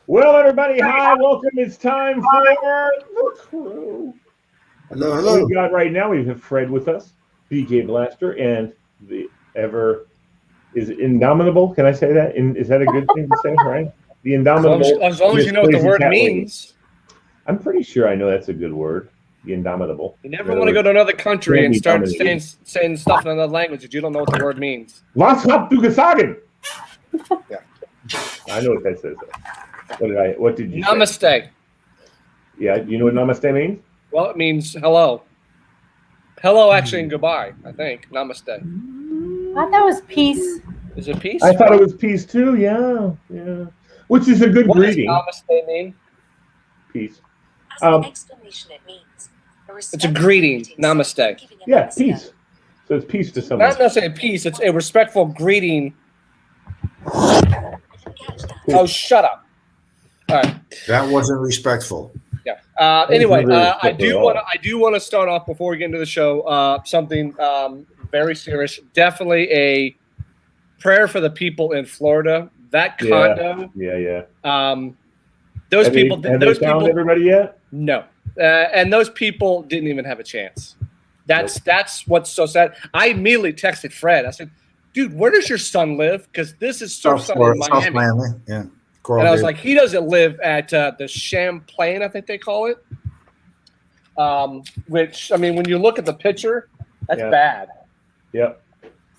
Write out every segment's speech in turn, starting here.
Well, everybody, hi, welcome. It's time for the crew. Hello, What hello. we've got right now, we have Fred with us, BK Blaster, and the ever is it indomitable. Can I say that? Is that a good thing to say? Right? The indomitable. As long as Miss you know what the Crazy word Cat Lady. means. I'm pretty sure I know that's a good word. The indomitable. You never want to go to another country Can't and be start dominated. saying stuff in another language that you don't know what the word means. Was habt du gesagt? Yeah. I know what that says. What did you say? Namaste. Yeah, you know what namaste means? Well, it means hello. Hello, actually, and goodbye, I think. Namaste. I thought that was peace. Is it peace? I thought it was peace too. Yeah. Which is a good What does greeting. namaste mean? Peace. Exclamation, it means It's a greeting. Namaste. Yeah, peace. So it's peace to someone. Not necessarily peace. It's a respectful greeting. Oh, shut up. All right. That wasn't respectful. Yeah. Anyway, Very I respectful at do want to start off before we get into the show. Something very serious. Definitely a prayer for the people in Florida. That condo. Yeah. Those Have people. They, have those they found people. everybody yet? No. And those people didn't even have a chance. That's what's so sad. I immediately texted Fred. I said, "Dude, where does your son live? Because this is Surf Sun in South Miami." Miami. Yeah. Coral And I was Bay. like, he doesn't live at the Champlain, I think they call it. Which, I mean, when you look at the picture, that's bad. Yep.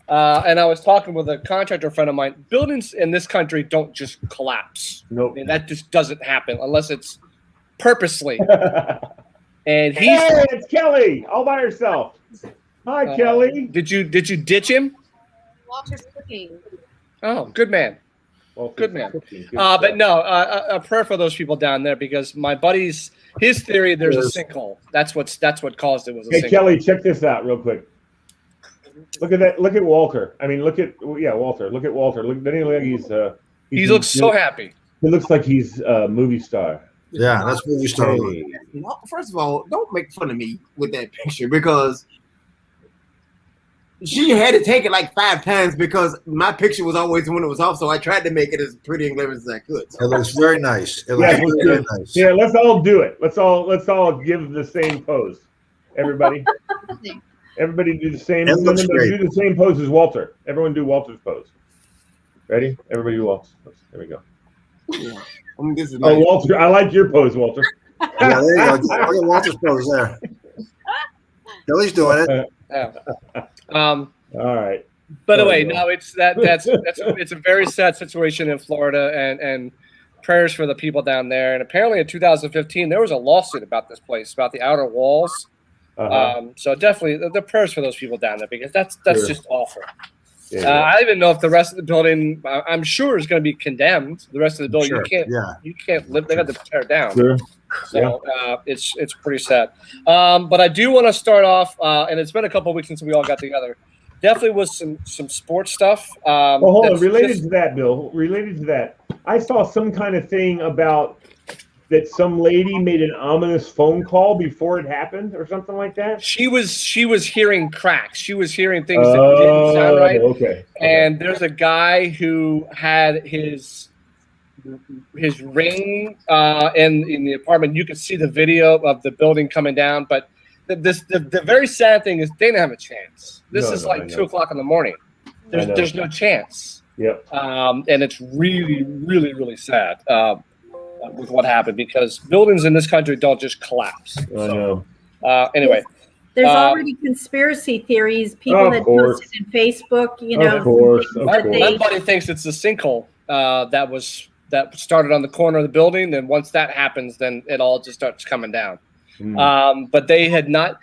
And I was talking with a contractor friend of mine. Buildings in this country don't just collapse. Nope. I mean, that just doesn't happen unless it's purposely. And he's. Hey, it's Kelly, all by herself. Hi, Kelly. Did you ditch him? Walter's cooking. Oh, good man. Well, Good man. Good But no, a prayer for those people down there because my buddy's his theory there's a sinkhole. That's what caused it was a Hey, sinkhole. Kelly, check this out real quick. Look at that. Look at Walter. I mean, Walter. Look at Walter. Look, doesn't he look like He looks so happy. He looks like he's a movie star. Yeah, that's movie star. Hey. Well, first of all, don't make fun of me with that picture because she had to take it like 5 times because my picture was always the one that was off. So I tried to make it as pretty and glamorous as I could. It looks very nice. It Yeah, looks very nice. Yeah, let's all do it. Let's all give the same pose. Everybody. Everybody do the same. It looks great. Do the same pose as Walter. Everyone do Walter's pose. Ready? Everybody do Walter's pose. There we go. Yeah. I mean, this is Oh, nice. Walter, I like your pose, Walter. Yeah, there you go. Look at Walter's pose there. Kelly's doing it. Yeah. All right. By the way, no, it's a very sad situation in Florida, and prayers for the people down there. And apparently, in 2015, there was a lawsuit about this place, about the outer walls. So definitely, the prayers for those people down there because that's Sure. just awful. Yeah. I don't even know if the rest of the building, I'm sure, is going to be condemned. The rest of the building, Sure. you can't live. They got to tear it down. Sure. So it's pretty sad. But I do want to start off, and it's been a couple of weeks since we all got together. Definitely was some sports stuff. Well, hold on. that's Related just- to that, Bill. Related to that, I saw some kind of thing about that some lady made an ominous phone call before it happened, or something like that. She was hearing cracks. She was hearing things that didn't sound right. Okay. And there's a guy who had his ring in the apartment. You could see the video of the building coming down, but the very sad thing is they didn't have a chance. This is like 2 o'clock in the morning. There's no chance. Yep. And it's really, really, really sad with what happened because buildings in this country don't just collapse. I know. Anyway. There's already conspiracy theories, people that posted in Facebook, Of course. My buddy thinks it's the sinkhole that started on the corner of the building. And once that happens, then it all just starts coming down. But they had not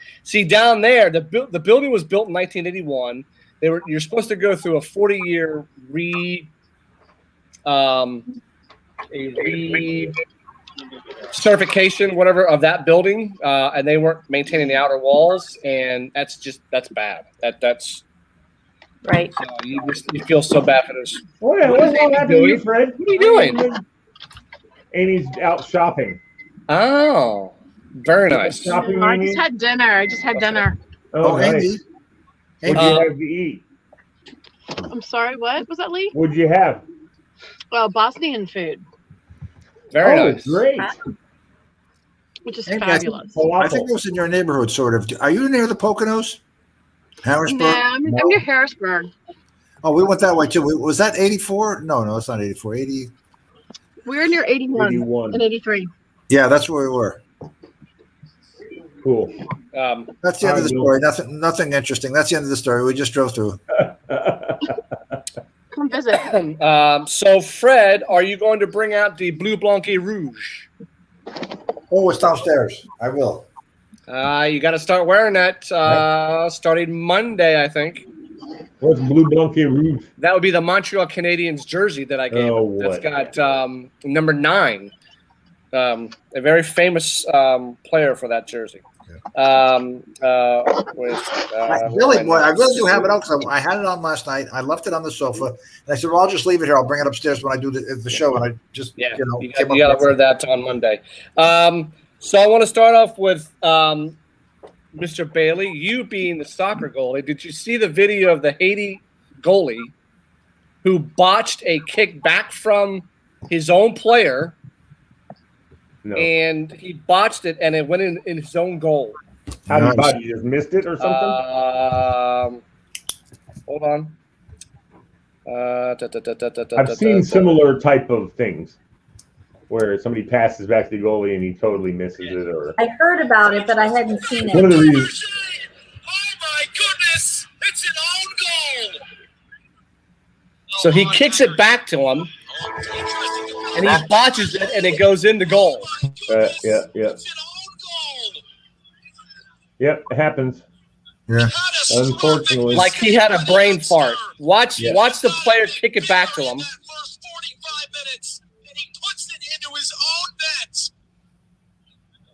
down there. The building was built in 1981. You're supposed to go through a 40-year certification, whatever, of that building, and they weren't maintaining the outer walls, and that's bad. That's right. You feel so bad for this. What happened to you, Fred? What are you doing? Amy's out shopping. Oh, very nice. Shopping, I Amy? just had dinner. Oh, nice. Amy. What'd you have to eat? I'm sorry, what was that, Lee? What'd you have? Well, Bosnian food. Very Oh, nice. great. which is Hey, guys. fabulous. I think it was in your neighborhood, sort of. Are you near the Poconos? Harrisburg? Nah, I'm near Harrisburg. Oh, we went that way too. Was that 84? No, it's not 84. 80. We're near 81, 81. and 83. Yeah, that's where we were. Cool. That's the end of the story. Nothing interesting. That's the end of the story. We just drove through. Come visit. So, Fred, are you going to bring out the Blue Blanc Rouge? Oh, it's downstairs. I will. You got to start wearing that starting Monday, I think. What's Blue Blanc Rouge? That would be the Montreal Canadiens jersey that I gave him. That's got number 9. A very famous player for that jersey. Billy boy, I really do have it out because I had it on last night. I left it on the sofa, and I said, "Well, I'll just leave it here. I'll bring it upstairs when I do the show." And I just, you came got up to wear that on Monday. So I want to start off with Mr. Bailey. You being the soccer goalie, did you see the video of the Haiti goalie who botched a kick back from his own player? No. And he botched it, and it went in his own goal. How did he botch? You just missed it or something? Hold on. I've seen similar type of things where somebody passes back to the goalie and he totally misses it. Or I heard about it, but I hadn't seen one of it. the reasons. Oh my goodness! It's an own goal. So he kicks it back to him, and he botches it, and it goes into goal. Yeah. Yep, it happens. Yeah. Unfortunately. Like he had a brain fart. Watch the player kick it back to him.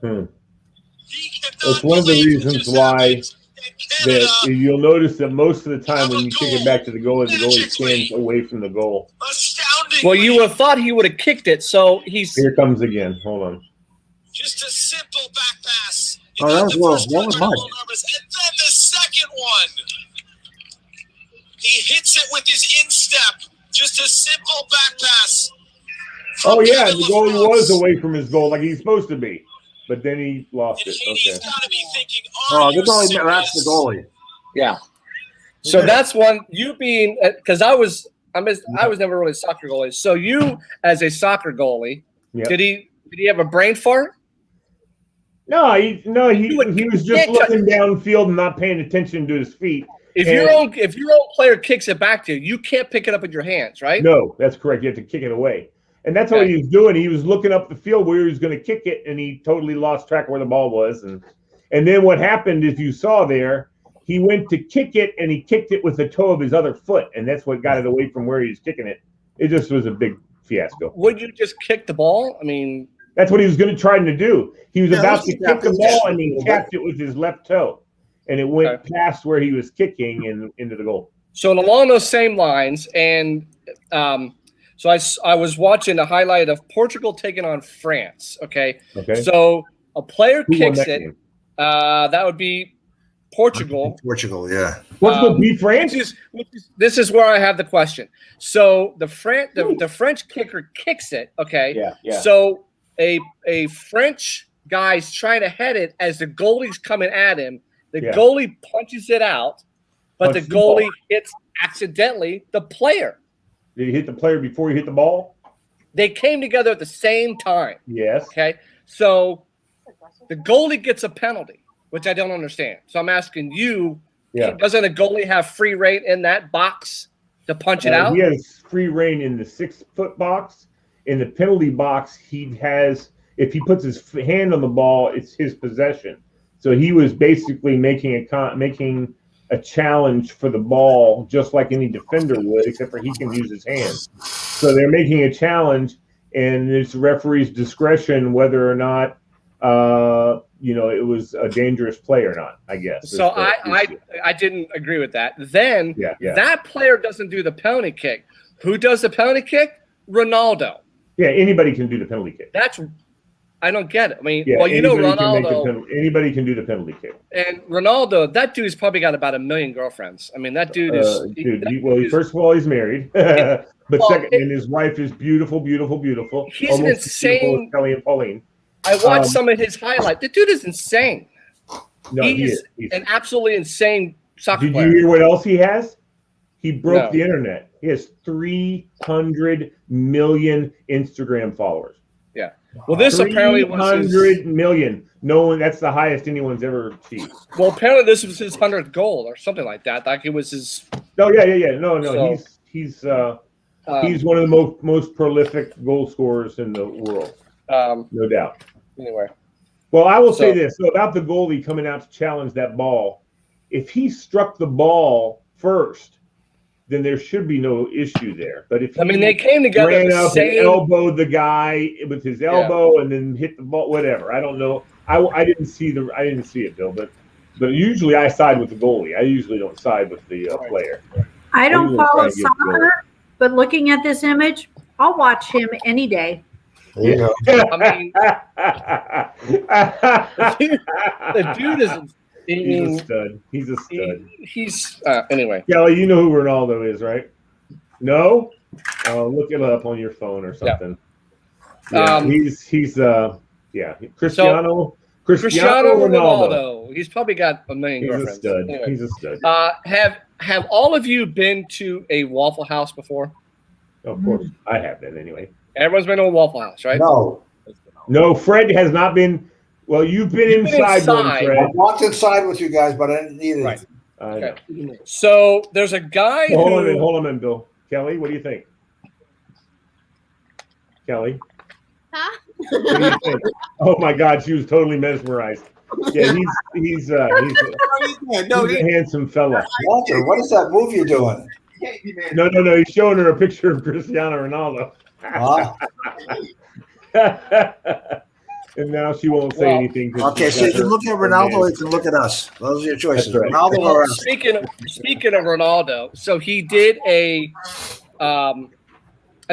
That's one of the reasons why that you'll notice that most of the time when you kick it back to the goalie stands away from the goal. Well, you would have thought he would have kicked it, so he's... Here comes again. Hold on. Just a simple back pass. Oh, that was Mike. And then the second one. He hits it with his instep. Just a simple back pass. Oh, yeah, the goalie was away from his goal like he's supposed to be. But then he lost it. Okay. The goalie, that's the goalie. Yeah. So that's one, you being... Because I was never really a soccer goalie. So you, as a soccer goalie, did he have a brain fart? No, he was just looking downfield and not paying attention to his feet. If your own player kicks it back to you, you can't pick it up in your hands, right? No, that's correct. You have to kick it away. And that's what he was doing. He was looking up the field where he was going to kick it, and he totally lost track of where the ball was. And then what happened, if you saw there, he went to kick it, and he kicked it with the toe of his other foot, and that's what got it away from where he was kicking it. It just was a big fiasco. Would you just kick the ball? I mean... That's what he was going to try to do. He was about to kick the ball, and he tapped it with his left toe, and it went past where he was kicking and into the goal. So along those same lines, and so I was watching a highlight of Portugal taking on France. Okay. So a player kicks it. That would be Portugal. Portugal, yeah. Portugal beat France. This is where I have the question. So the French kicker kicks it. Okay. Yeah. So a French guy's trying to head it as the goalie's coming at him. The goalie punches it out, but the goalie hits accidentally the player. Did he hit the player before he hit the ball? They came together at the same time. Yes. Okay. So the goalie gets a penalty, which I don't understand. So I'm asking you, doesn't a goalie have free reign in that box to punch it out? He has free reign in the 6-foot box. In the penalty box, he has, if he puts his hand on the ball, it's his possession. So he was basically making a challenge for the ball, just like any defender would, except for he can use his hands. So they're making a challenge, and it's the referee's discretion whether or not it was a dangerous play or not, I guess. So I didn't agree with that. Then that player doesn't do the penalty kick. Who does the penalty kick? Ronaldo. Yeah, anybody can do the penalty kick. I don't get it. I mean, Ronaldo. Anybody can do the penalty kick. And Ronaldo, that dude's probably got about 1 million girlfriends. I mean, that dude is. First of all, he's married. But Well, second, and his wife is beautiful, beautiful, beautiful. He's Almost an as beautiful insane. as Kelly and Pauline. I watched some of his highlights. The dude is insane. No, he he is is. an absolutely insane soccer Did player. you hear what else he has? He broke No. the internet. He has 300 million Instagram followers. Yeah. Well, this apparently was 300 million. No one. That's the highest anyone's ever achieved. Well, apparently this was his 100th goal or something like that. Like it was his. Oh yeah. No. So, He's one of the most prolific goal scorers in the world, no doubt. Anyway. Well, I will say this. So about the goalie coming out to challenge that ball, if he struck the ball first, then there should be no issue there. But if they came together ran the up same... and elbowed the guy with his elbow and then hit the ball, whatever. I don't know. I didn't see it, Bill. But usually I side with the goalie. I usually don't side with the player. I don't usually try follow and get the goalie. soccer, but looking at this image, I'll watch him any day. There you go. I mean, the dude is. He's a stud. He's a stud. He's anyway. Kelly, you know who Ronaldo is, right? No? Look it up on your phone or something. Yeah, he's Cristiano Ronaldo. He's probably got a million He's girlfriends. a stud. Anyway. He's a stud. Have all of you been to a Waffle House before? Of course, I have been anyway. Everyone's been to a Waffle House, right? No, Fred has not been. Well, you've been inside one, Fred. I walked inside with you guys, but I didn't need it. Right. I know. Okay. So there's a guy Hold on a minute, Bill. Kelly, what do you think? Kelly? Huh? What do you think? Oh my God, she was totally mesmerized. Yeah, he's a handsome fella. Walter, what is that move you're doing? No. He's showing her a picture of Cristiano Ronaldo. And now she won't say anything. Okay, so you can look at Ronaldo or you can look at us. Those are your choices. Right. Ronaldo or us. Speaking of Ronaldo, so he did a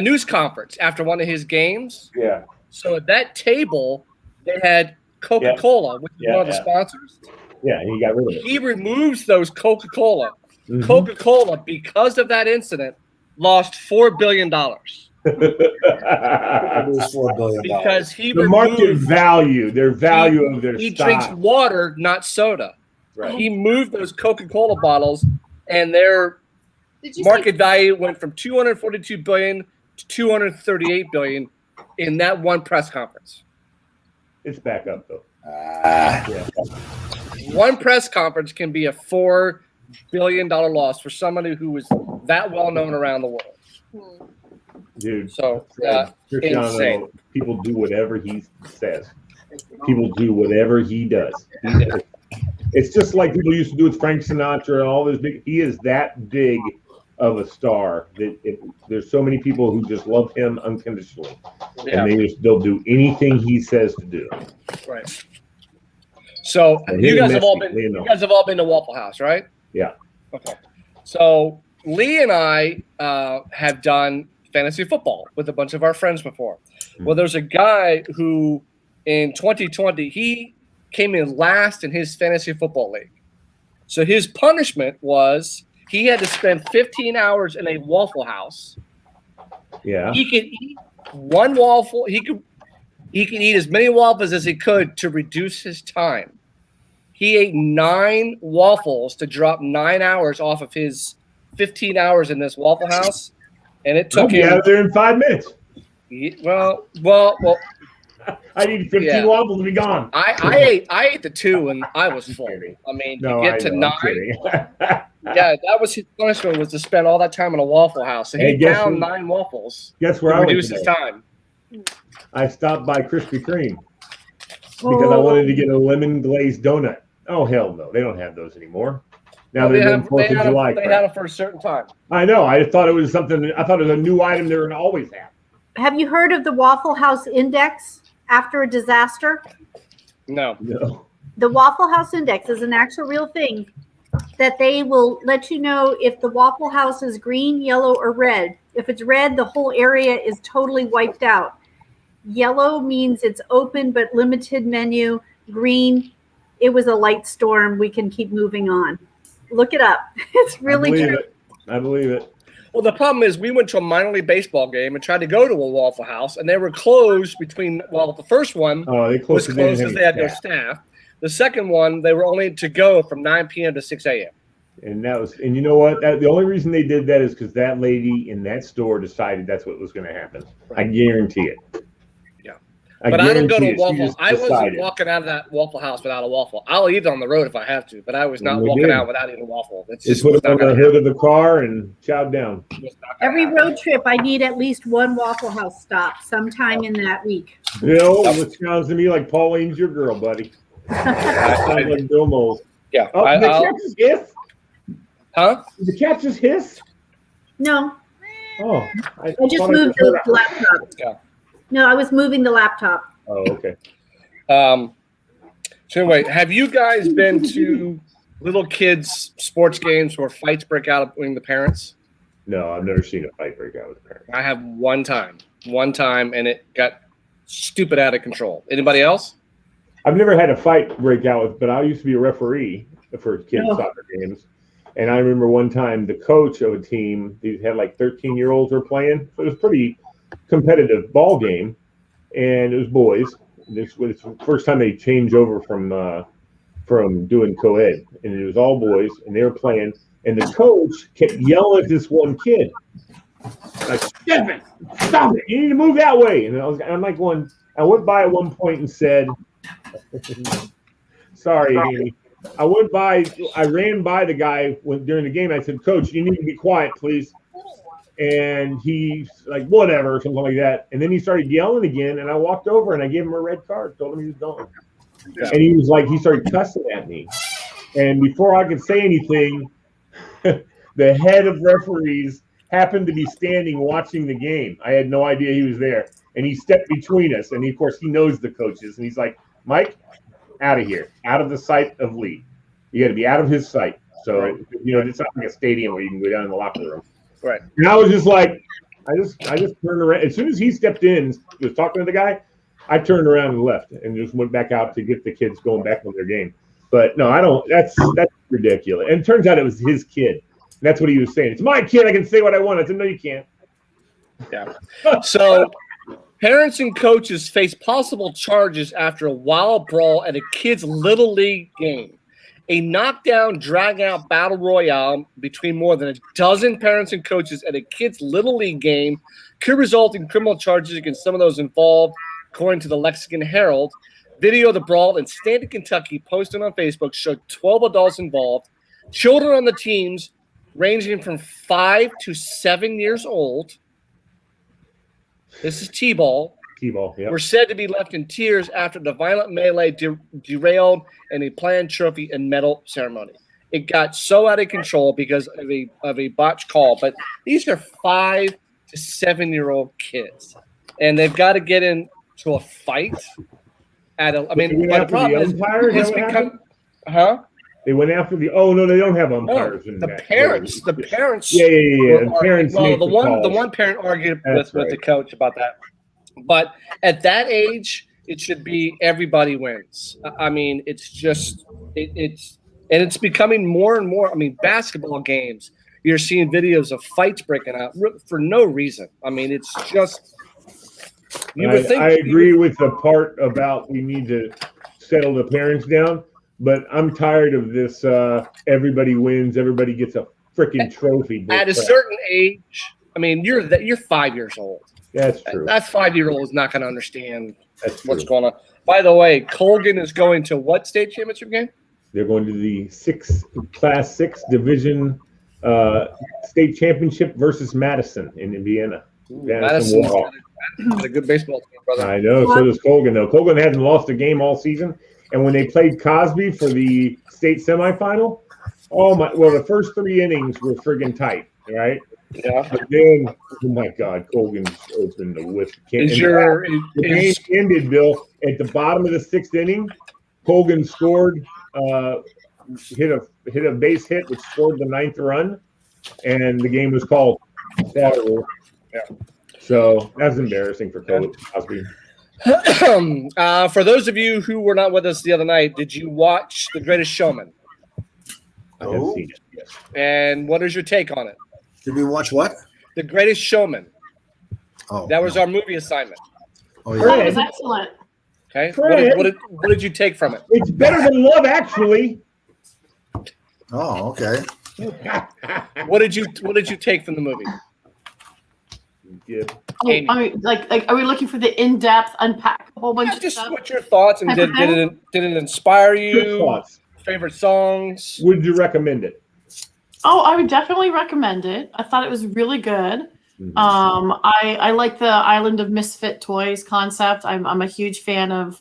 news conference after one of his games. Yeah. So at that table, they had Coca-Cola, which is one of the sponsors. Yeah, he got rid of it. He removes those Coca-Cola. Mm-hmm. Coca-Cola, because of that incident, lost $4 billion. Lose $4 billion. Because he the market value, their value of their he stock. drinks water, not soda. Right. He moved those Coca-Cola bottles, and their market value went from $242 billion to $238 billion in that one press conference. It's back up though. One press conference can be a $4 billion loss for somebody who is that well known around the world. Dude, so Cristiano, insane. People do whatever he says. People do whatever he does. It's just like people used to do with Frank Sinatra and all those big. He is that big of a star that there's so many people who just love him unconditionally, and they'll do anything he says to do. Right. So you guys have all been to Waffle House, right? Yeah. Okay. So Lee and I have done fantasy football with a bunch of our friends before. Well, there's a guy who in 2020 he came in last in his fantasy football league. So his punishment was he had to spend 15 hours in a Waffle House. Yeah. He could eat one waffle. He could eat as many waffles as he could to reduce his time. He ate 9 waffles to drop 9 hours off of his 15 hours in this Waffle House, and it took him out of there in 5 minutes. Well. I need 15 waffles to be gone. I ate the 2 and I was full. I mean, to get to 9. Yeah, that was his punishment, was to spend all that time in a Waffle House. And he downed 9 waffles. Guess where I went reduced his today? time. I stopped by Krispy Kreme because I wanted to get a lemon glazed donut. Oh hell no, they don't have those anymore. Now they're doing 4th of July. They had them for a certain time. I know. I thought it was something. I thought it was a new item they're going to always have. Have you heard of the Waffle House Index after a disaster? No. The Waffle House Index is an actual real thing that they will let you know if the Waffle House is green, yellow, or red. If it's red, the whole area is totally wiped out. Yellow means it's open but limited menu. Green, it was a light storm. We can keep moving on. Look it up. It's really true. I believe it. Well, the problem is we went to a minor league baseball game and tried to go to a Waffle House, and they were closed between. Well, the first one They was closed because they had no staff. The second one, they were only to go from 9 p.m. to 6 a.m. And you know what? The only reason they did that is because that lady in that store decided that's what was going to happen. I guarantee it. Yeah. But I don't go to a Waffle. I wasn't decided. walking out of that Waffle House without a waffle. I'll eat it on the road if I have to, but I was not walking out without eating a waffle. It's Just just put it on the hood of the car and chowed down. Every road trip, I need at least one Waffle House stop sometime in that week. Bill, it sounds to me like Pauline's your girl, buddy. Sounds like Bill Moles. Yeah. Oh, the cat just hiss? Huh? Did the cat just hiss? No, Oh. I just moved the laptop. Yeah. No, I was moving the laptop. Oh, okay. So anyway, have you guys been to little kids' sports games where fights break out between the parents? No, I've never seen a fight break out with a parent. I have one time, and it got stupid out of control. Anybody else? I've never had a fight break out with, but I used to be a referee for kids' soccer games. And I remember one time the coach of a team, they had like 13-year-olds were playing. So it was a pretty competitive ball game, and it was boys. This was the first time they changed over from doing co-ed, and it was all boys, and they were playing. And the coach kept yelling at this one kid, like, Stephen, stop it! You need to move that way. And I'm like going. I went by at one point and said, "Sorry, Amy." I ran by the guy during the game. I said, Coach, you need to be quiet, please. And he's like, whatever, something like that. And then he started yelling again. And I walked over and I gave him a red card, told him he was gone. Yeah. And he started cussing at me. And before I could say anything, the head of referees happened to be standing watching the game. I had no idea he was there. And he stepped between us. And of course, he knows the coaches. And he's like, Mike, out of here, out of the sight of Lee. You got to be out of his sight. So, it's not like a stadium where you can go down in the locker room. Right. And I was just like, I just turned around. As soon as he stepped in, was talking to the guy, I turned around and left and just went back out to get the kids going back on their game. But no, I don't. That's ridiculous. And it turns out it was his kid. And that's what he was saying. It's my kid. I can say what I want. I said, no, you can't. Yeah. So parents and coaches face possible charges after a wild brawl at a kid's Little League game. A knockdown, drag-out battle royale between more than a dozen parents and coaches at a kid's Little League game could result in criminal charges against some of those involved, according to the Lexington Herald. Video of the brawl in Stanton, Kentucky, posted on Facebook, showed 12 adults involved, children on the teams ranging from 5 to 7 years old. This is T-ball. T-ball, yeah. Were said to be left in tears after the violent melee derailed in a planned trophy and medal ceremony. It got so out of control because of a botched call. But these are 5 to 7-year-old kids, and they've got to get into a fight. But the problem is it's become, huh? They went after the. Oh no, they don't have umpires. No, the parents. The parents. Yeah. The parents. Well, the one parent argued with the coach about that. But at that age, it should be everybody wins. I mean, it's just it's becoming more and more. I mean, basketball games, you're seeing videos of fights breaking out for no reason. I mean, it's just. I agree with the part about we need to settle the parents down, but I'm tired of this. Everybody wins. Everybody gets a freaking trophy. At a certain age, I mean, you're 5 years old. That's true. That 5-year-old is not going to understand what's going on. By the way, Colgan is going to what state championship game? They're going to the Class 6 Division state championship versus Madison in Indiana. Madison a good baseball team, brother. I know. So does Colgan, though. Colgan hasn't lost a game all season. And when they played Cosby for the state semifinal, the first 3 innings were friggin' tight, right? Yeah. But then, oh my God, Colgan's opened the whip. The game ended, Bill, at the bottom of the 6th inning. Colgan scored, hit a base hit, which scored the 9th run, and the game was called. Yeah. So that's embarrassing for Cosby. For those of you who were not with us the other night, did you watch The Greatest Showman? I have seen it. Yes. And what is your take on it? Did we watch what? The Greatest Showman. Oh, That was no. our movie assignment. Oh, That yeah. was excellent. Okay. Fred. What did you take from it? It's better than Love Actually. Oh, okay. What did you take from the movie? Yeah. Oh, Amy. I mean, like, are we looking for the in-depth unpack a whole bunch of Just stuff? what your thoughts and did it inspire Good you? thoughts. Favorite songs? Would you recommend it? Oh, I would definitely recommend it. I thought it was really good. Mhm. I like the Island of Misfit Toys concept. I'm a huge fan of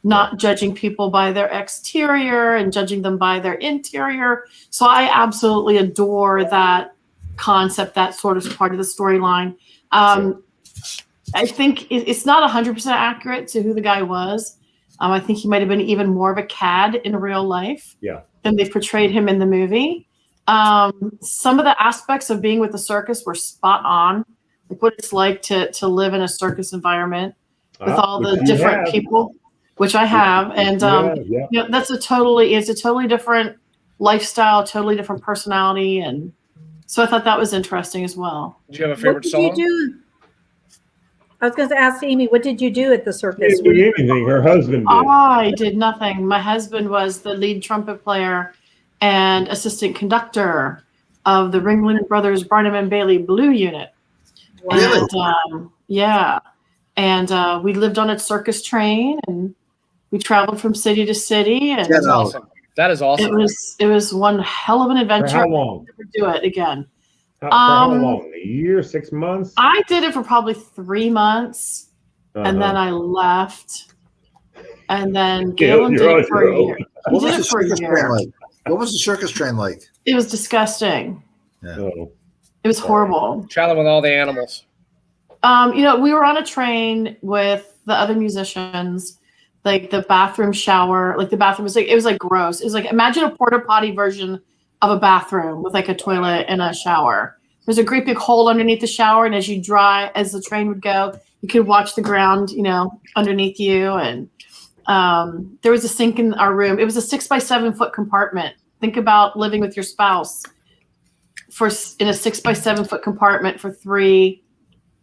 not judging people by their exterior and judging them by their interior. So I absolutely adore that concept, that sort of part of the storyline. I think it's not 100% accurate to who the guy was. I think he might have been even more of a cad in real life than they portrayed him in the movie. Some of the aspects of being with the circus were spot on, like what it's like to live in a circus environment with all the different people, which I have, and that's a totally different lifestyle, totally different personality, and so I thought that was interesting as well. Do you have a favorite What song? did you do? I was going to ask Amy, what did you do at the She circus? didn't do anything. Her husband did. I did nothing. My husband was the lead trumpet player and assistant conductor of the Ringling Brothers Barnum and Bailey Blue Unit. Really? And we lived on a circus train, and we traveled from city to city, and That's awesome. That is awesome. it was one hell of an adventure. For how long? I'll never do it again. For how long? A year? 6 months? I did it for probably 3 months, and then I left. And then Galen did it for a year. What was the circus train like? What was the circus train like? It was disgusting. Yeah. It was horrible. Traveling with all the animals. We were on a train with the other musicians. Like the bathroom shower, like the bathroom was it was like gross. It was like, imagine a porta potty version of a bathroom with like a toilet and a shower. There's a great big hole underneath the shower, and as the train would go, you could watch the ground, underneath you. And there was a sink in our room. It was a 6 by 7 foot compartment. Think about living with your spouse in a 6 by 7 foot compartment for 3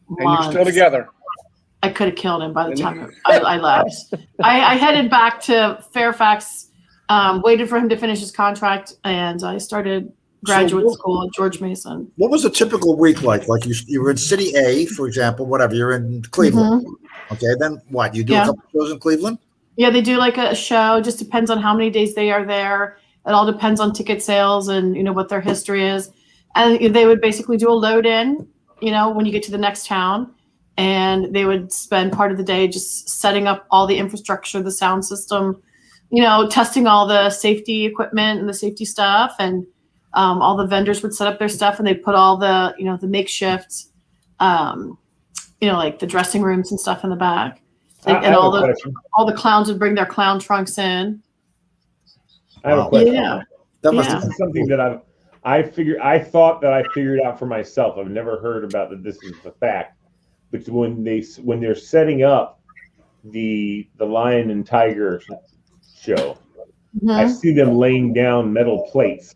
months. And you're still together. I could have killed him by the time I left. I headed back to Fairfax, waited for him to finish his contract, and I started graduate school at George Mason. What was a typical week like? Like you were in City A, for example, whatever. You're in Cleveland. Okay, then what? You do a couple shows in Cleveland? Yeah, they do like a show. Just depends on how many days they are there. It all depends on ticket sales and what their history is. And they would basically do a load in, when you get to the next town. And they would spend part of the day just setting up all the infrastructure, the sound system, testing all the safety equipment and the safety stuff. And all the vendors would set up their stuff, and they'd put all the, the makeshift, like the dressing rooms and stuff in the back. And all the clowns would bring their clown trunks in. I have a question. Yeah. This is something that I thought that I figured out for myself. I've never heard about that this is a fact. But when they're setting up the Lion and Tiger show, I see them laying down metal plates.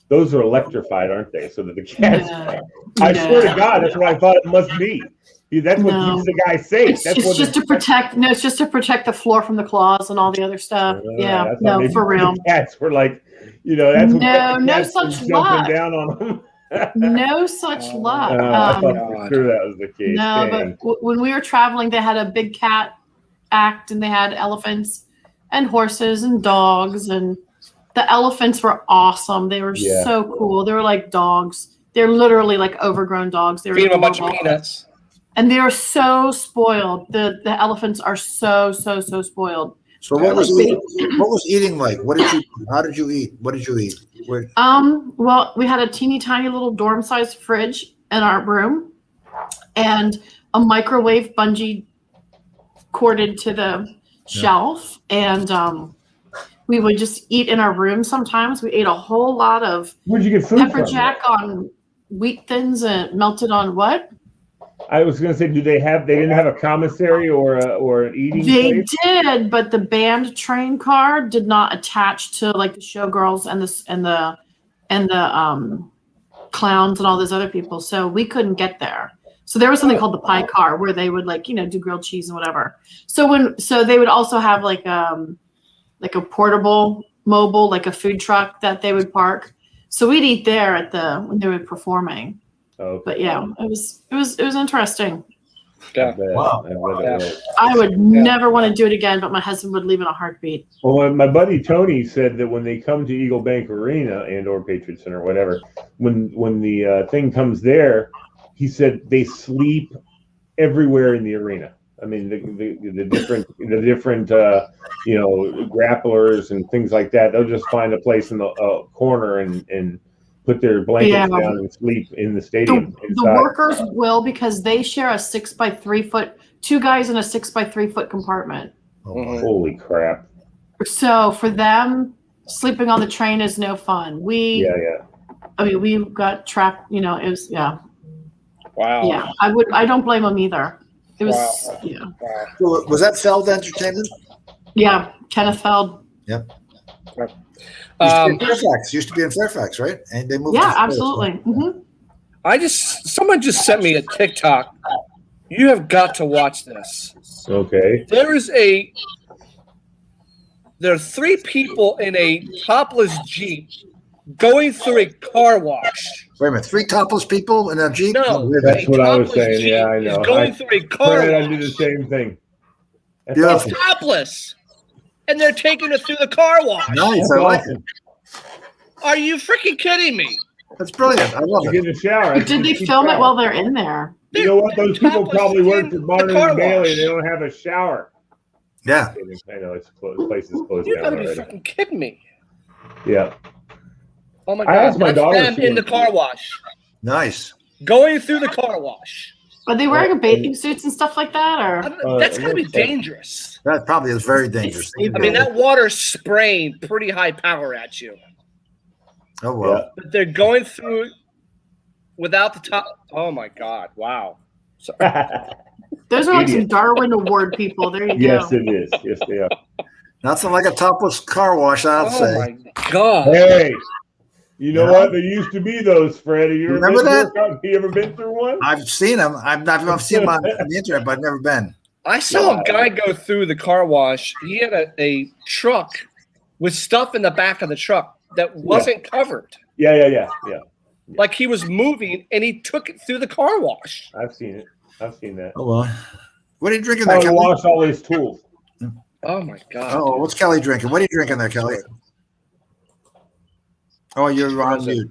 Those are electrified, aren't they? So that the cats. I swear to God, that's what I thought it must be. That's what keeps the guy safe. It's just to protect. No, it's just to protect the floor from the claws and all the other stuff. No, for real. Cats were like, that's what no such luck. Down on them. No such luck. I thought for sure that was the case. No, but when we were traveling, they had a big cat act, and they had elephants and horses and dogs, and the elephants were awesome. They were so cool. They were like dogs. They're literally like overgrown dogs. They were feeding a bunch of peanuts. And they are so spoiled. The elephants are so spoiled. So what was eating like? How did you eat? What did you eat? Well, we had a teeny tiny little dorm-sized fridge in our room, and a microwave bungee corded to the shelf, and we would just eat in our room. Sometimes we ate a whole lot of Where'd you get food pepper from? jack on wheat thins and melted on what? I was going to say, they didn't have a commissary or an eating They place? did, but the band train car did not attach to like the showgirls and the clowns and all those other people. So we couldn't get there. So there was something called the pie car where they would like, do grilled cheese and whatever. So they would also have like a portable mobile, like a food truck that they would park. So we'd eat there when they were performing. Okay. But yeah, it was interesting. Yeah. Wow. I would never want to do it again, but my husband would leave in a heartbeat. Well, my buddy Tony said that when they come to Eagle Bank Arena and or Patriot Center, whatever, when the thing comes there, he said they sleep everywhere in the arena. I mean, the different grapplers and things like that. They'll just find a place in the corner and put their blankets down and sleep in the stadium. The workers will, because they share a 6x3 foot, 2 guys in a 6x3 foot compartment. Holy crap! So for them, sleeping on the train is no fun. We got trapped. It was Wow. Yeah, I don't blame them either. It was So was that Feld Entertainment? Yeah, Kenneth Feld. Yep. Used to be in Fairfax, right? And they moved. Yeah, absolutely. Someone just sent me a TikTok. You have got to watch this. Okay. There are 3 people in a topless Jeep going through a car wash. Wait a minute, 3 topless people in a Jeep? No, That's what I was saying. Jeep Yeah, I know. is going through a car wash. I do the same thing. That's Beautiful. It's topless. And they're taking it through the car wash. Nice, I like it. Are you freaking kidding me? That's brilliant. I love Get it. in the shower. Did they film it while they're in there? You know what? Those people probably work for Barnum car and Bailey. wash. They don't have a shower. Yeah. I know it's closed. Place is closed You down gotta be already. freaking kidding me. Yeah. Oh my I God. asked my That's daughter them if she in the would- car wash. Nice. Going through the car wash. Are they wearing bathing suits and stuff like that, or? That's gotta be dangerous. That probably is very dangerous. I mean, that water's spraying pretty high power at you. Oh, well. But they're going through without the top. Oh my God! Wow. Sorry. Those are like some Idiot. Darwin Award people. There you Yes, go. it is. Yes, they are. Nothing like a topless car wash, I'll Oh say. my God. Hey, you know Yeah. what? There used to be those, Fred. Have you ever Remember been through- you ever been through one? I've seen them. I've seen them on the internet, but I've never been. I saw a guy go through the car wash. He had a truck with stuff in the back of the truck that wasn't covered. Yeah. Like he was moving and he took it through the car wash. I've seen it. I've seen that. Oh, well. What are you drinking How there, to Kelly? wash all his tools. Oh my God. Oh, what's Kelly drinking? What are you drinking there, Kelly? Oh, you're on mute.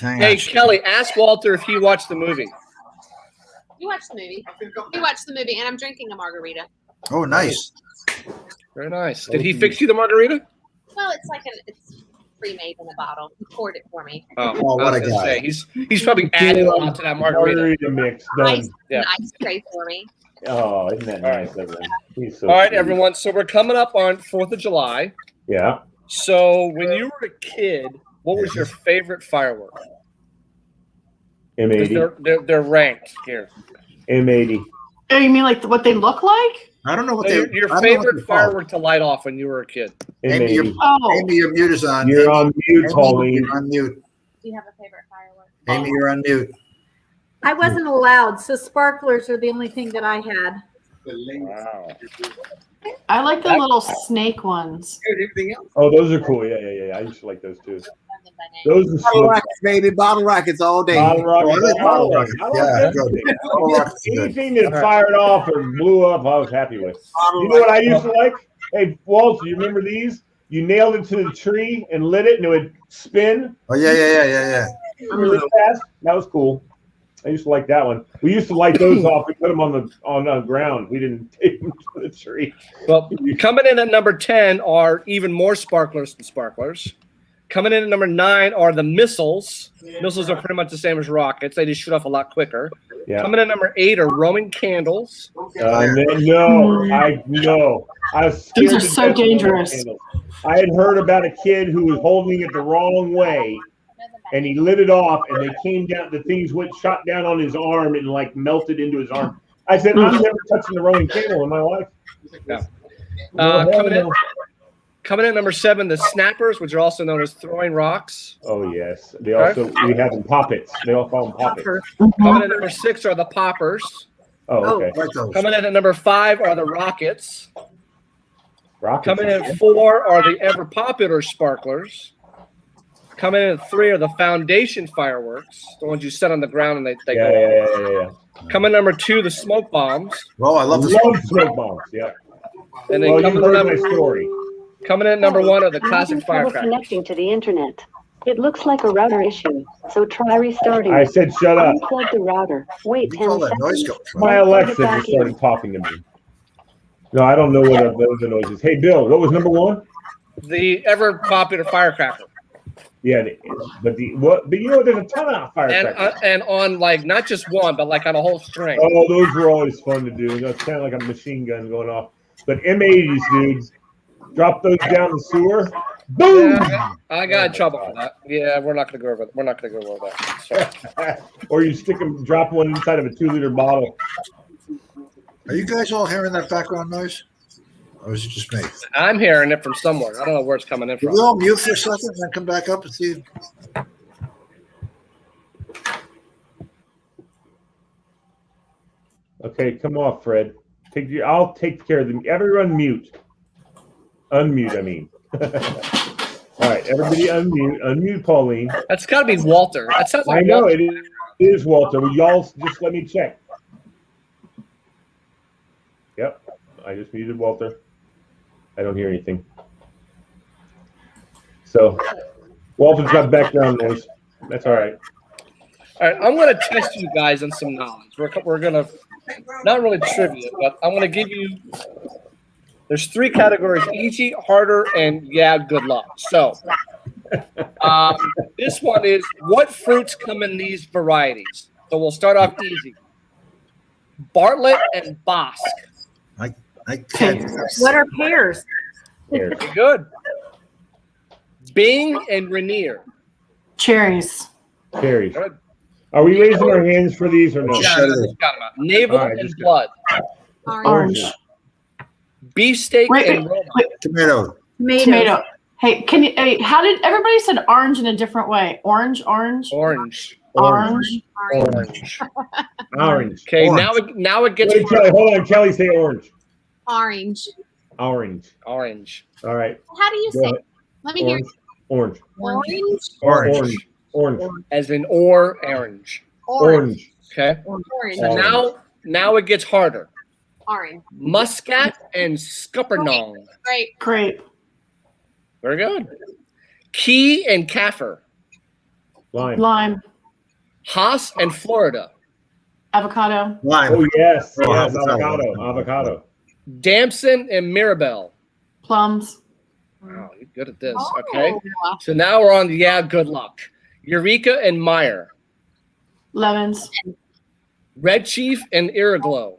Hang Hey, on. Kelly, ask Walter if he watched the movie. You watched the movie. We watched the movie, and I'm drinking a margarita. Oh, nice. Very nice. Did he fix you the margarita? Well, it's it's pre-made in a bottle. He poured it for me. Oh, Oh, what I a was gonna guy. say, he's probably adding a lot to that margarita. Margarita mix done. Ice, Yeah. an ice tray for me. Oh, isn't that All nice of him? He's so All right, sweet. everyone. So we're coming up on 4th of July. Yeah. So when you were a kid, what was your favorite firework? 'Cause M80. they're ranked here. M80. Oh, you mean like what they look like? I don't know what So they. your I don't know what favorite they're called. firework to light off when you were a kid? Amy, your, M80. Oh, Amy, your mute is on. You're on mute, Amy, Pauline. You're on mute. Do you have a favorite firework? Amy, you're on mute. I wasn't allowed, so sparklers are the only thing that I had. Wow. I like the little snake ones. Oh, those are cool. Yeah. I used to like those too. Those are Bottle so rockets, baby. Bottle rockets all day. Bottle rockets. Oh, I like bottle rockets. I like Yeah, everything. Bottle rockets are good. Anything that fired off or blew up, I was happy with. You know what I used to like? Hey, Walter, you remember these? You nailed it to the tree and lit it, and it would spin Oh, yeah. really fast. That was cool. I used to like that one. We used to light those off. We put them on the ground. We didn't take them to the tree. Well, coming in at number 10 are even more sparklers than sparklers. Coming in at number 9 are the missiles. Missiles are pretty much the same as rockets. They just shoot off a lot quicker. Yeah. Coming in at number 8 are Roman candles. No. I was scared These are to so death of dangerous. candles. I had heard about a kid who was holding it the wrong way, and he lit it off, and they came down. The things shot down on his arm and like melted into his arm. I said, I'm never touching the Roman candle in my life. Yeah. No, hell Coming in, no. Coming in at number 7, the snappers, which are also known as throwing rocks. Oh yes, we have them poppets. They all call them poppets. Coming in at number 6 are the poppers. Oh, okay. Like those. Coming in at number 5 are the rockets. Rockets. Coming in at 4 are the ever popular sparklers. Coming in at 3 are the foundation fireworks, the ones you set on the ground and they go off. Coming number 2, the smoke bombs. Oh, I love the smoke bombs. Yeah. And then Well, you coming heard in my story. coming in at number 1 are the I'm classic having trouble firecrackers. connecting to the internet. It looks like a router issue, so try restarting. I said shut up. Unplug the router. Wait You 10 call that noise seconds. coming from? My Alexa just started talking to me. No, I don't know what the noise is. Hey, Bill, what was number 1? The ever popular firecracker. Yeah, but you know there's a ton of firecrackers. And on like not just one, but like on a whole string. Oh, those were always fun to do. You know, it's kind of like a machine gun going off. But M80s, dudes, drop those down the sewer. Boom! Yeah, I got in trouble for that. Yeah, we're not gonna go over. We're not gonna go over that. Sorry. Or you drop one inside of a 2-liter bottle. Are you guys all hearing that background noise? Or is it just me? I'm hearing it from somewhere. I don't know where it's coming in Can from. we all mute for a second and then come back up and see? Okay, come off, Fred. I'll take care of them. Everyone mute. Unmute, I mean. All right, everybody unmute. Unmute Pauline. That's got to be Walter. That sounds like I know Walter. it is Walter. Will y'all just let me check? Yep, I just muted Walter. I don't hear anything. So, Walter's got background noise. That's all right. All right, I'm going to test you guys on some knowledge. We're going to, not really trivia, but I'm going to give you, there's 3 categories, easy, harder, and yeah, good luck. So, this one is, what fruits come in these varieties? So we'll start off easy. Bartlett and Bosc. I can't. What are pears? Here. Good. Bing and Rainier. Cherries. Cherries. Good. Are we raising our hands for these or no? Yeah, just got 'em out. Navel All right, and just blood. Orange. Beefsteak Wait, and wait, Roma. wait. Tomato. Tomato. Hey, can you? Hey, how did everybody said orange in a different way? Orange, orange, Orange. orange. Orange. Okay, Orange. now it gets Wait, Kelly, hold on. Kelly, say orange. Orange. Orange. orange. All right. How do you Go say? ahead. Let me hear. Orange. Orange. Orange. Orange. As in orange. Orange. Okay. Orange. So now it gets harder. Orange. Muscat and Scuppernong. Great. Great. Very good. Key and Kaffir. Lime. Lime. Haas and Florida. Avocado. Lime. Oh, yes. Oh, Yes. avocado. Avocado. Damson and Mirabelle. Plums. Wow, you're good at this. Okay. Oh. So now we're on the yeah, good luck. Eureka and Meyer. Lemons. Red Chief and Iriglow.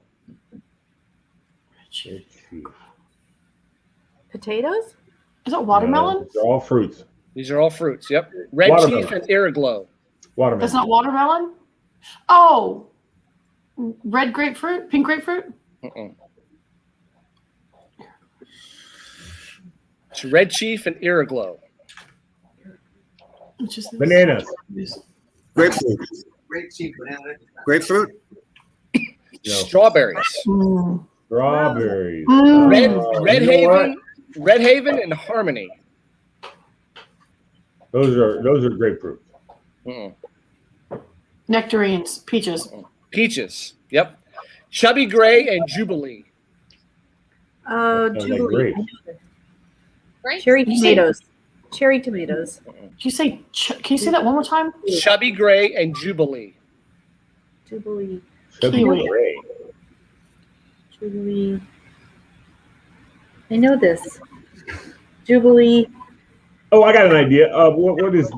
Potatoes? Is it watermelon? No, they're all fruits. These are all fruits. Yep. Red Watermelon. Chief and Iriglow. Watermelon. That's not watermelon? Oh. Red grapefruit? Pink grapefruit? Uh-uh. It's Red Chief and Iriglow. Which is this? Bananas. Grapefruit. Grapefruit. No. Strawberries. Mm. Strawberries. Mm. Red You know what? Red Haven and Harmony. Those are grapefruit. Mm-mm. Nectarines. Peaches. Peaches. Yep. Chubby Gray and Jubilee. Sounds like Jubilee. grapes. Great. Cherry tomatoes. Cherry tomatoes. Did you say? Can you say that one more time? Chubby Gray and Jubilee. Jubilee. Chubby Kiwi. Gray. Jubilee. I know this. Jubilee. Oh, I got an idea. What is?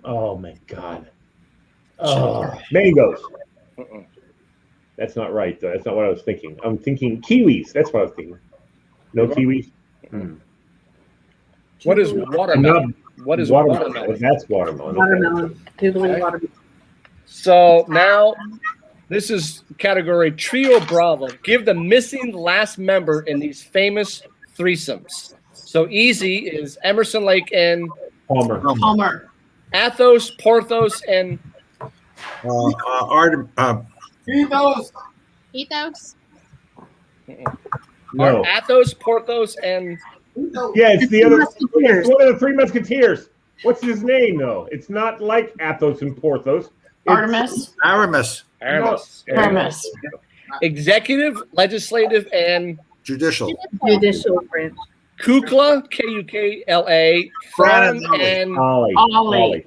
Oh my God. Mangoes. Uh-uh. That's not right. Though. That's not what I was thinking. I'm thinking kiwis. That's what I was thinking. No kiwis. What is Jubilee. watermelon? What is watermelon? That's watermelon. Okay. Watermelon. Jubilee Okay. watermelon. So now this is category Trio Bravo. Give the missing last member in these famous threesomes. So easy is Emerson Lake and Palmer. Palmer. Athos, Porthos, and Ethos. Ethos. No. Athos, Porthos, and Yeah, it's the Three other. Musketeers. It's one of the Three Musketeers. What's his name though? It's not like Athos and Porthos. It's Artemis. Aramis. Aramis. Aramis. Executive, legislative, and Judicial. Judicial branch. Kukla, Kukla, Fran Fran, and Ollie.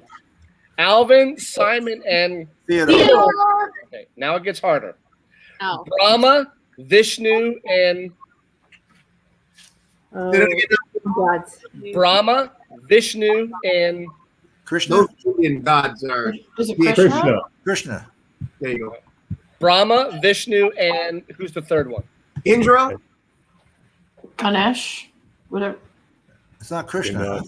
Alvin, Simon, and Theodore. okay, now it gets harder. Oh. Brahma, Vishnu, and Oh, Did it gods. Brahma, Vishnu, and Krishna. Those Indian gods are. Is it Krishna. Krishna? Krishna. There you go. Brahma, Vishnu, and who's the third one? Indra. Ganesh. Whatever. It's not Krishna. No.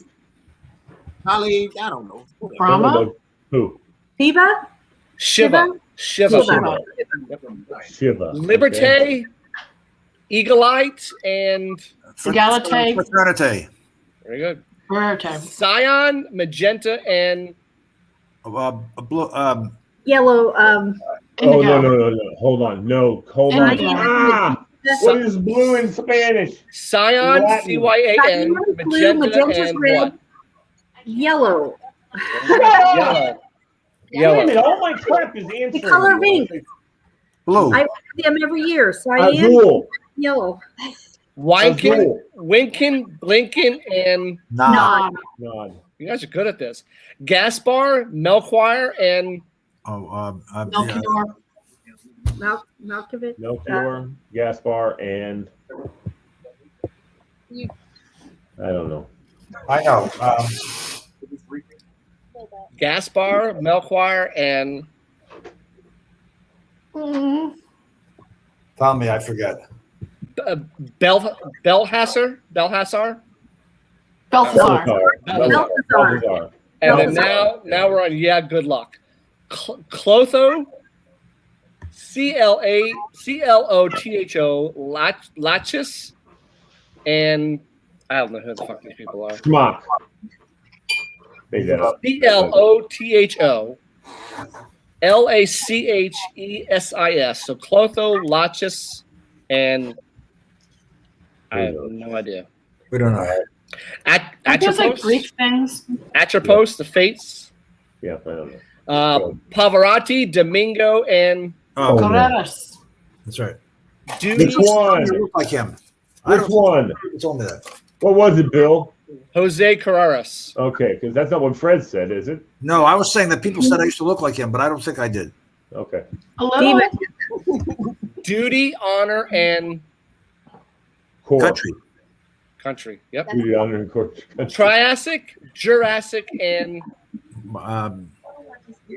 Kali. I don't know. Brahma. Who? Shiva? Shiva. Shiva. Shiva. Shiva. Liberté, Okay. Eaglite, and Egalite. Fraternity. very good. Verte. Cyan, Magenta, and Yellow. Oh no! Hold on. No, hold on. Indigo. Ah, what is blue in Spanish? Cyan, Latin. CYAN, Cyan, blue, Magenta, magenta's and red. what? Yellow. Yellow. Wait a Yellow. minute, all my crap is answering. The color of ink. Blue. I wear them every year. Cyan, Azul. yellow. Winkin, Winkin, Blinkin, and Nod. Nod. you guys are good at this. Gaspar, Melchior, and Melchior. Malkovich. Melchior, Gaspar, and You- I don't know. I know. Gaspar, Melchior, and Tell me, I forget. Belhasser. Balthazar. Balthazar. And then now we're on good luck. Clotho, Clotho, Lachis, and I don't know who the fuck these people are. Schmock. Made that up. Clotho, Lachessis. So Clotho, Lachis, and I have no idea. We don't know. There's like Greek things. Atropos, the Fates. Yeah, I don't know. Pavarotti, Domingo, and Oh, Carreras. that's right. Duty, Which one? You look like him. Which one? You told me that. What was it, Bill? Jose Carreras. Okay, because that's not what Fred said, is it? No, I was saying that people said I used to look like him, but I don't think I did. Okay. A little. Duty, honor, and Core. Country. Yep. Duty, honor, and core. Triassic, Jurassic, and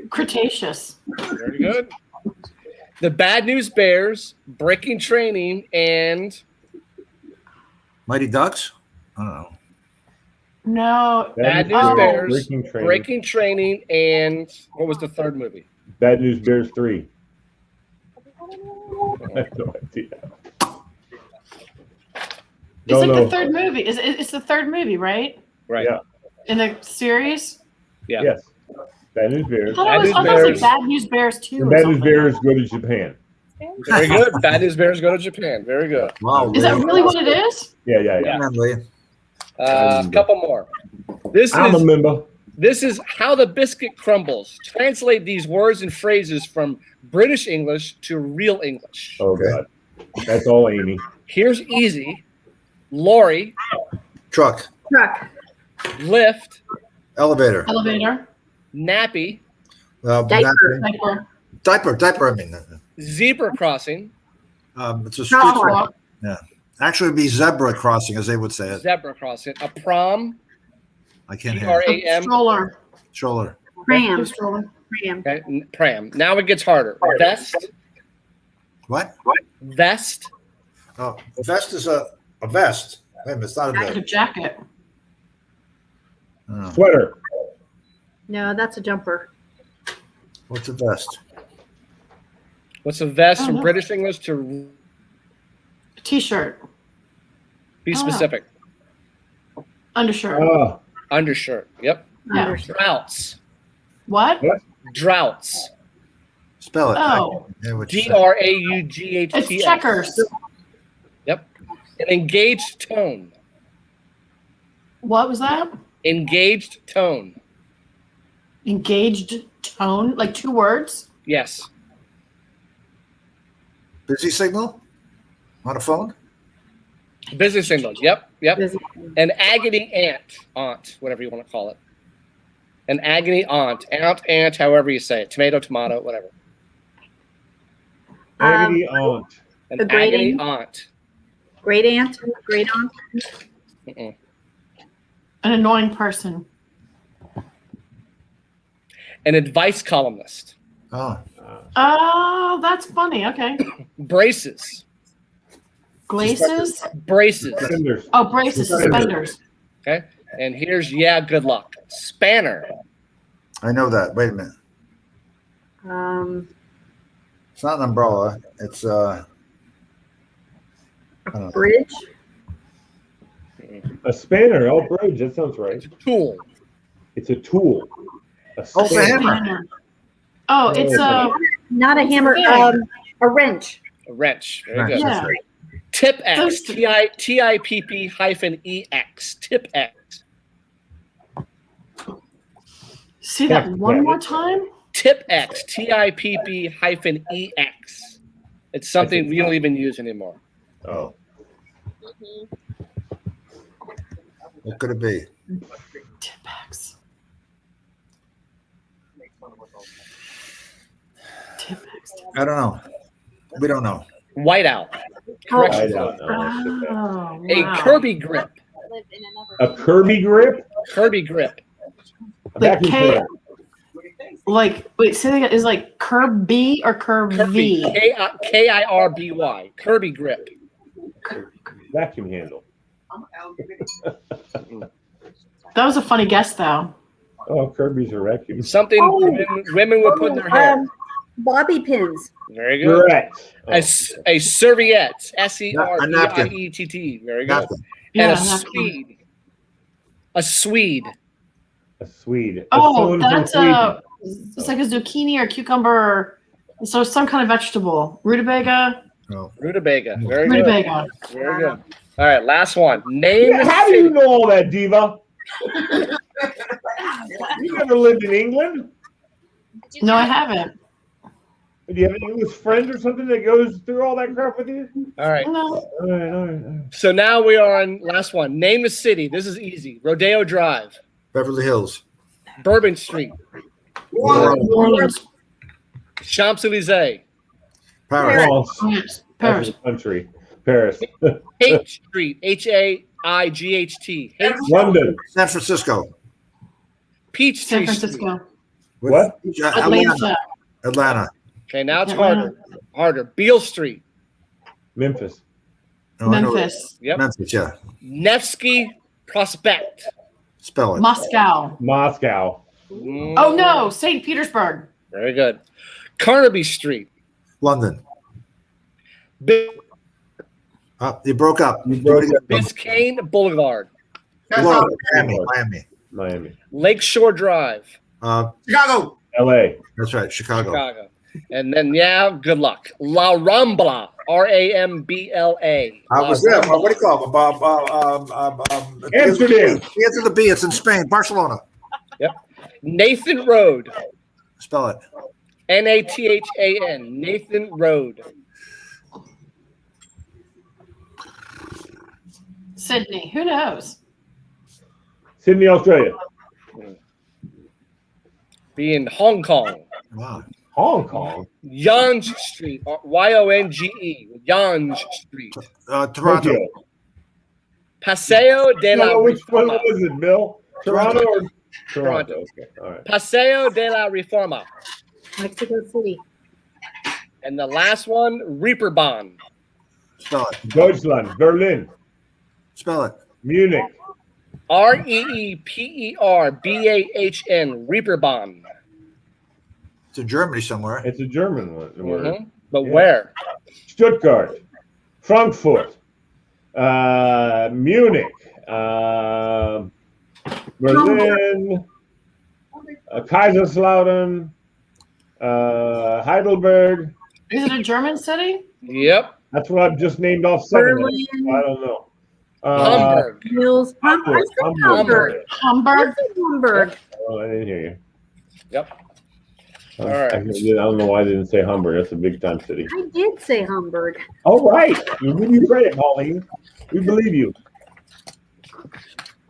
Cretaceous. very good. The Bad News Bears, Breaking Training, and Mighty Ducks? I don't know. No. Bad News Oh. Bears, Breaking Breaking Training. Training, and what was the third movie? Bad News Bears 3. I have no idea. It's like the third movie. It's the third movie, right? Right. Yeah. In the series? Yeah. Yes. Bad News Bears. I thought it was like Bad News Bears 2. And or Bad News something. Bears go to Japan. Very good. Bad News Bears go to Japan. Very good. Wow. Is that really what it is? Yeah. A couple more. I'm a member. This is How the Biscuit Crumbles. Translate these words and phrases from British English to real English. Oh, God. That's all Amy. Here's easy. Lorry, Truck. lift, Elevator. Elevator. nappy, Diaper. Diaper, I mean. zebra crossing, It's a street. Crosswalk. Yeah. Actually, it'd be zebra crossing, as they would say it. zebra crossing, a prom, I can't hear it. P-R-A-M, Stroller. Stroller. Pram. Stroller. okay, pram. Now it gets harder. Vest, What? vest, Oh, a vest is a vest. Wait a minute, it's not a Like a vest. jacket. Oh, Sweater. No, that's a jumper. what's a vest? what's a vest Oh, from no. British English to T-shirt. be Oh. specific? Undershirt. Oh, Undershirt. Yep. Yeah. Undershirt. Droughts. What? what? Droughts. Spell it. Oh. Yeah, what you said. DRAUGHTS. It's checkers. Yep. An engaged tone. What was that? Engaged tone. Engaged tone, like 2 words. Yes. Busy signal on a phone. Business signal. Yep. Yep. Busy. An agony aunt, whatever you want to call it. An agony aunt, however you say it. Tomato, whatever. Agony aunt. An A great agony aunt. aunt. Great aunt. Great aunt. Mm-mm. An annoying person. An advice columnist. Oh, Oh, that's funny. Okay. Braces. Glaces. Braces. Cinders. Oh, braces, suspenders. Okay. And here's good luck. Spanner. I know that. Wait a minute. It's not an umbrella. It's I don't know. Bridge. A spanner. Oh, bridge. That sounds right. It's a tool. It's a tool. A Oh, it's a spanner. hammer. Oh, it's a Not a hammer. A wrench. A wrench. Very Right. good. yeah. Tip X. Those- TIPP-EX. Tip X. Say that one more time. Tip X. TIPP-EX. It's something we don't even use anymore. Oh. What could it be? Tipex. Tipex. I don't know. We don't know. Whiteout. I Correction. don't know. Oh, A wow. Kirby grip. Lived in another A Kirby grip. Kirby grip. A Like vacuum K- cleaner. Like, wait, say that again. Is like curb B or curb Kirby. V? Kirby. Kirby grip. Vacuum handle. That was a funny guess, though. Oh, Kirby's a vacuum. Something women would put in their hair. Bobby pins. Very good. Correct. A serviette. SERVIETT. Very good. Napkin. And a napkin. Swede. A Swede. A Swede. Oh, Someone from that's Sweden. it's like a zucchini or cucumber, so some kind of vegetable. Rutabaga. No. Rutabaga. Very good. Rutabaga. Very good. All right, last one. Name Yeah, the how do you city. know all that, Diva? You never lived in England? No, I haven't. Do you have an English friend or something that goes through all that crap with you? All right. No. All right. So now we are on last one. Name the city. This is easy. Rodeo Drive. Beverly Hills. Bourbon Street. New Orleans. Champs-Elysees. Paris. Oh, Paris. that's Paris. a country. Paris. H Street. HAIGHT. H- London. San Francisco. Peachtree San Street. Francisco. What? Atlanta. Atlanta. Okay, now it's Atlanta. harder. Beale Street. Memphis. Oh, I know it. Memphis. Yep. Memphis, yeah. Nevsky Prospect. Spell it. Moscow. Moscow. Oh no, St. Petersburg. Very good. Carnaby Street. London. Bi- You broke up. You broke up. Biscayne Boulevard. Florida. Miami. Miami. Lakeshore Drive. Chicago. L.A. That's right. Chicago. Chicago. And then, good luck. La Rambla. RAMBLA. I was there. What do you call it? Amsterdam. The answer to B. It's in Spain. Barcelona. Yep. Nathan Road. Spell it. NATHAN. Nathan Road. Sydney. Who knows? Sydney, Australia. Be in Hong Kong. Wow. Hong Kong. Yonge Street. YONGE. Yonge Street. Toronto. Tokyo. Paseo de la Which one Reforma. was it, Bill? Toronto or Toronto? Okay. All right. Paseo de la Reforma. Mexico City. And the last one, Reeperbahn. Spell it. Deutschland. Berlin. Spell it. Munich. REEPERBAHN. Reeperbahn. It's in Germany somewhere. It's a German word. Mhm. But Yeah. where? Stuttgart. Frankfurt. Munich. Berlin, Kaiserslautern, Heidelberg. Is it a German city? Yep. That's what I've just named off 7 of them. Berlin. I don't know. Hamburg. Mills. I said Hamburg. Hamburg. I said Hamburg. Oh, I didn't hear you. Yep. All I right. don't know why I didn't say Hamburg. That's a big time city. I did say Hamburg. All right. We give you credit, Pauline. We believe you.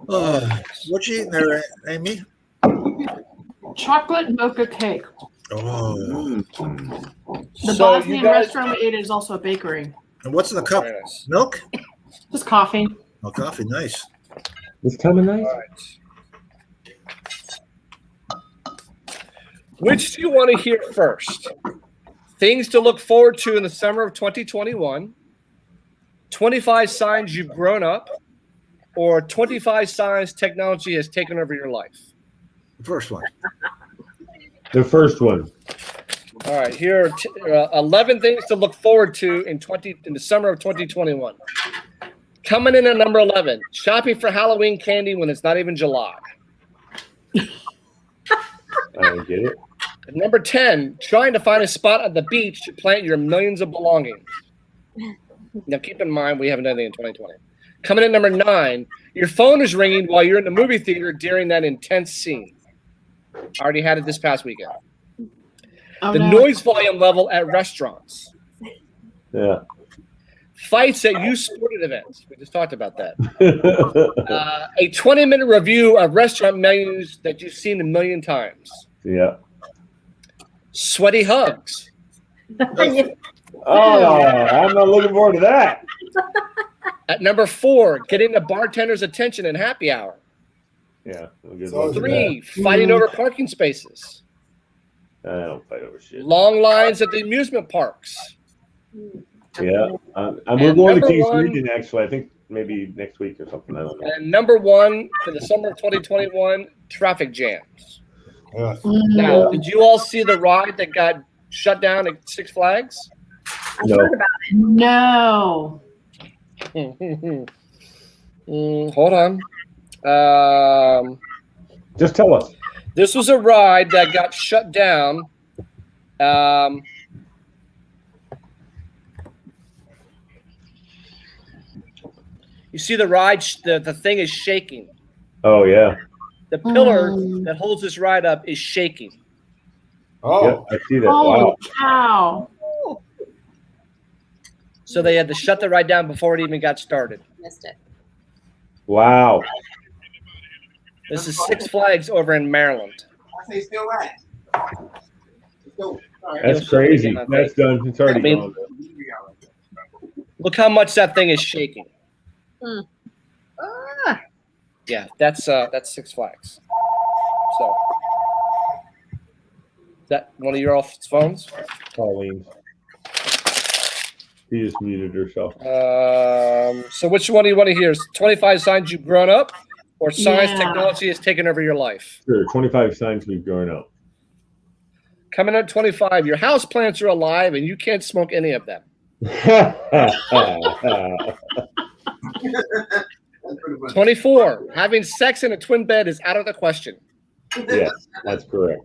What you eating there, Amy? Chocolate mocha cake. Oh. The Bosnian restaurant we ate is also a bakery. And what's in the cup? Very nice. Milk? Just coffee. Oh, coffee. Nice. It's kind of nice. All right. Which do you want to hear first? Things to look forward to in the summer of 2021, 25 signs you've grown up, or 25 signs technology has taken over your life? The first one. The first one. All right, here are 11 things to look forward to in the summer of 2021. Coming in at number 11, shopping for Halloween candy when it's not even July. I don't get it. At number 10, trying to find a spot on the beach to plant your millions of belongings. Now, keep in mind, we haven't done anything in 2020. Coming in number 9, your phone is ringing while you're in the movie theater during that intense scene. I already had it this past weekend. Oh, The no. noise volume level at restaurants. Yeah. Fights at youth sporting events. We just talked about that. A 20-minute review of restaurant menus that you've seen a million times. Yeah. Sweaty hugs. Oh, I'm not looking forward to that. At number 4, getting the bartender's attention in happy hour. Yeah. We'll get So lucky with 3, fighting over parking spaces. that. I don't fight over shit. Long lines at the amusement parks. Yeah. We're And going to number King's one- Region, actually. I think maybe next week or something. I don't know. And number 1 for the summer of 2021, traffic jams. Yeah. Now, did you all see the ride that got shut down at Six Flags? I've No. heard about it. No. Hold on. Just tell us. This was a ride that got shut down. You see the ride, the thing is shaking. Oh, yeah. The pillar that holds this ride up is shaking. Oh. Yep, I see that. Holy Wow. cow. So they had to shut the ride down before it even got started. Missed it. Wow. This is Six Flags over in Maryland. I say still right. Still, all right. That's crazy. That's done. It's already I mean- gone. Look how much that thing is shaking. Yeah, that's Six Flags. So, is that one of your phones? Pauline. She just muted herself. So which one do you want to hear? 25 signs you've grown up, or signs Yeah. technology has taken over your life? Sure. 25 signs we've grown up. Coming at 25, your house plants are alive and you can't smoke any of them. That's pretty much. 24, having sex in a twin bed is out of the question. Yes, that's correct.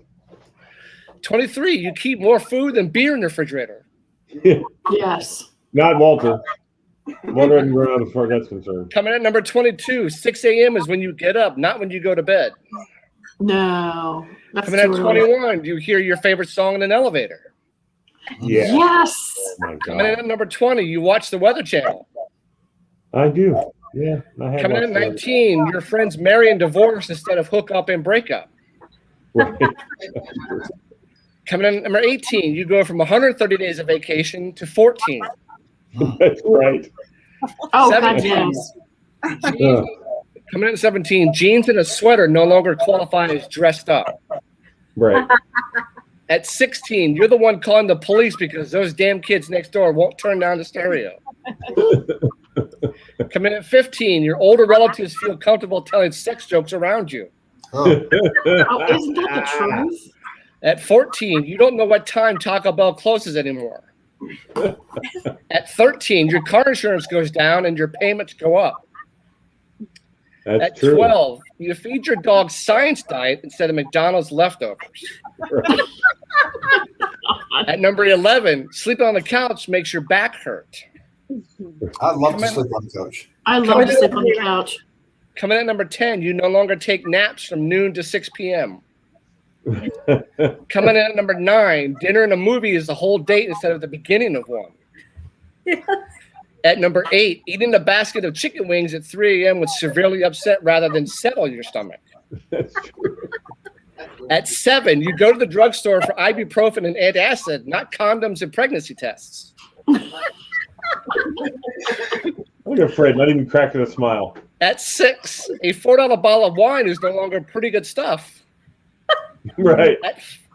23, you keep more food than beer in the refrigerator. Yes. Not Walter. Walter hasn't grown up as far as that's concerned. Coming at number 22, 6 a.m. is when you get up, not when you go to bed. No. That's Coming at too early. 21, you hear your favorite song in an elevator. Yeah. Yes. Oh my Coming in God. at number 20, you watch the Weather Channel. I do. Yeah. I have Coming in at watched 19, your friends marry and divorce instead of hook up and break up. that. Coming in at number 18, you go from 130 days of vacation to 14. That's right. Oh, God, 17. yes. Uh, Coming in at 17, jeans and a sweater no longer qualify as dressed up. right. At 16, you're the one calling the police because those damn kids next door won't turn down the stereo. Coming in at 15, your older relatives feel comfortable telling sex jokes around you. Oh. Oh, isn't that the truth? At 14, you don't know what time Taco Bell closes anymore. At 13, your car insurance goes down and your payments go up. That's At true. 12, you feed your dog science diet instead of McDonald's leftovers. Right. At number 11, sleeping on the couch makes your back hurt. I'd love to sleep on the couch. I love to sleep on the couch. Coming at number 10, you no longer take naps from noon to 6 p.m. Coming in at number 9, dinner and a movie is the whole date instead of the beginning of one. Yes. At number 8, eating a basket of chicken wings at 3 a.m. would severely upset rather than settle your stomach. That's true. At 7, you go to the drugstore for ibuprofen and antacid, not condoms and pregnancy tests. Look at Fred, not even cracking a smile. At 6, a $4 bottle of wine is no longer pretty good stuff. Right.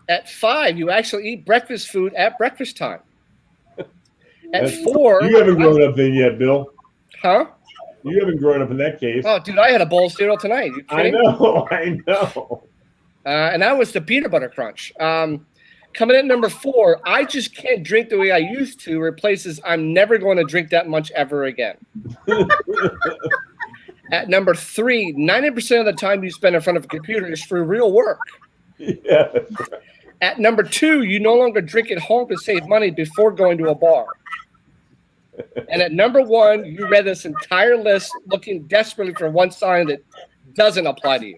At 5, you actually eat breakfast food at breakfast time. At 4, You haven't grown up then yet, Bill. huh? You haven't grown up in that case. Oh, dude, I had a bowl of cereal tonight. You I kidding? know, I know. And that was the peanut butter crunch. Coming in number 4, I just can't drink the way I used to replaces I'm never going to drink that much ever again. At number 3, 90% of the time you spend in front of a computer is for real work. Yeah, that's right. At number 2, you no longer drink at home to save money before going to a bar. And at number 1, you read this entire list looking desperately for one sign that doesn't apply to you.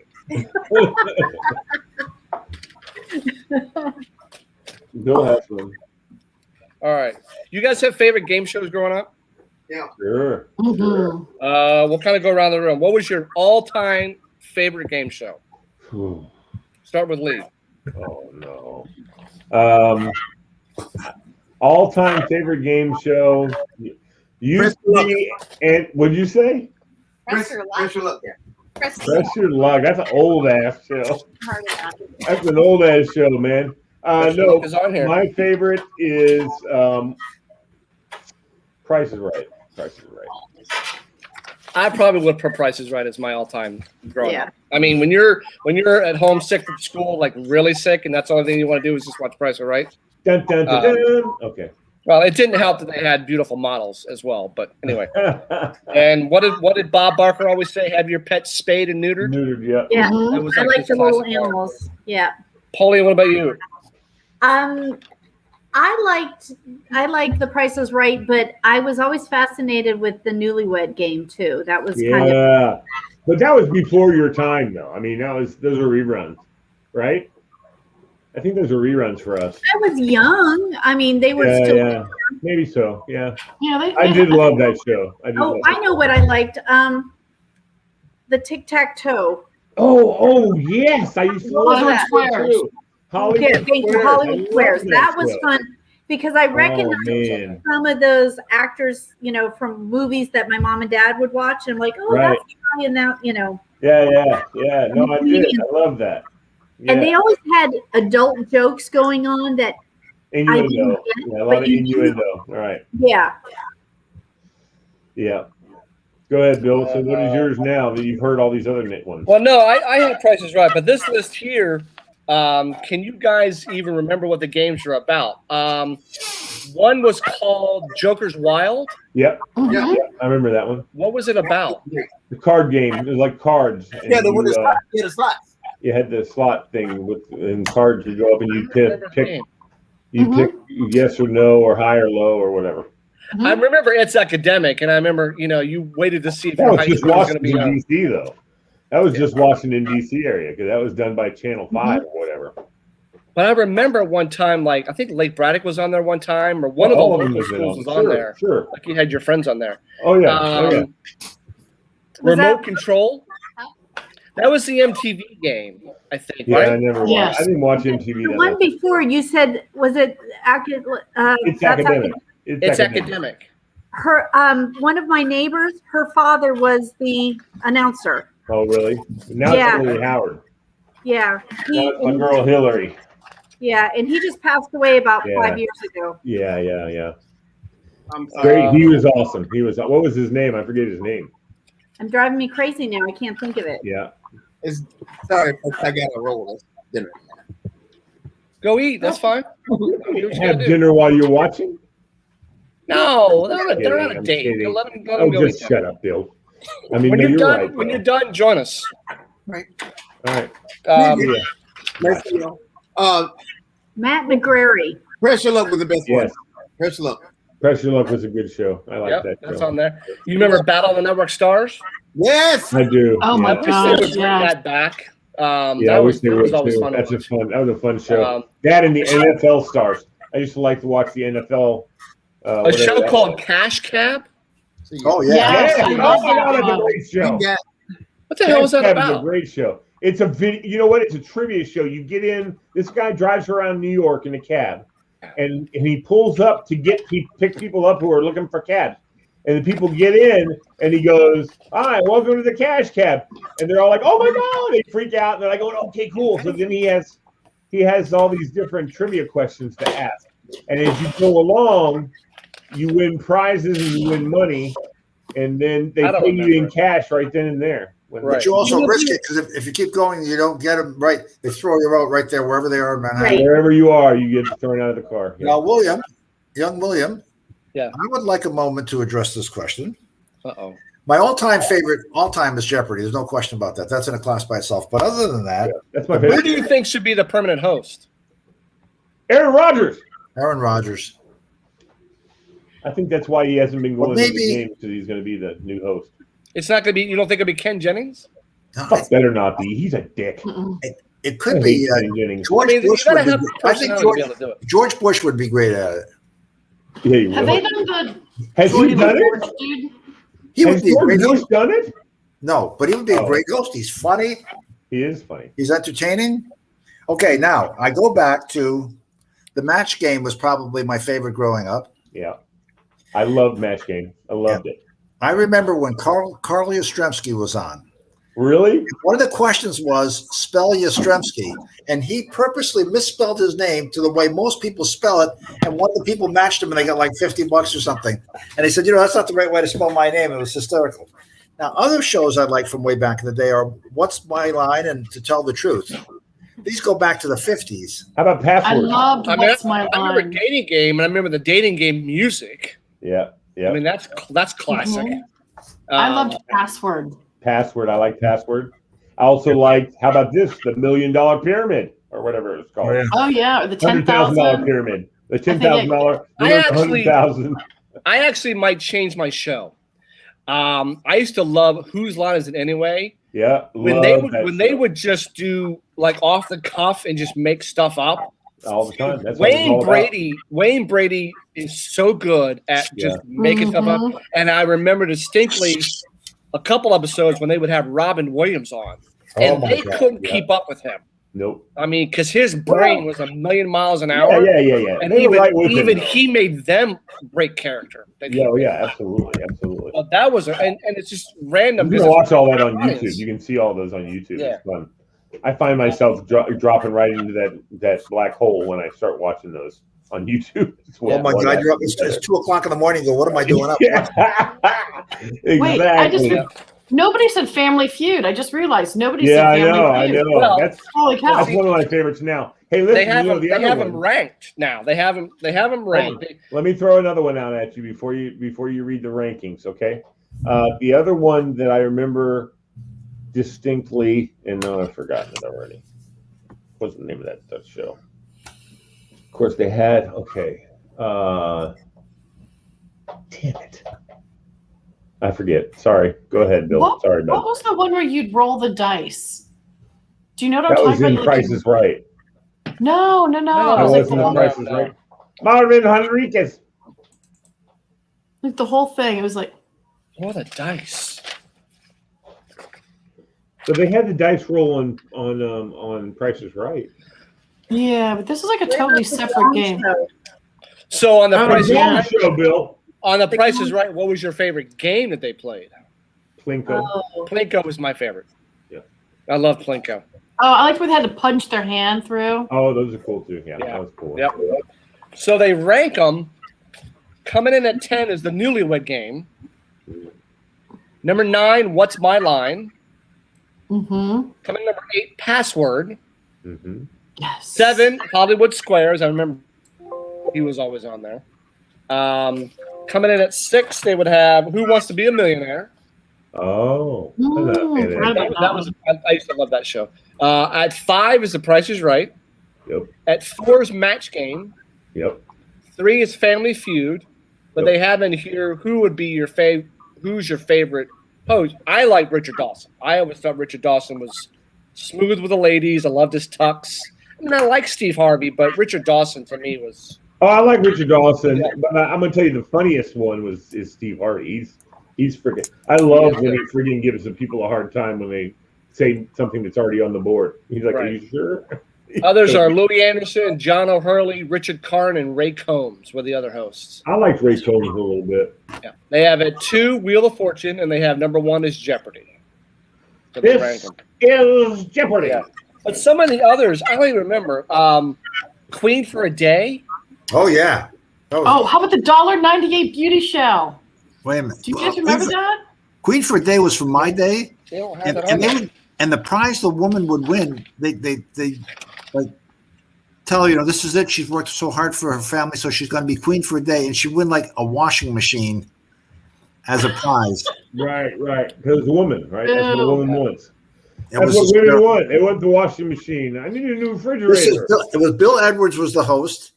Bill has one. All right. You guys have favorite game shows growing up? Sure. Mhm. We'll kind of go around the room. What was your all-time favorite game show? Sure. Start with Lee. Oh no. All-time favorite game show. Used to be, and what'd you say? Press your luck. Pressure luck. Press Press Your Luck. That's an old ass show. hard enough. That's an old ass show, man. Press Your No, Luck is on here. my favorite is Price is Right. Price is Right. I probably would put Price is Right as my all-time growing Yeah. up. I mean, when you're at home sick from school, like really sick, and that's the only thing you want to do is just watch Price is Right. Dun, dun, dun, dun. Okay. Well, it didn't help that they had beautiful models as well. But anyway, and what did Bob Barker always say? Have your pets spayed and neutered. Neutered, yeah. Yeah. Mhm. That was I like his the little classic line. animals. Yeah. Paulie, what about you? I liked The Price is Right, but I was always fascinated with the Newlywed Game too. That was kind of Yeah. But that was before your time, though. I mean, those are reruns, right? I think those are reruns for us. I was young. I mean, they were Yeah, still. yeah. Maybe so. Yeah. Yeah, I did love that show. Oh, I know what I liked. The Tic Tac Toe. Oh, yes. I used to love Hollywood that Squares. too. Hollywood Yeah, thank you, Squares. Hollywood I Squares. love That was show. fun because I recognized man. some of those actors, from movies that my mom and dad would watch. And I'm like, oh, Right. that's the guy in that, Yeah. No, I did. I love that. Yeah. And they always had adult jokes going on that, I Innuendo. didn't get, Yeah, a lot but of you knew. innuendo. All right. yeah. Yeah. Go ahead, Bill. So what is yours now that you've heard all these other ones? Well, no, I had Price is Right, but this list here, can you guys even remember what the games are about? One was called Joker's Wild. Yep. Mhm. Yeah. I remember that one. What was it about? The card game. It was like cards. And Yeah, the one you, that's the slots. you had the slot thing and cards would go up and you pick Mhm. yes or no or high or low or whatever. I remember It's Academic, and I remember, you waited to see if That your was high just school was going to be Washington on. D.C. though. That was just Washington D.C. area because that was done by Channel 5 or whatever. But I remember one time, like, I think Lake Braddock was on there one time, or one of the All local them schools was sure, on there. Sure. Like you had your friends on there. Oh yeah. Oh yeah. Was Remote that- Control. That was the MTV game, I think, Yeah, I right? never watched. Yes. I didn't watch MTV The that one much. before you said, was it It's that's academic. It's academic. Her one of my neighbors, her father was the announcer. Oh really? Now Yeah. it's Hillary Howard. Yeah. Now it's my girl Hillary. Yeah, and he just passed away about Yeah. 5 years ago. Yeah. I'm Great. He was awesome. He was. What was his name? I forget his name. I'm driving me crazy now. I can't think of it. Yeah. sorry, folks, I got to roll. It's dinner. Go eat. That's fine. Do what you Have gotta do. dinner while you're watching. No, they're on a I'm date. kidding. Let them Oh, go just eat. shut up, Bill. I mean, When no, you're you're done, right. when you're done, join us. Right. All right. Um, Yeah. Nice to know. Matt McGrary. Pressure Luck was the best Yes. one. Pressure Luck. Pressure Luck was a good show. I like Yep, that that's show. on there. You remember Battle of the Network Stars? Yes. I do. Oh my I wish they would gosh, bring yeah. that back. Yeah, that I was, wish they that would was always too. fun to That watch. was a fun show. Um, That and the NFL stars. I used to like to watch the NFL. A whatever show that called was. Cash Cab. Oh yeah. Yes, Yeah, I oh, love that that's a one. great show. Yeah. What the hell was that Cash Cab is a about? great show. It's a video. You know what? It's a trivia show. You get in. This guy drives around New York in a cab, and he pulls up to pick people up who are looking for cabs. And the people get in, and he goes, "Hi, welcome to the Cash Cab." And they're all like, "Oh my god!" They freak out, and they're like, "Oh, okay, cool." So then he has all these different trivia questions to ask, and as you go along, you win prizes and you win money, and then they I don't pay you in remember. cash right then and there. Right. But you also risk it because if you keep going, and you don't get them right. They throw you out right there wherever they are in Manhattan. Right. Wherever you are, you get thrown out of the car. Yeah. Now, William, young William, Yeah. I would like a moment to address this question. Uh-oh. My all-time favorite, all-time is Jeopardy. There's no question about that. That's in a class by itself. But other than that, That's my Who favorite. do you think should be the permanent host? Aaron Rodgers. Aaron Rodgers. I think that's why he hasn't been Well, going to the maybe- games because he's going to be the new host. It's not going to be. You don't think it'll be Ken Jennings? No, Fuck, better not be. He's a dick. Mm-mm. it I could hate be Ken Jennings. George I mean, you Bush. gotta Would be, have I think personality to be able to do it. George Bush would be great at it. Yeah, he Have will. they done the Has he Jordan done Ford it? dude? He would Has be a George great Bush host. done it? No, but he would be a Oh. great host. He's funny. He is funny. He's entertaining. Okay, now I go back to the Match Game was probably my favorite growing up. Yeah. I loved Match Game. I loved it. I remember when Carly Yastrzemski was on. Really? One of the questions was spell Yastrzemski, and he purposely misspelled his name to the way most people spell it. And one of the people matched him, and they got like $50 or something. And he said, that's not the right way to spell my name. It was hysterical. Now, other shows I like from way back in the day are What's My Line and To Tell the Truth. These go back to the 50s. How about I Password? loved What's My I remember Line. Dating Game, and I remember the Dating Game music. Yeah. Yeah. I mean, that's classic. Mhm. I loved Password. Password. I like Password. I also liked, how about this? The $1 Million Pyramid or whatever it's called. Oh yeah, or the $100,000 10,000. pyramid. The think $10,000. I actually- 100,000. I actually might change my show. I used to love Whose Line Is It Anyway? Yeah. When they would just do like off the cuff and just make stuff up. all the time. That's what it's all about. Wayne Brady is so good at just making stuff Mhm. up. And I remember distinctly a couple episodes when they would have Robin Williams on, and my they God, couldn't yeah. keep up with him. Nope. I mean, because his brain was a million miles an Yeah, hour. yeah. And They were right with him, even though. he made them great character. Yeah, absolutely. But that was and it's just random. You can watch all that on Audience. YouTube. You can see all those on YouTube. Yeah. It's fun. I find myself dropping right into that black hole when I start watching those on YouTube. It's Oh my what God, you're up. happens. It's 2 o'clock in the morning. You go, what am I doing up? Exactly. Wait, I just nobody said Family Feud. I just realized nobody said I Family know. I Feud. know. Well, Holy cow! That's one of my favorites now. Hey, listen, They have you know, them. the They other have one. them ranked now. They have them ranked. Let me throw another one out at you before you read the rankings, okay? The other one that I remember distinctly, and no, I've forgotten it already. What's the name of that show? Of course, they had damn it, I forget. Sorry, go ahead, Bill. What, Sorry what about was the one where you'd roll the dice? Do you know what I'm that. Was talking in about? Price is Right. No. No, It That was like wasn't the in whole, Price is Right. Marvin Henriquez. like the whole thing. It was like What a dice! So they had the dice roll on Price is Right. yeah, but this is like a totally separate game. So on the Oh, Price is yeah. Right, Show, Bill. on the Price is Right, what was your favorite game that they played? Plinko. Plinko was my favorite. Yeah. I love Plinko. Oh, I liked when they had to punch their hand through. Oh, those are cool too. Yeah, Yeah. that was cool. Yep. So they rank them. Coming in at 10 is the Newlywed Game. Number 9, What's My Line? Mm-hmm. Coming in number 8, Password. Mm-hmm. Yes. 7, Hollywood Squares. I remember he was always on there. Coming in at 6, they would have Who Wants to Be a Millionaire? Oh, I'm not a fan of that. That was I used to love that show. At 5 is The Price is Right. Yep. At 4 is Match Game. Yep. 3 is Family Feud. But they have in here who would be your favorite. Who's your favorite host? I like Richard Dawson. I always thought Richard Dawson was smooth with the ladies. I loved his tux. I mean, I like Steve Harvey, but Richard Dawson to me was. Oh, I like Richard Dawson, but I'm gonna tell you the funniest one is Steve Harvey. He's freaking. I love when he freaking gives the people a hard time when they say something that's already on the board. He's like, "Are you sure?" Others are Louis Anderson, John O'Hurley, Richard Karn, and Ray Combs were the other hosts. I liked Ray Combs a little bit. Yeah. They have at 2 Wheel of Fortune, and they have number 1 is Jeopardy. This is Jeopardy. Yeah. But some of the others, I don't even remember. Queen for a Day. Oh, yeah. Oh, how about the $1.98 beauty show? Wait a minute. Do you guys remember that? Queen for a Day was from my day. They don't have that on there. And the prize the woman would win, they like tell her, this is it. She's worked so hard for her family, so she's going to be queen for a day, and she'd win like a washing machine as a prize. Right. Because it's a woman, right? That's what a woman wants. That's what women want. They want the washing machine. I need a new refrigerator. It was Bill Edwards was the host,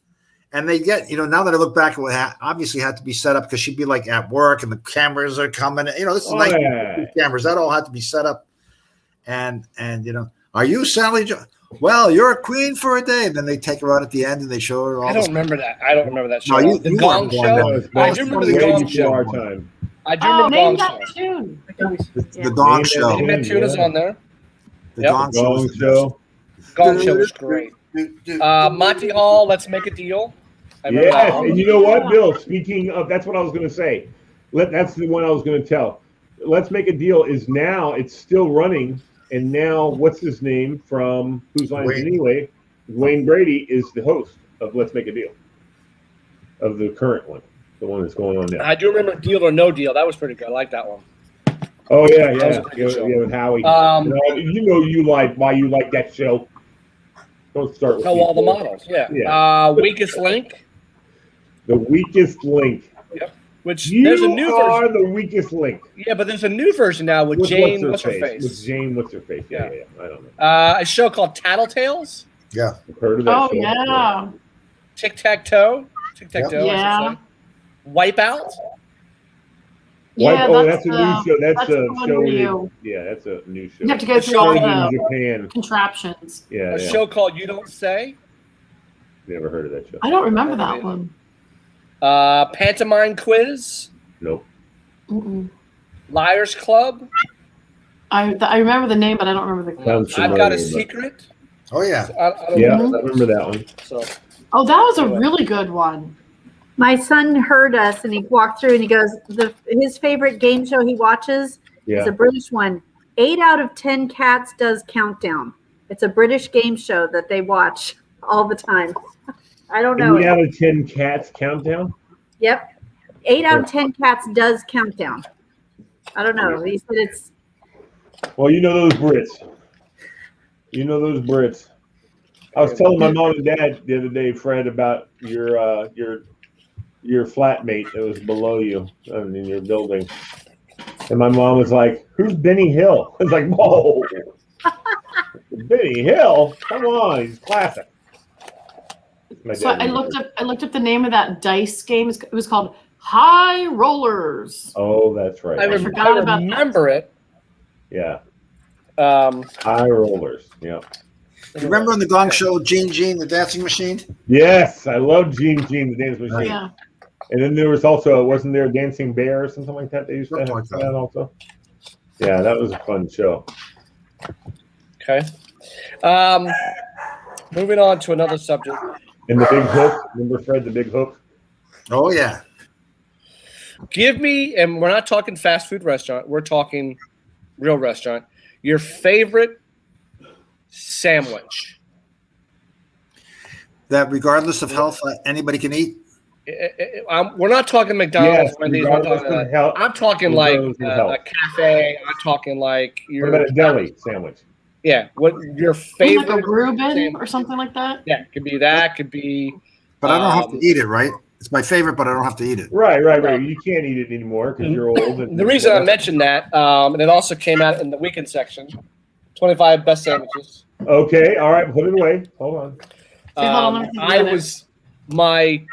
and they get, now that I look back, it obviously had to be set up because she'd be like at work and the cameras are coming. This is cameras. That all had to be set up. And are you Sally Jo? Well, you're a queen for a day. And then they take her out at the end and they show her all. I don't remember that. I don't remember that show. No, The Gong Show. I do remember the Gong Show. I do remember name the Gong that Show. tune. The Gong Show. Name that tune is on there. The Gong Show. Gong Show was great. Monty Hall, Let's Make a Deal. Yes, and you know what, Bill? Speaking of, that's what I was going to say. That's the one I was going to tell. Let's Make a Deal is now, it's still running. And now, what's his name from Whose Line Is It Anyway? Wayne Brady is the host of Let's Make a Deal, of the current one, the one that's going on now. I do remember Deal or No Deal. That was pretty good. I like that one. Oh yeah, with Howie. You like why you like that show. Don't start with all the models. Yeah. Weakest Link. The Weakest Link. Yep. Which there's a new version. The weakest link. Yeah, but there's a new version now with Jane. What's her face? With Jane. What's her face? Yeah. I don't know. A show called Tattletales. Yeah, I've heard of that. Oh show. yeah. Tic Tac Toe. Yeah. Wipeout. Yeah, that's a new show. That's a show. That's a new show. You have to go through all the Japan contraptions. Yeah. A show called You Don't Say. Never heard of that show. I don't remember that one. Pantomime Quiz. Nope. Mm-mm. Liars Club. I remember the name, but I don't remember the club. I've Got a Secret. Oh yeah. I remember that one. So. Oh, that was a really good one. My son heard us and he walked through and he goes, his favorite game show he watches is a British one. 8 out of 10 cats does Countdown. It's a British game show that they watch all the time. I don't know. 8 out of 10 cats Countdown? Yep. 8 out of 10 cats does Countdown. I don't know. He said it's. Well, you know those Brits. I was telling my mom and dad the other day, Fred, about your flatmate that was below you in your building. And my mom was like, "Who's Benny Hill?" I was like, "Whoa. Benny Hill? Come on, he's classic." So I looked up the name of that dice game. It was called High Rollers. Oh, that's right. I remember it. Yeah. High Rollers. Yeah. You remember on the Gong Show, Gene, the dancing machine? Yes, I love Gene, the dance machine. Oh, yeah. And then there was also, wasn't there a dancing bear or something like that? They used to have that also. Yeah, that was a fun show. Okay. Moving on to another subject. And the big hook. Remember, Fred, the big hook? Oh, yeah. Give me, and we're not talking fast food restaurant. We're talking real restaurant. Your favorite sandwich. That regardless of health, anybody can eat? We're not talking McDonald's. Yes, Wendy's. I'm talking like a cafe. I'm talking like what about a deli sandwich? Yeah. What your favorite? Like a Reuben or something like that? Yeah, could be that. Could be. But I don't have to eat it, right? It's my favorite, but I don't have to eat it. Right. You can't eat it anymore because you're old. And The reason I mentioned that, and it also came out in the weekend section, 25 best sandwiches. Okay, all right, put it away. Hold on. My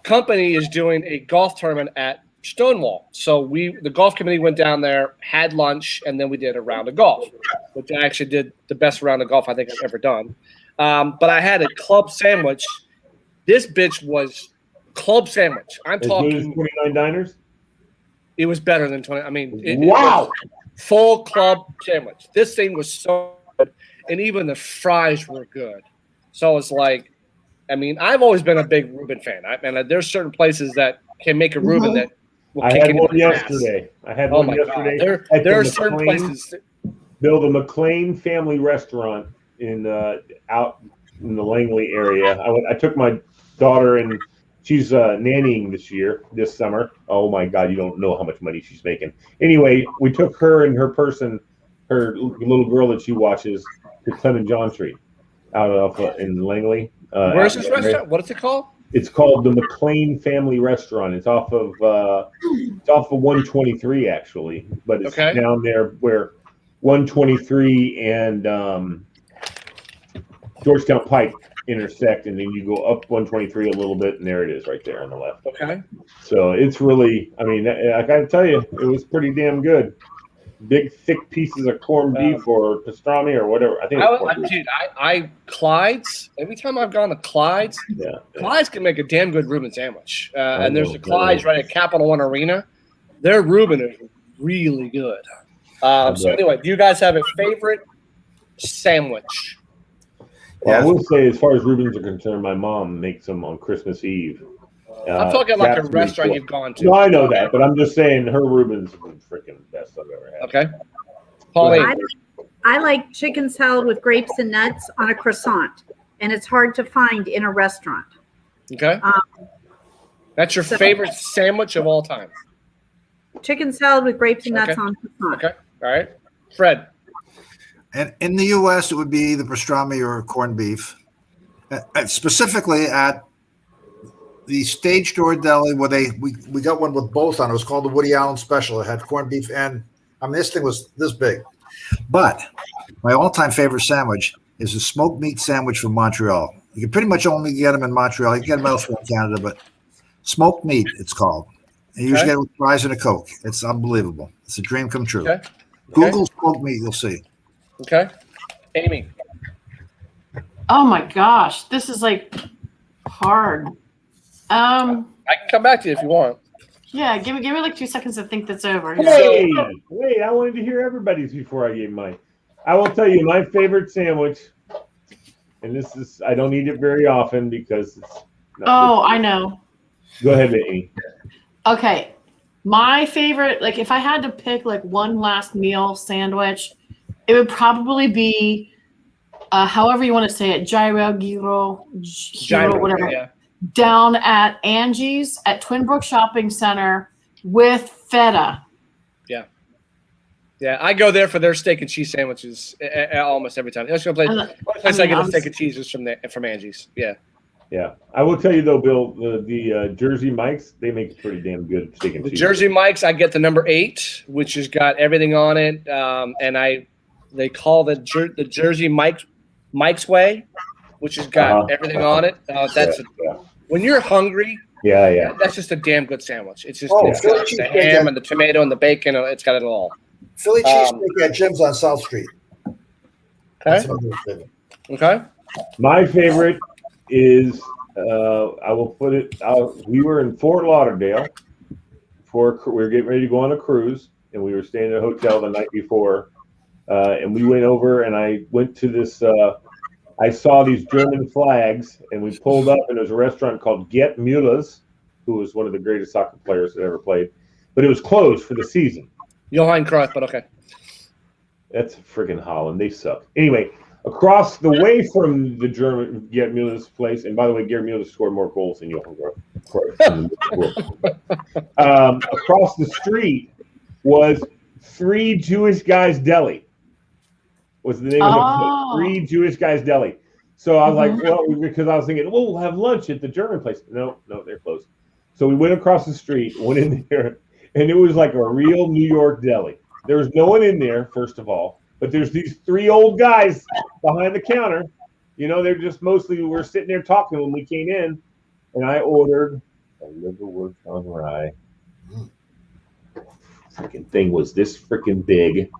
company is doing a golf tournament at Stonewall. So the golf committee went down there, had lunch, and then we did a round of golf, which I actually did the best round of golf I think I've ever done. But I had a club sandwich. This bitch was club sandwich. I'm talking as good as 29 diners. It was better than 20. I mean, wow. It was full club sandwich. This thing was so good, and even the fries were good. So it's like, I mean, I've always been a big Reuben fan. There's certain places that can make a Reuben that will kick had one anybody's yesterday. ass. I had one yesterday. There are certain places. Bill, the McLean family restaurant out in the Langley area. I took my daughter, and she's nannying this summer. Oh my God, you don't know how much money she's making. Anyway, we took her and her little girl that she watches, to Clement John Street, out in Langley. Where's this restaurant? What is it called? It's called the McLean Family Restaurant. It's off of 123 actually, but it's down there where 123 and Georgetown Pike intersect, and then you go up 123 a little bit, and there it is right there on the left. Okay. So it's really, I mean, I got to tell you, it was pretty damn good. Big, thick pieces of corned beef or pastrami or whatever. I think Clyde's, every time I've gone to Clyde's, Clyde's can make a damn good Reuben sandwich. And there's a Clyde's right at Capital One Arena. Their Reuben is really good. So anyway, do you guys have a favorite sandwich? Well, I will say, as far as Reubens are concerned, my mom makes them on Christmas Eve. I'm talking like a restaurant you've gone to. No, I know that, but I'm just saying her Reubens are the freaking best I've ever had. Okay. Pauline. I like chicken salad with grapes and nuts on a croissant, and it's hard to find in a restaurant. Okay. That's your favorite sandwich of all time? Chicken salad with grapes and nuts on croissant. Okay. All right. Fred. And in the U.S., it would be the pastrami or corned beef. Specifically at the Stage Door Deli, where we got one with both on it. It was called the Woody Allen Special. It had corned beef and, I mean, this thing was this big. But my all-time favorite sandwich is a smoked meat sandwich from Montreal. You can pretty much only get them in Montreal. You can get them elsewhere in Canada, but smoked meat, it's called. And you usually get it with fries and a Coke. It's unbelievable. It's a dream come true. Okay. Google smoked meat, you'll see. Okay. Amy. Oh my gosh, this is like hard. I can come back to you if you want. Yeah, give me like 2 seconds to think this over. Wait, I wanted to hear everybody's before I gave mine. I will tell you my favorite sandwich, and this is, I don't eat it very often because it's not I know. Go ahead, Amy. Okay. My favorite, like if I had to pick like one last meal sandwich, it would probably be however you want to say it, gyro, whatever. Yeah. Down at Angie's at Twin Brook Shopping Center with feta. Yeah, I go there for their steak and cheese sandwiches almost every time. That's the only place I get a steak and cheese is from Angie's. Yeah. Yeah, I will tell you though, Bill, the Jersey Mike's, they make pretty damn good steak and cheese. The Jersey Mike's, I get the number 8, which has got everything on it, and they call the Jersey Mike's Way, which has got everything on it. When you're hungry, that's just a damn good sandwich. It's just it's got the ham and the tomato and the bacon. It's got it all. Philly cheesesteak at Jim's on South Street. Okay. My favorite is I will put it out. We were in Fort Lauderdale we were getting ready to go on a cruise, and we were staying at a hotel the night before, and we went over, and I went to this. I saw these German flags, and we pulled up, and there was a restaurant called Get Müllers, who was one of the greatest soccer players that ever played, but it was closed for the season. Johan Cruyff, but okay. That's freaking Holland. They suck. Anyway, across the way from the German Gerd Muller's place, and by the way, Gerd Muller scored more goals than Johan Cruyff. Across the street was Three Jewish Guys Deli. Was the name of the place. Three Jewish Guys Deli. So I was like, well, because I was thinking, well, we'll have lunch at the German place. No, they're closed. So we went across the street, went in there, and it was like a real New York deli. There was no one in there, first of all, but there's these 3 old guys behind the counter. You know, they're just mostly, we're sitting there talking when we came in, and I ordered a liverwurst on rye. Freaking thing was this freaking big.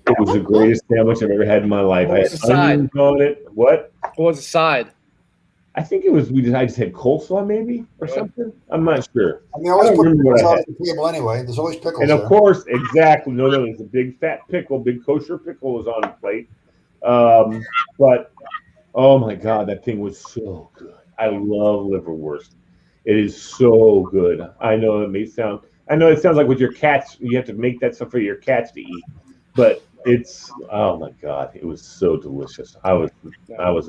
It was the greatest sandwich I've ever had in my life. What was I had onions on it. What? What was the side? I think it was, I just had coleslaw maybe or something. I'm not sure. I mean, always I don't put remember what pickles I out had. at the table anyway. There's always pickles And of there. course, exactly. No, it's a big fat pickle, big kosher pickle was on the plate. But oh my God, that thing was so good. I love liverwurst. It is so good. I know it sounds like with your cats, you have to make that stuff for your cats to eat. But it's, oh my God, it was so delicious. I was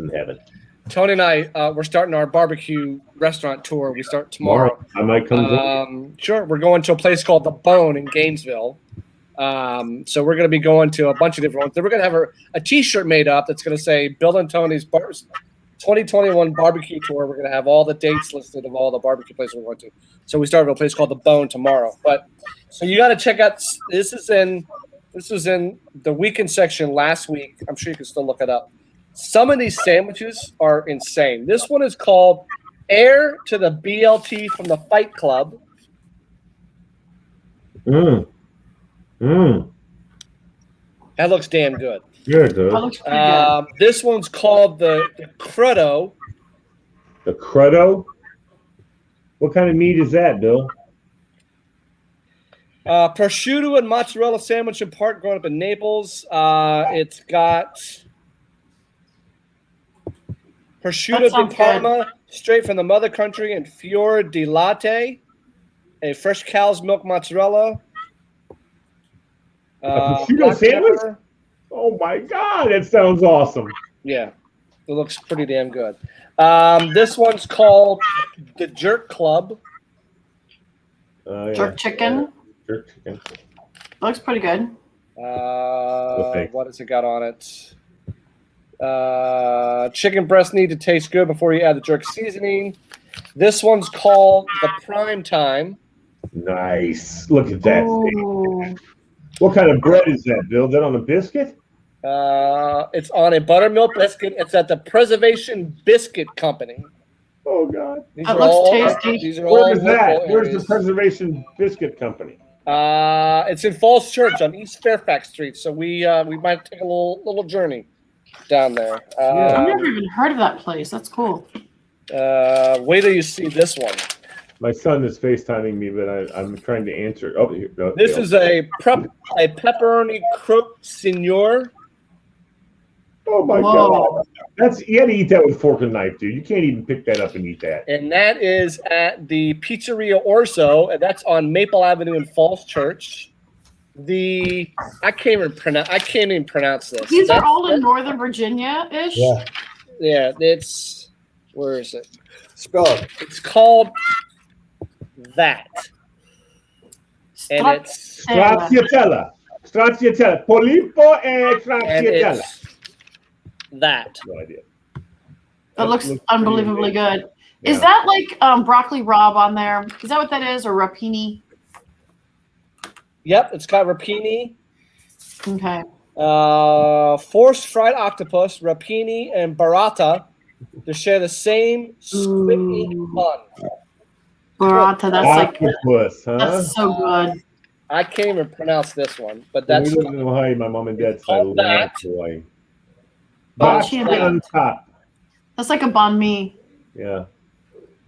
in heaven. Tony and I, we're starting our barbecue restaurant tour. We start tomorrow. I might come. Sure. We're going to a place called The Bone in Gainesville. So we're going to be going to a bunch of different ones. Then we're going to have a T-shirt made up that's going to say Bill and Tony's 2021 barbecue tour. We're going to have all the dates listed of all the barbecue places we're going to. So we start at a place called The Bone tomorrow. But so you got to check out. This was in the weekend section last week. I'm sure you can still look it up. Some of these sandwiches are insane. This one is called Heir to the BLT from the Fight Club. That looks damn good. Yeah, it does. That looks pretty good. This one's called the Cruddo. The Cruddo? What kind of meat is that, Bill? Prosciutto and mozzarella sandwich in part, growing up in Naples. It's got prosciutto di Parma, straight from the mother country, and fior di latte, a fresh cow's milk mozzarella. A prosciutto sandwich? Pepper. Oh my God, that sounds awesome. Yeah, it looks pretty damn good. This one's called the Jerk Club. Yeah. Jerk chicken. Jerk chicken. Looks pretty good. What has it got on it? Chicken breast need to taste good before you add the jerk seasoning. This one's called the Prime Time. Nice. Look at that thing. What kind of bread is that, Bill? Is that on a biscuit? It's on a buttermilk biscuit. It's at the Preservation Biscuit Company. Oh God. That looks tasty. These are Where all is that? Where's areas. the Preservation Biscuit Company? It's in Falls Church on East Fairfax Street. So we might take a little journey down there. I've never even heard of that place. That's cool. Wait till you see this one. My son is FaceTiming me, but I'm trying to answer. Oh, here, go. This is a pepperoni croque signor. Oh my God! You got to eat that with a fork and knife, dude. You can't even pick that up and eat that. And that is at the Pizzeria Orso, and that's on Maple Avenue in Falls Church. I can't even pronounce this. These are all in Northern Virginia-ish. Yeah. It's where is it? Spell it. It's called that, and it's Stracciatella, Polipo e Stracciatella. That. No idea. That looks unbelievably good. Yeah. Is that like broccoli rabe on there? Is that what that is, or rapini? Yep, it's got rapini. Okay. Forced fried octopus, rapini, and burrata to share the same squid bun. Burrata, that's octopus, that's so good. I can't even pronounce this one, but that's. We live in Ohio. My mom and dad side love Hawaii. On top. That's like a banh mi. Yeah.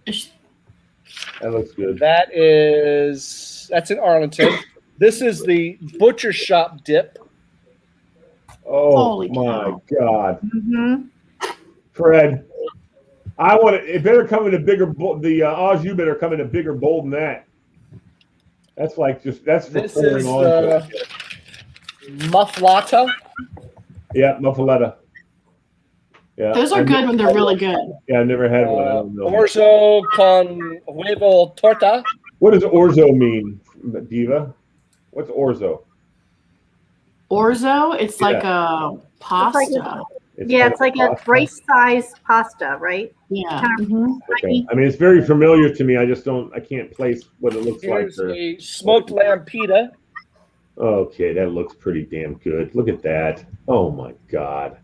That looks good. That's in Arlington. This is the Butcher Shop dip. Oh Holy my cow. God. Mm-hmm. Fred, it better come in a bigger bowl. The au jus better come in a bigger bowl than that. That's like that's for this pouring is on. mufflata. Yeah, muffaletta. Yeah, those are good when they're really good. Yeah, I've never had one. I don't know. Orzo con huevo torta. What does orzo mean, Diva? What's orzo? Orzo, it's like a pasta. It's like a rice-sized pasta, right? Yeah. Kind of Mhm. Okay. I mean, it's very familiar to me. I just don't. I can't place what it looks Here's like. a smoked lamb pita. Okay, that looks pretty damn good. Look at that. Oh my God.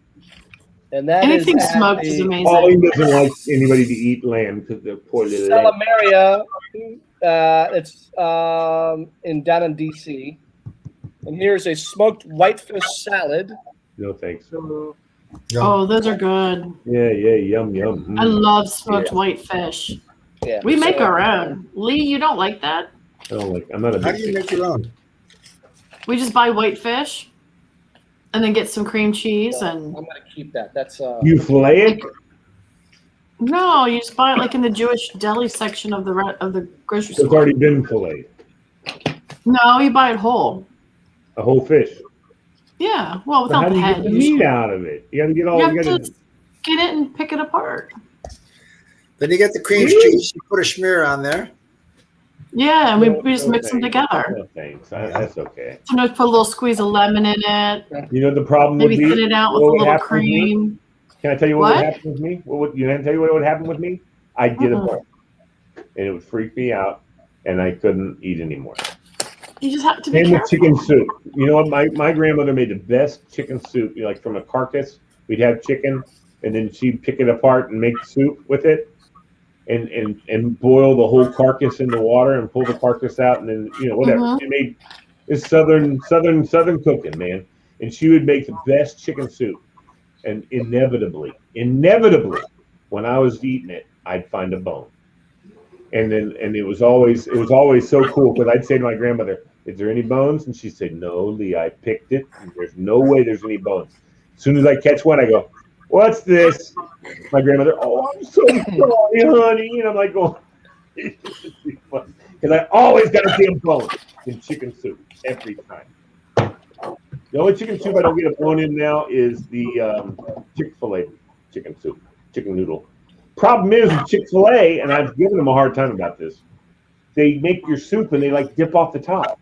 And that Anything is at smoked is the amazing. Pauline doesn't like anybody to eat lamb because they're poor little lamb. Salamaria. It's down in DC. And here's a smoked whitefish salad. No thanks. Oh, those are good. Yeah, yum, yum. I love smoked whitefish. Yeah. We make our own. Lee, you don't like that? I don't like. I'm not a How big do you make your own? We just buy whitefish and then get some cream cheese and. I'm gonna keep that. That's You fillet it? No, you just buy it like in the Jewish deli section of the grocery It's store. already been filleted. No, you buy it whole. A whole fish. Yeah, well, So how without do the you head. get the usually. meat out of it? You got to get all. You You have got to get it and pick it apart. Then you get the cream Really? cheese. You put a schmear on there. Yeah, and we just mix them thanks. together. No thanks. That's okay. Sometimes put a little squeeze of lemon in it. You know the problem Maybe would be. thin it out with what a would little happen with me? cream. Can I tell you what would What? happen with me? What would you know? Tell you what would happen with me? I'd get a bowl, and it would freak me out, and I couldn't eat anymore. You just have to be Same with careful. chicken soup. You know what? My grandmother made the best chicken soup. You know, like from a carcass, we'd have chicken, and then she'd pick it apart and make soup with it, and boil the whole carcass in the water and pull the carcass out, and then whatever. Mhm. She made this southern cooking, man, and she would make the best chicken soup. And inevitably, when I was eating it, I'd find a bone. And it was always so cool because I'd say to my grandmother, "Is there any bones?" And she'd say, "No, Lee, I picked it. And there's no way there's any bones." As soon as I catch one, I go, "What's this?" My grandmother, "Oh, I'm so sorry, honey." And I'm like, "Oh," because I always got a damn bone in chicken soup every time. The only chicken soup I don't get a bone in now is the Chick-fil-A chicken soup, chicken noodle. Problem is with Chick-fil-A, and I've given them a hard time about this, they make your soup and they like dip off the top.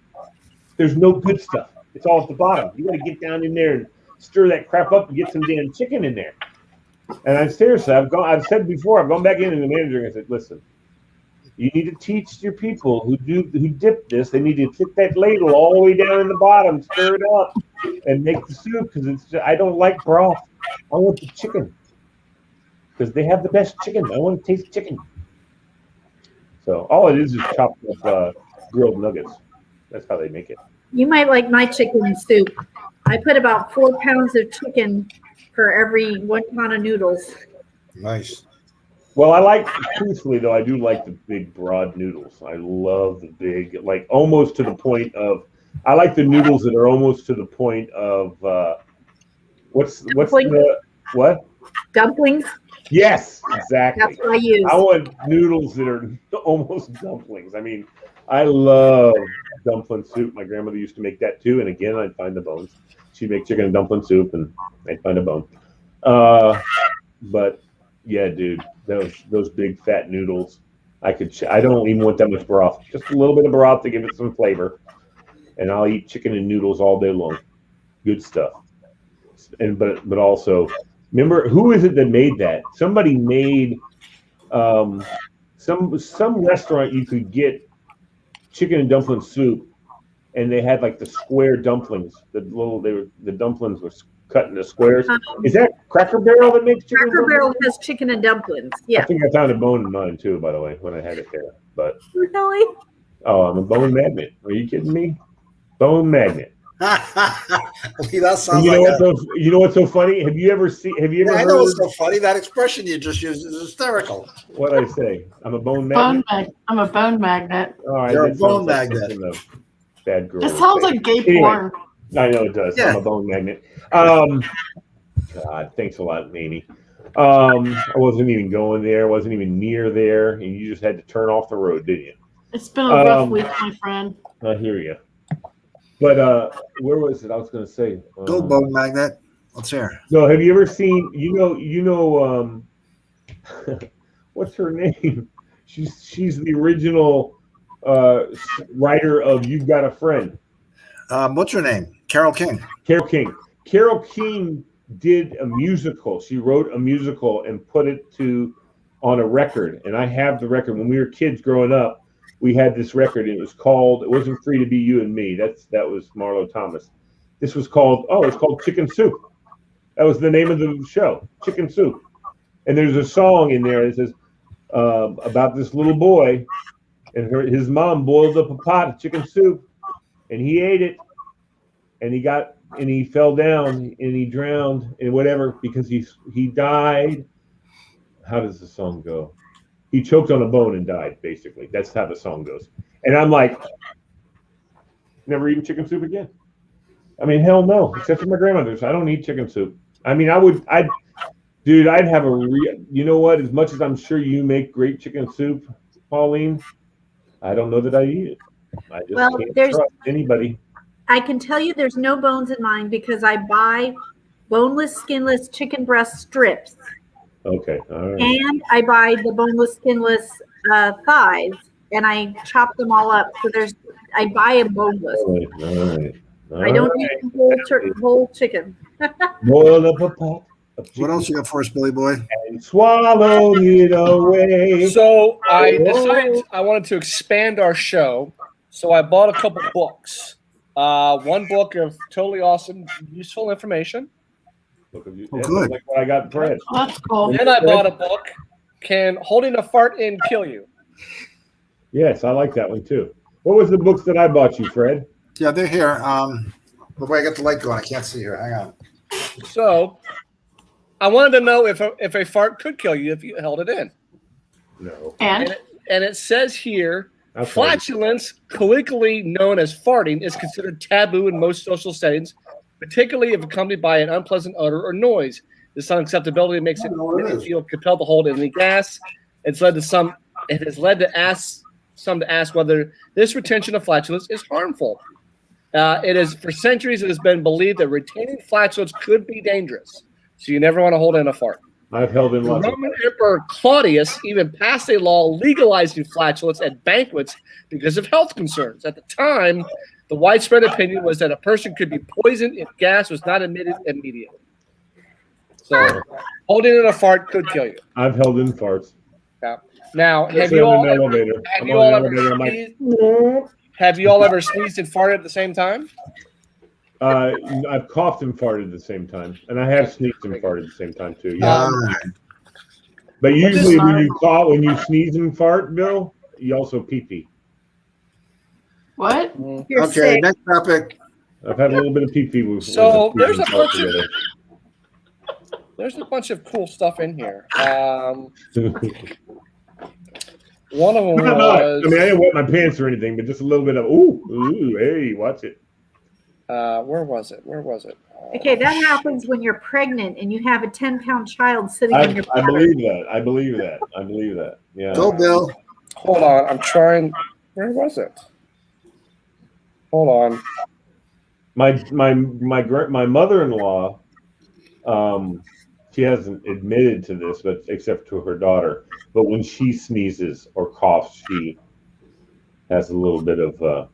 There's no good stuff. It's all at the bottom. You got to get down in there and stir that crap up and get some damn chicken in there. And I've said before, I've gone back in and the manager and I said, "Listen, you need to teach your people who dip this. They need to put that ladle all the way down in the bottom, stir it up, and make the soup because I don't like broth. I want the chicken because they have the best chicken. I want to taste chicken." So all it is chopped up grilled nuggets. That's how they make it. You might like my chicken soup. I put about 4 pounds of chicken for every 1 pound of noodles. Nice. Well, truthfully though, I do like the big broad noodles. I love the big, like almost to the point of. I like the noodles that are almost to the point of. What's the what? Dumplings. Yes, exactly. That's what I use. I want noodles that are almost dumplings. I mean, I love dumpling soup. My grandmother used to make that too. And again, I'd find the bones. She'd make chicken and dumpling soup, and I'd find a bone. But yeah, dude, those big fat noodles. I don't even want that much broth. Just a little bit of broth to give it some flavor, and I'll eat chicken and noodles all day long. Good stuff. And but also. Remember, who is it that made that? Somebody made some restaurant you could get chicken and dumpling soup, and they had like the square dumplings. The dumplings were cut into squares. Is that Cracker Barrel that makes chicken? Cracker Barrel has chicken and dumplings. Yeah. I think I found a bone in mine too, by the way, when I had it there. But really? Oh, I'm a bone magnet. Are you kidding me? Bone magnet. That sounds you know what's so funny? Have you ever I know what's so funny. That expression you just used is hysterical. What I say? I'm a bone magnet. I'm a bone magnet. All right, you're a bone magnet. Bad girl. It sounds like gay porn. I know it does. Yeah. I'm a bone magnet. God, thanks a lot, Mamie. I wasn't even going there. Wasn't even near there, and you just had to turn off the road, didn't you? It's been a rough week, my friend. I hear you. But where was it? I was going to say. Go bone magnet. Let's hear. No, have you ever seen? You know. What's her name? She's the original writer of "You've Got a Friend." What's her name? Carole King. Carole King did a musical. She wrote a musical and put it on a record. And I have the record. When we were kids growing up, we had this record. It wasn't Free to Be You and Me. That was Marlo Thomas. This was called Chicken Soup. That was the name of the show, Chicken Soup. And there's a song in there that says about this little boy, and his mom boiled up a pot of chicken soup, and he ate it, and he fell down, and he drowned, and whatever, because he died. How does the song go? He choked on a bone and died, basically. That's how the song goes. And I'm like, never eaten chicken soup again. I mean, hell no, except for my grandmother's. I don't eat chicken soup. I mean, I'd have you know what? As much as I'm sure you make great chicken soup, Pauline, I don't know that I eat it. I just can't trust anybody. I can tell you there's no bones in mine because I buy boneless, skinless chicken breast strips. Okay, all right. And I buy the boneless, skinless thighs, and I chop them all up. So I buy them boneless. All right. I don't eat the whole chicken. Boil up a pot of chicken. What else you got for us, Billy Boy? And swallow it away. So I decided I wanted to expand our show. So I bought a couple books. One book of totally awesome, useful information. Good. Like what I got Fred. That's cool. Then I bought a book, Can Holding a Fart In Kill You? Yes, I like that one too. What was the books that I bought you, Fred? Yeah, they're here. But I got the light going. I can't see here. Hang on. So I wanted to know if a fart could kill you if you held it in. No. And it says here, flatulence, colloquially known as farting, is considered taboo in most social settings, particularly if accompanied by an unpleasant odor or noise. This unacceptability makes it feel compelled to hold in the gas. It has led to some to ask whether this retention of flatulence is harmful. For centuries, it has been believed that retaining flatulence could be dangerous. So you never want to hold in a fart. I've held in lots. Roman Emperor Claudius even passed a law legalizing flatulence at banquets because of health concerns. At the time, the widespread opinion was that a person could be poisoned if gas was not emitted immediately. So holding in a fart could kill you. I've held in farts. Yeah. Now, have you all ever sneezed and farted at the same time? I've coughed and farted at the same time, and I have sneezed and farted at the same time too. Yeah. But usually, when you sneeze and fart, Bill, you also pee. What? Okay, next topic. I've had a little bit of pee. So there's a bunch of cool stuff in here. One of them was. I mean, I didn't wet my pants or anything, but just a little bit of ooh, hey, watch it. Where was it? Okay, that happens when you're pregnant and you have a 10-pound child sitting in your I believe that. Yeah. Go, Bill. Hold on. I'm trying. Where was it? Hold on. My mother-in-law, she hasn't admitted to this, but except to her daughter. But when she sneezes or coughs, she has a little bit of.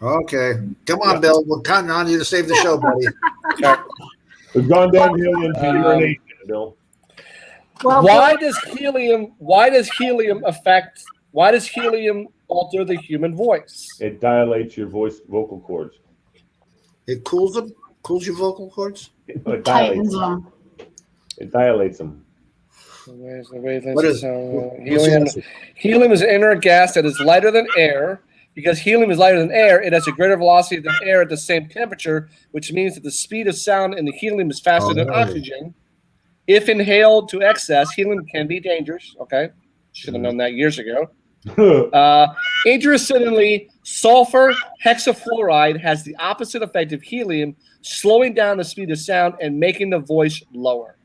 Okay, come on, Bill. We're counting on you to save the show, buddy. We've gone downhill into urination, Bill. Well, why does helium alter the human voice? It dilates your vocal cords. It cools them? Cools your vocal cords? It dilates them. It dilates them. What is helium? Helium is an inert gas that is lighter than air. Because helium is lighter than air, it has a greater velocity than air at the same temperature, which means that the speed of sound in the helium is faster than oxygen. If inhaled to excess, helium can be dangerous. Okay, should have known that years ago. Interestingly, sulfur hexafluoride has the opposite effect of helium, slowing down the speed of sound and making the voice lower.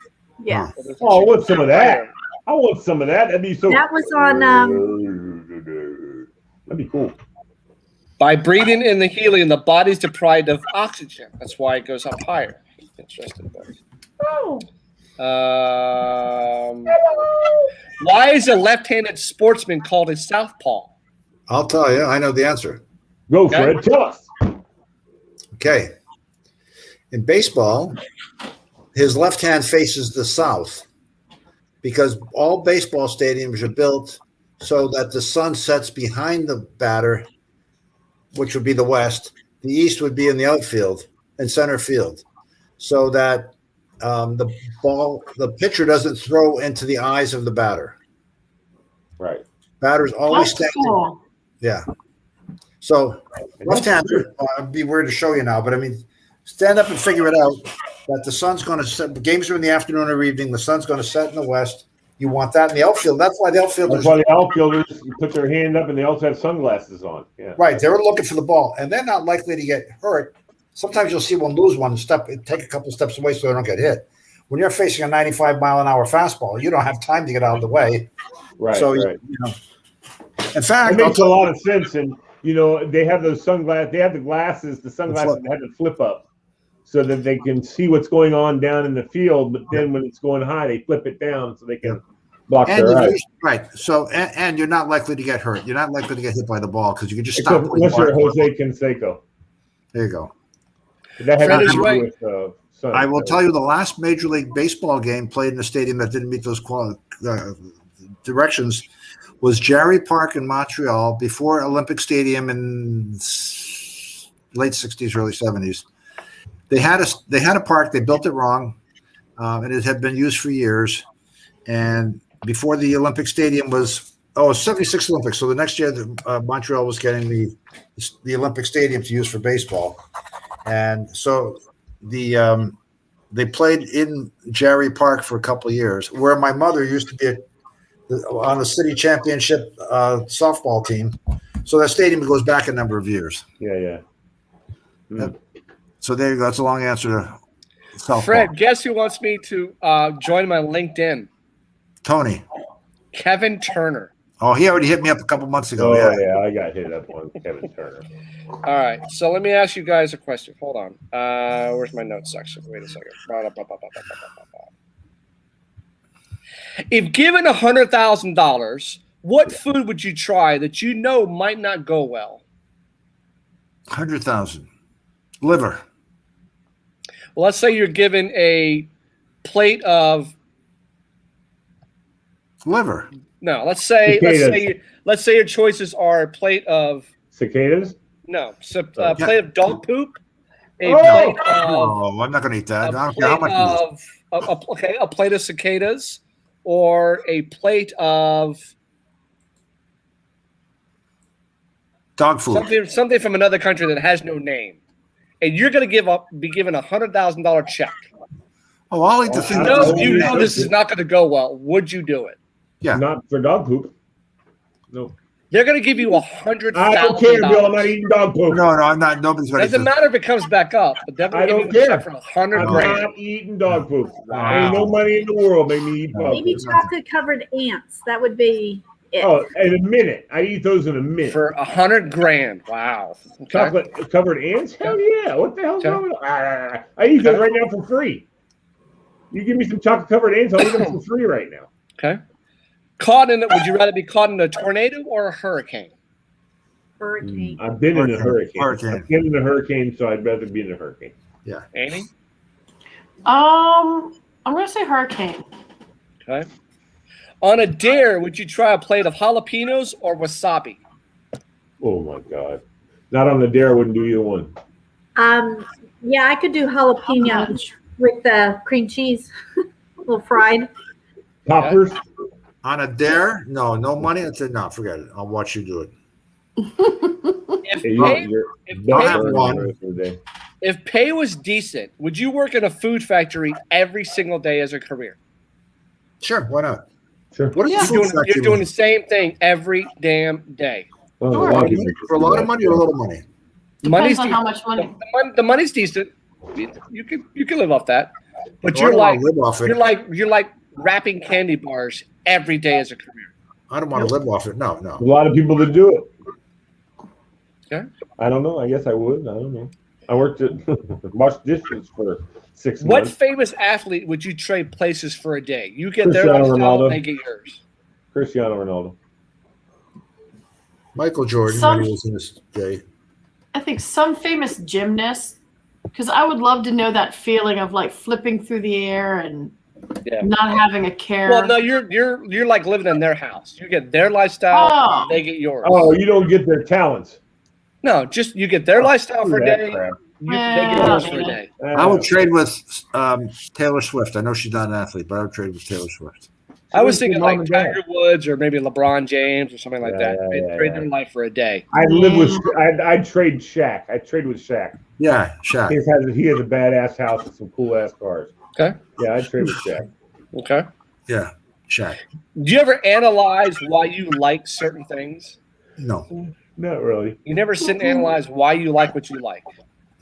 Yeah. Oh, I want some of that. That'd be so. That was on. That'd be cool. By breathing in the helium, the body's deprived of oxygen. That's why it goes up higher. Interesting. Why is a left-handed sportsman called a southpaw? I'll tell you. I know the answer. Go, Fred. Okay. Tell us. Okay. In baseball, his left hand faces the south because all baseball stadiums are built so that the sun sets behind the batter, which would be the west. The east would be in the outfield and center field, so that the pitcher doesn't throw into the eyes of the batter. Right. Batter's always That's standing. cool. Yeah. So left-hander, it'd be weird to show you now, but I mean, stand up and figure it out. That the sun's going to set. The games are in the afternoon or evening. The sun's going to set in the west. You want that in the outfield. That's why the outfielders. That's why the outfielders put their hand up and they also have sunglasses on. Yeah. Right. They're looking for the ball, and they're not likely to get hurt. Sometimes you'll see one lose one step, take a couple steps away so they don't get hit. When you're facing a 95-mile-an-hour fastball, you don't have time to get out of the way. Right. So, right. you know, in fact, It makes a lot of sense. And, you know, they have those sunglasses. They have the glasses, the sunglasses that have the flip up so that they can see what's going on down in the field. But then when it's going high, they flip it down so they can block their eyes. Right. So, and you're not likely to get hurt. You're not likely to get hit by the ball because you can just Except stop. unless you're Jose Canseco. There you go. That Fred had is to do right. with sun. I will tell you the last Major League Baseball game played in a stadium that didn't meet those directions was Jarry Park in Montreal before Olympic Stadium in late 60s, early 70s. They had a park. They built it wrong, and it had been used for years. And before the Olympic Stadium was 76 Olympics. So the next year, Montreal was getting the Olympic Stadium to use for baseball. And so they played in Jarry Park for a couple of years, where my mother used to be on the city championship softball team. So that stadium goes back a number of years. Yeah. Mm. So there you go. That's a long answer to softball. Fred, guess who wants me to join my LinkedIn? Tony. Kevin Turner. Oh, he already hit me up a couple months ago. Oh, yeah, I got hit up on Kevin Turner. All right, so let me ask you guys a question. Hold on. Where's my notes section? Wait a second. If given $100,000, what food would you try that you know might not go well? 100,000. Liver. Well, let's say you're given a plate of liver. No, let's say your choices are a plate of cicadas. No, a plate of dog poop. I'm not going to eat that. I don't care how much. A plate of cicadas, or a plate of dog food. Something from another country that has no name, and you're going to be given $100,000 check. Oh, I'll eat the thing. You know this is not going to go well. Would you do it? Yeah, not for dog poop. No. They're going to give you $100,000. I don't care, Bill. I'm not eating dog poop. No, I'm not. Nobody's going to. Doesn't matter if it comes back up. But I don't care. For $100,000. I'm not eating dog poop. Ain't no money in the world make me eat dog poop. Maybe chocolate-covered ants. That would be it. Oh, in a minute. I eat those in a minute. For $100,000. Wow. Okay. Chocolate-covered ants? Hell yeah. What the hell's wrong with that? I eat those right now for free. You give me some chocolate-covered ants, I'll eat them for free right now. Okay. Would you rather be caught in a tornado or a hurricane? Hurricane. I've been in a hurricane. I've been in a hurricane, so I'd rather be in a hurricane. Yeah. Amy? I'm going to say hurricane. Okay. On a dare, would you try a plate of jalapenos or wasabi? Oh, my God. Not on the dare. I wouldn't do either one. Yeah, I could do jalapeno with the cream cheese, a little fried. Poppers? On a dare? No money? I said, no, forget it. I'll watch you do it. If pay was decent, would you work in a food factory every single day as a career? Sure, why not? Sure. What is You're doing the same thing every damn day. For a lot of money or a little money? Depends on how much money. The money's decent. You can live off that. But Well, I don't wanna live off it. you're like wrapping candy bars every day as a career. I don't want to live off it. No. A lot of people that do it. Okay. I don't know. I guess I would. I don't know. I worked at washed dishes for 6 months. What famous athlete would you trade places for a day? You get their Cristiano lifestyle, Ronaldo. they get yours. Cristiano Ronaldo. Michael Jordan when he was in his day. I think some famous gymnast Because I would love to know that feeling of like flipping through the air and Yeah. not having a care. Well, no, you're like living in their house. You get their lifestyle, Oh. they get yours. Oh, you don't get their talents. No, just you get their lifestyle for a that day. crap. They get yours for a day. I would trade with Taylor Swift. I know she's not an athlete, but I would trade with Taylor Swift. I was Went to thinking Mom like and Dad. Tiger Woods or maybe LeBron James or something like that. They'd trade their life for a day. I'd live with. I'd trade Shaq. I'd trade with Shaq. Yeah, Shaq. He has a badass house with some cool ass cars. Okay. Yeah, I'd trade with Shaq. Okay. Yeah, Shaq. Do you ever analyze why you like certain things? No. Not really. You never sit and analyze why you like what you like.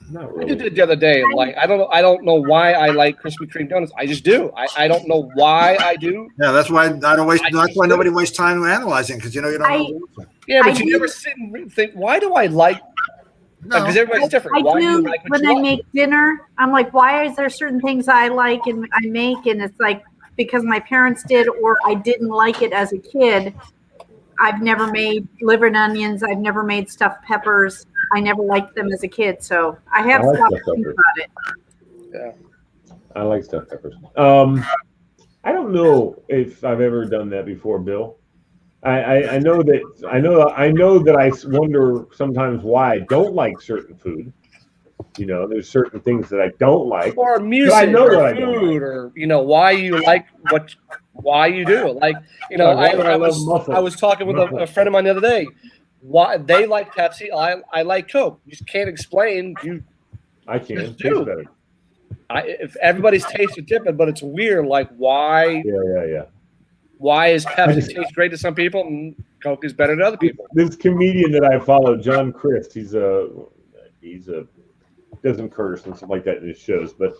Not I really. did it the other day. Like I don't know why I like Krispy Kreme donuts. I just do. I don't know why I do. Yeah, that's why I don't waste. That's why nobody wastes time analyzing because you don't know. Yeah, but I you do- never sit and think, why do I like? Because everybody's different. I Why do you do like what when you I like? make dinner. I'm like, why is there certain things I like and I make, and it's like because my parents did or I didn't like it as a kid. I've never made liver and onions. I've never made stuffed peppers. I never liked them as a kid, so I have I like stopped stuffed thinking peppers. about it. Yeah. I like stuffed peppers. I don't know if I've ever done that before, Bill. I know that I wonder sometimes why I don't like certain food. You know, there's certain things that I don't like. Or music, I know or what I don't food, or why you like why you do it. Like Like, why do I love muffins? I was talking with a friend of mine the other day. Why they like Pepsi, I like Coke. You just can't explain. I can. Just Tastes do. better. If everybody's taste is different, but it's weird. Like why? Yeah. Why is Pepsi taste great to some people and Coke is better to other people? This comedian that I follow, John Crist, he's a doesn't curse and stuff like that in his shows, but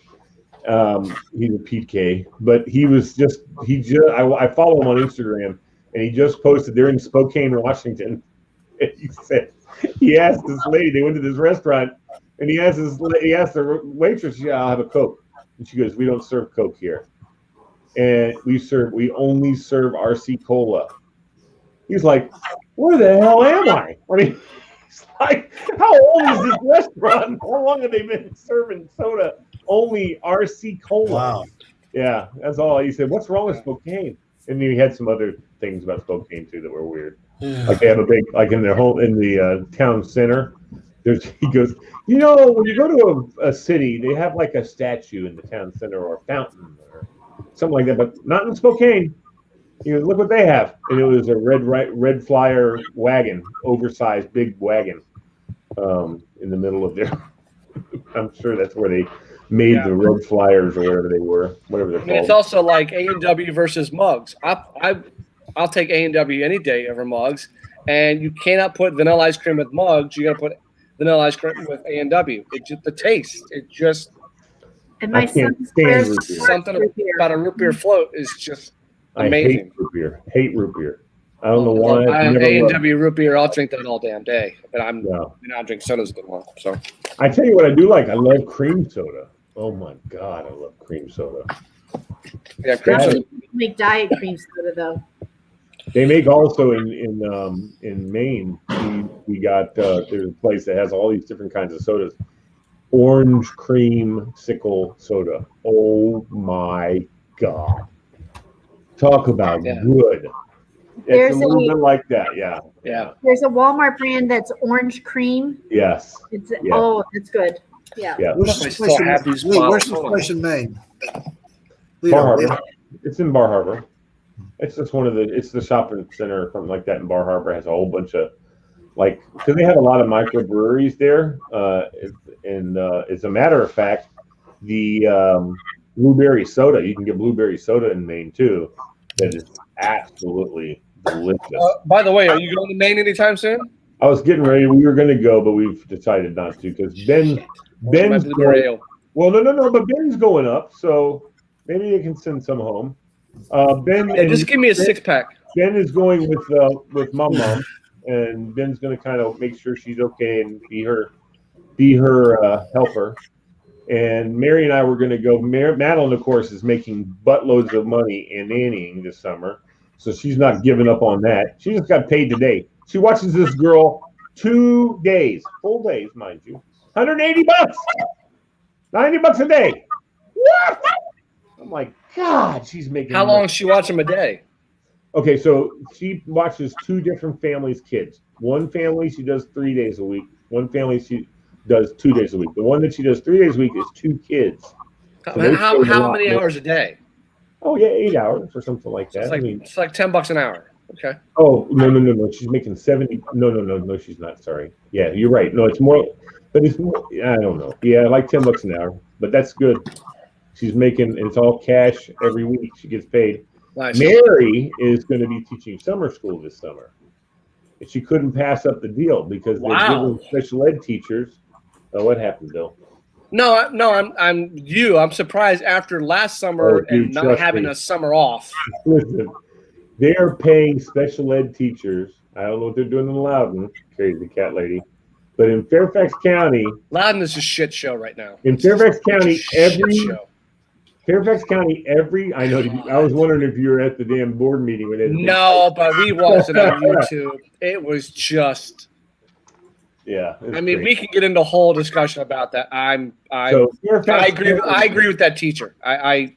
he's a PK. But I follow him on Instagram, and he just posted they're in Spokane, Washington, and he said he asked this lady. They went to this restaurant, and he asked the waitress, "Yeah, I'll have a Coke," and she goes, "We don't serve Coke here, and we only serve RC Cola." He's like, "Where the hell am I?" I mean. Like, how old is this restaurant? How long have they been serving soda? Only RC Cola. Wow. Yeah, that's all. He said, "What's wrong with Spokane?" And he had some other things about Spokane too that were weird. Like they have a big, like in the town center. He goes, when you go to a city, they have like a statue in the town center or a fountain or something like that, but not in Spokane. He goes, "Look what they have," and it was a red flyer wagon, oversized big wagon, in the middle of there. I'm sure that's where they made the red flyers or whatever they were, whatever they're I mean, it's called. also like A&W versus mugs. I'll take A&W any day over mugs, and you cannot put vanilla ice cream with mugs. You got to put vanilla ice cream with A&W. It's just the taste. It just And my I can't son stand swears root beer. something root beer. about a root beer float is just I amazing. hate root beer. Hate root beer. I don't know why. I I've never loved it. A&W root beer. I'll drink that all damn day. But I No. drink sodas anymore. So I tell you what I do like. I love cream soda. Oh my god, I love cream soda. yeah, cream That- soda. Make diet cream soda though. They make also in Maine. We got there's a place that has all these different kinds of sodas. Orange cream sickle soda. Oh my god! Talk about Yeah. good. There's It's a little a- bit like that. Yeah. Yeah. There's a Walmart brand that's orange cream. Yes. It's Yeah. oh, it's good. Yeah. Yeah. Where's They this still place in- have these Lee, where's this bottles. place in Maine? Bar Harbor. It's in Bar Harbor. It's just it's the shopping center or something like that in Bar Harbor. It has a whole bunch of because they have a lot of microbreweries there. As a matter of fact, the blueberry soda, you can get blueberry soda in Maine too. That is absolutely delicious. By the way, are you going to Maine anytime soon? I was getting ready. We were going to go, but we've decided not to because Ben's My blueberry ale. well, no, but Ben's going up, so maybe they can send some home. Ben, Yeah, just give me a Ben- 6-pack. Ben is going with Mom, and Ben's going to kind of make sure she's okay and be her helper. And Mary and I were going to go. Madeline, of course, is making buttloads of money in nannying this summer, so she's not giving up on that. She just got paid today. She watches this girl 2 days, full days, mind you, $180. $90 a day. What? I'm like, God, she's making. How long does she watch them a day? Okay, so she watches 2 different families' kids. One family she does 3 days a week. One family she does 2 days a week. The one that she does 3 days a week is 2 kids. So How many hours a day? Oh yeah, 8 hours or something like that. It's like $10 an hour. Okay. Oh no! She's making 70. No, she's not. Sorry. Yeah, you're right. No, it's more, but it's more. I don't know. Yeah, like $10 an hour, but that's good. She's making. It's all cash every week. She gets paid. Nice. Mary is going to be teaching summer school this summer. And she couldn't pass up the deal because they're giving special ed teachers. Oh, what happened, Bill? No, I'm surprised after last summer and not having a summer off. Listen, they are paying special ed teachers. I don't know what they're doing in Loudon, crazy cat lady, but in Fairfax County, Loudon is a shit show right now. In Fairfax County, I know. I was wondering if you were at the damn board meeting when it. No, but we watched it on YouTube. It was just. Yeah. I mean, we can get into a whole discussion about that. I agree with that teacher. I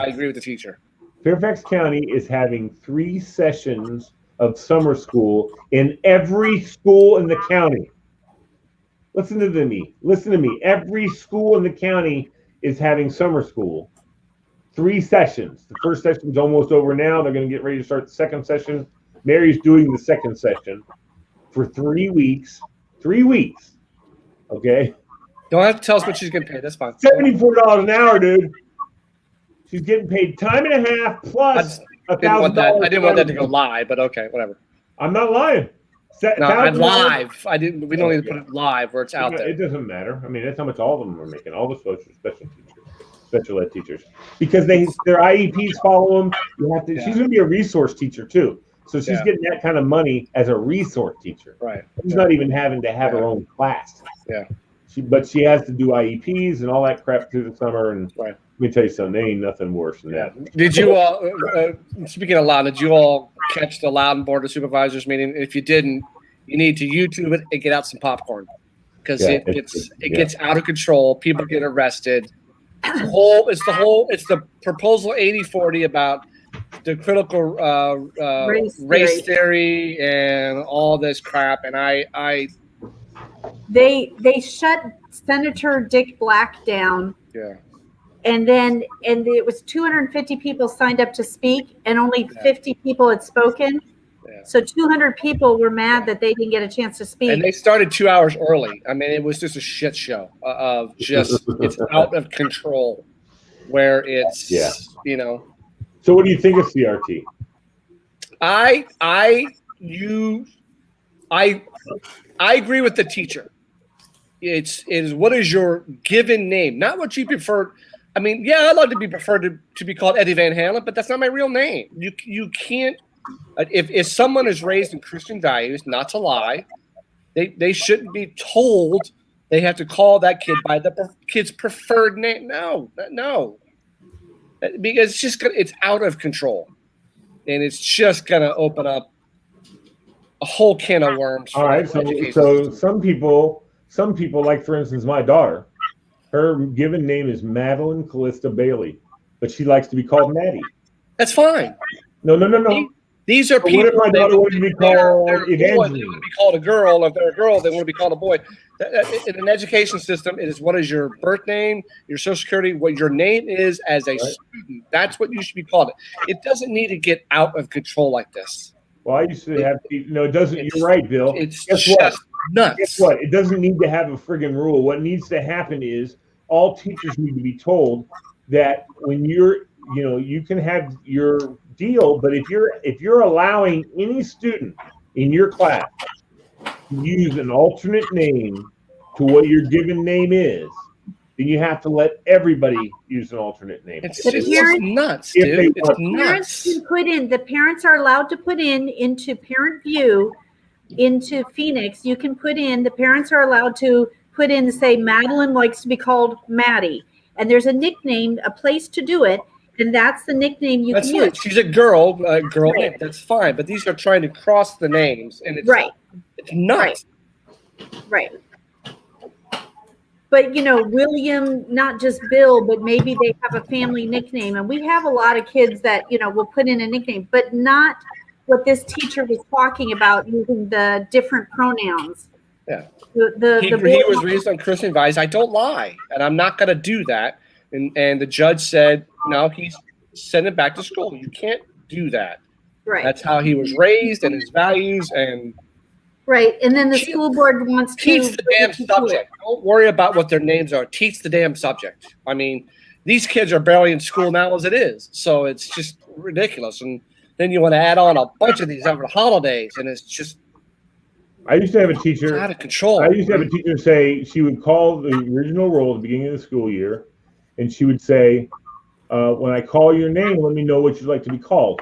agree with the teacher. Fairfax County is having 3 sessions of summer school in every school in the county. Listen to me. Every school in the county is having summer school. 3 sessions. The first session is almost over now. They're going to get ready to start the second session. Mary's doing the second session for 3 weeks. 3 weeks. Okay. Don't have to tell us what she's getting paid. That's fine. $74 an hour, dude. She's getting paid time and a half plus $1,000. I didn't want that to go live, but okay, whatever. I'm not lying. No, I'm live. We don't need to put it live where it's out there. It doesn't matter. I mean, that's how much all of them are making. All the special ed teachers, because their IEPs follow them. She's going to be a resource teacher too, so she's getting that kind of money as a resource teacher. Right. She's not even having to have her own class. Yeah. But she has to do IEPs and all that crap through the summer. And let me tell you something, there ain't nothing worse than that. Did you all, speaking of Loudon, did you all catch the Loudon Board of Supervisors meeting? If you didn't, you need to YouTube it and get out some popcorn because it gets out of control. People get arrested. It's the proposal 80-40 about the critical race theory and all this crap. And they shut Senator Dick Black down. Yeah. And it was 250 people signed up to speak, and only 50 people had spoken. Yeah. So 200 people were mad that they didn't get a chance to speak. And they started 2 hours early. I mean, it was just a shit show of just it's out of control. Where it's So what do you think of CRT? I agree with the teacher. It is what is your given name, not what you prefer. I mean, I'd like to be preferred to be called Eddie Van Halen, but that's not my real name. You can't. If someone is raised in Christian values, not to lie, they shouldn't be told they have to call that kid by the kid's preferred name. No, because it's out of control, and it's just gonna open up a whole can of worms. All right, so some people, like for instance, my daughter, her given name is Madeline Callista Bailey, but she likes to be called Maddie. That's fine. No. These are people. What if my daughter wanted to be called Evangeline? They want to be called a girl. If they're a girl, they want to be called a boy. In an education system, it is what is your birth name, your social security, what your name is as a student. That's what you should be called. It doesn't need to get out of control like this. Well, I used to have. It doesn't. You're right, Bill. It's just nuts. Guess what? It doesn't need to have a friggin' rule. What needs to happen is all teachers need to be told that when you can have your deal, but if you're allowing any student in your class to use an alternate name to what your given name is, then you have to let everybody use an alternate name. It's nuts, dude. It's nuts. The parents are allowed to put into Parent View, into Phoenix. You can put in, the parents are allowed to put in, say, Madeline likes to be called Maddie. And there's a nickname, a place to do it. And that's the nickname you can use. She's a girl name. That's fine. But these are trying to cross the names. And it's nuts. Right. but William, not just Bill, but maybe they have a family nickname. And we have a lot of kids that, will put in a nickname, but not what this teacher was talking about, using the different pronouns. Yeah. He was raised on Christian values. I don't lie, and I'm not going to do that. And the judge said, no, he's sending it back to school. You can't do that. Right. That's how he was raised and his values. And right. And then the school board wants to teach the damn subject. Don't worry about what their names are. Teach the damn subject. I mean, these kids are barely in school now as it is, so it's just ridiculous. And then you want to add on a bunch of these over the holidays, and it's just. I used to have a teacher out of control. I used to have a teacher say she would call the original roll at the beginning of the school year, and she would say, when I call your name, let me know what you'd like to be called.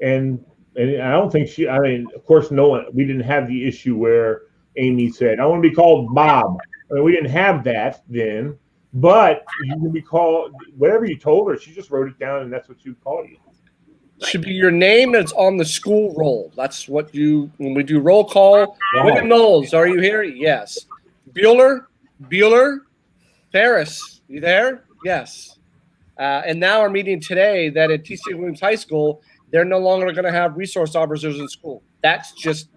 And I don't think of course, we didn't have the issue where Amy said, I want to be called Bob. I mean, we didn't have that then, but you can be called, whatever you told her, she just wrote it down, and that's what she would call you. Should be your name that's on the school roll. That's what when we do roll call. Wow. William Knowles, are you here? Yes. Bueller, Ferris, you there? Yes. And now our meeting today that at T.C. Williams High School, they're no longer going to have resource officers in school. That's just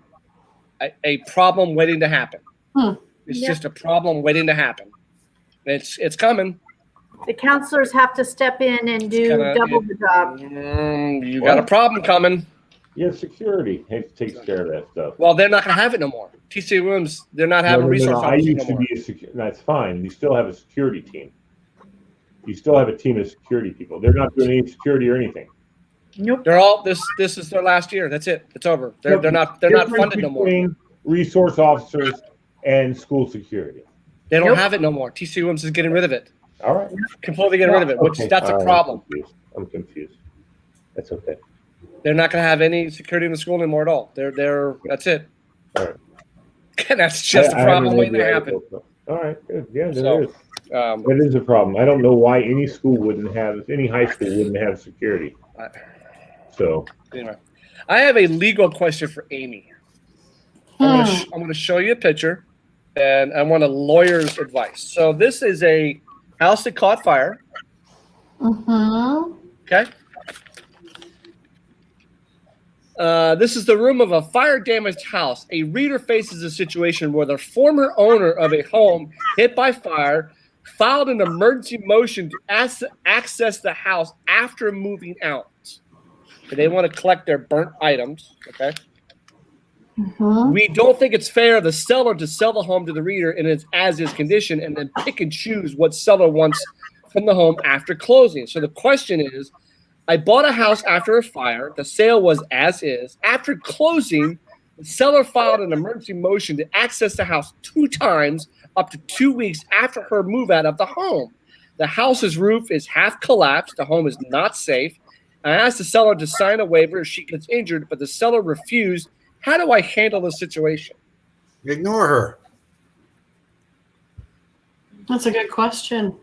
a problem waiting to happen. It's just a problem waiting to happen. It's coming. The counselors have to step in and do double the job. You got a problem coming. Yeah, security takes care of that stuff. Well, they're not going to have it no more. TC Williams, they're not having resource I officers used no to be that's fine. You still have a security team. You still have a team of security people. They're not doing any security or anything. Nope. They're all this is their last year. That's it. It's over. They're not funded no more. Between resource officers and school security. They don't have it no more. TC Williams is getting rid of it. All right. Completely getting rid of it, which that's a problem. I'm confused. That's okay. They're not going to have any security in the school anymore at all. They're that's it. All right. And that's just a problem waiting to happen. All right. Good. Yeah, So, there is. That is a problem. I don't know why any high school wouldn't have security. So anyway, I have a legal question for Amy. I'm going to show you a picture, and I want a lawyer's advice. So this is a house that caught fire. Okay. This is the room of a fire-damaged house. A reader faces a situation where the former owner of a home hit by fire filed an emergency motion to access the house after moving out. They want to collect their burnt items. Okay. We don't think it's fair of the seller to sell the home to the reader in its as-is condition and then pick and choose what seller wants from the home after closing. So the question is, I bought a house after a fire. The sale was as is. After closing, the seller filed an emergency motion to access the house 2 times up to 2 weeks after her move out of the home. The house's roof is half collapsed. The home is not safe. I asked the seller to sign a waiver if she gets injured, but the seller refused. How do I handle the situation? Ignore her. That's a good question.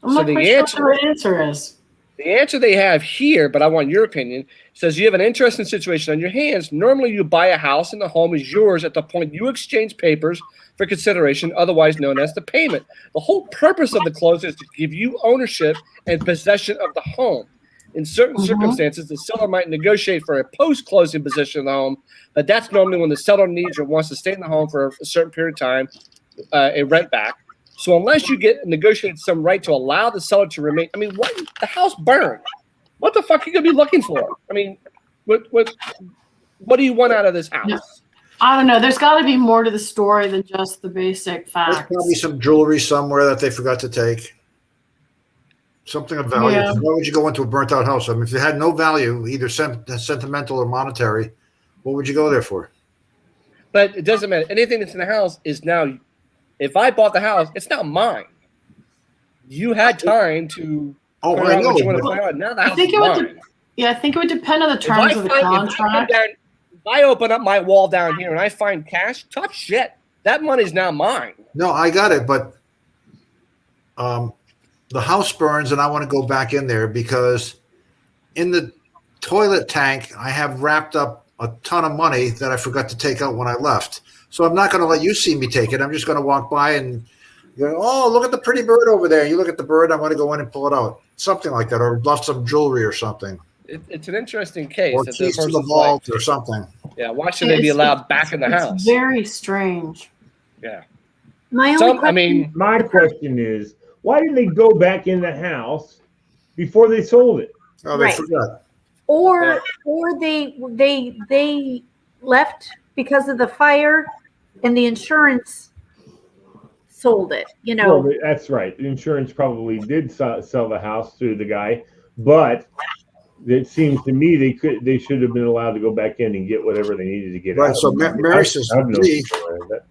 I'm So not the quite sure what her answer is. The answer they have here, but I want your opinion, says you have an interesting situation on your hands. Normally you buy a house and the home is yours at the point you exchange papers for consideration, otherwise known as the payment. The whole purpose of the close is to give you ownership and possession of the home. In certain circumstances, the seller might negotiate for a post-closing position in the home, but that's normally when the seller needs or wants to stay in the home for a certain period of time, a rent back. So unless you get negotiated some right to allow the seller to remain, I mean, what the house burned? What the fuck are you gonna be looking for? I mean, what do you want out of this house? Yeah. I don't know. There's got to be more to the story than just the basic facts. There's probably some jewelry somewhere that they forgot to take. Something of value. Yeah. Why would you go into a burnt out house? I mean, if it had no value, either sentimental or monetary, what would you go there for? But it doesn't matter. Anything that's in the house is now. If I bought the house, it's now mine. You had time to. Oh, I know. Now the house I think is it would. mine. Yeah, I think it would depend on the terms of the contract. If I open up my wall down here and I find cash, tough shit. That money's now mine. No, I got it, but the house burns, and I want to go back in there because in the toilet tank I have wrapped up a ton of money that I forgot to take out when I left. So I'm not going to let you see me take it. I'm just going to walk by and You go, oh, look at the pretty bird over there. You look at the bird, I'm going to go in and pull it out. Something like that, or lost some jewelry or something. It's an interesting case. Or that keys to the person's vault like, or something. yeah, why should they be allowed back in the it's house? Very strange. Yeah. My only Some, question, I mean, My question is, why didn't they go back in the house before they sold it? Oh, they Right. forgot. or they left because of the fire, and the insurance sold it. You know, Well, that's right. The insurance probably did sell the house to the guy, but it seems to me they should have been allowed to go back in and get whatever they needed to get Right. out. So Mary says,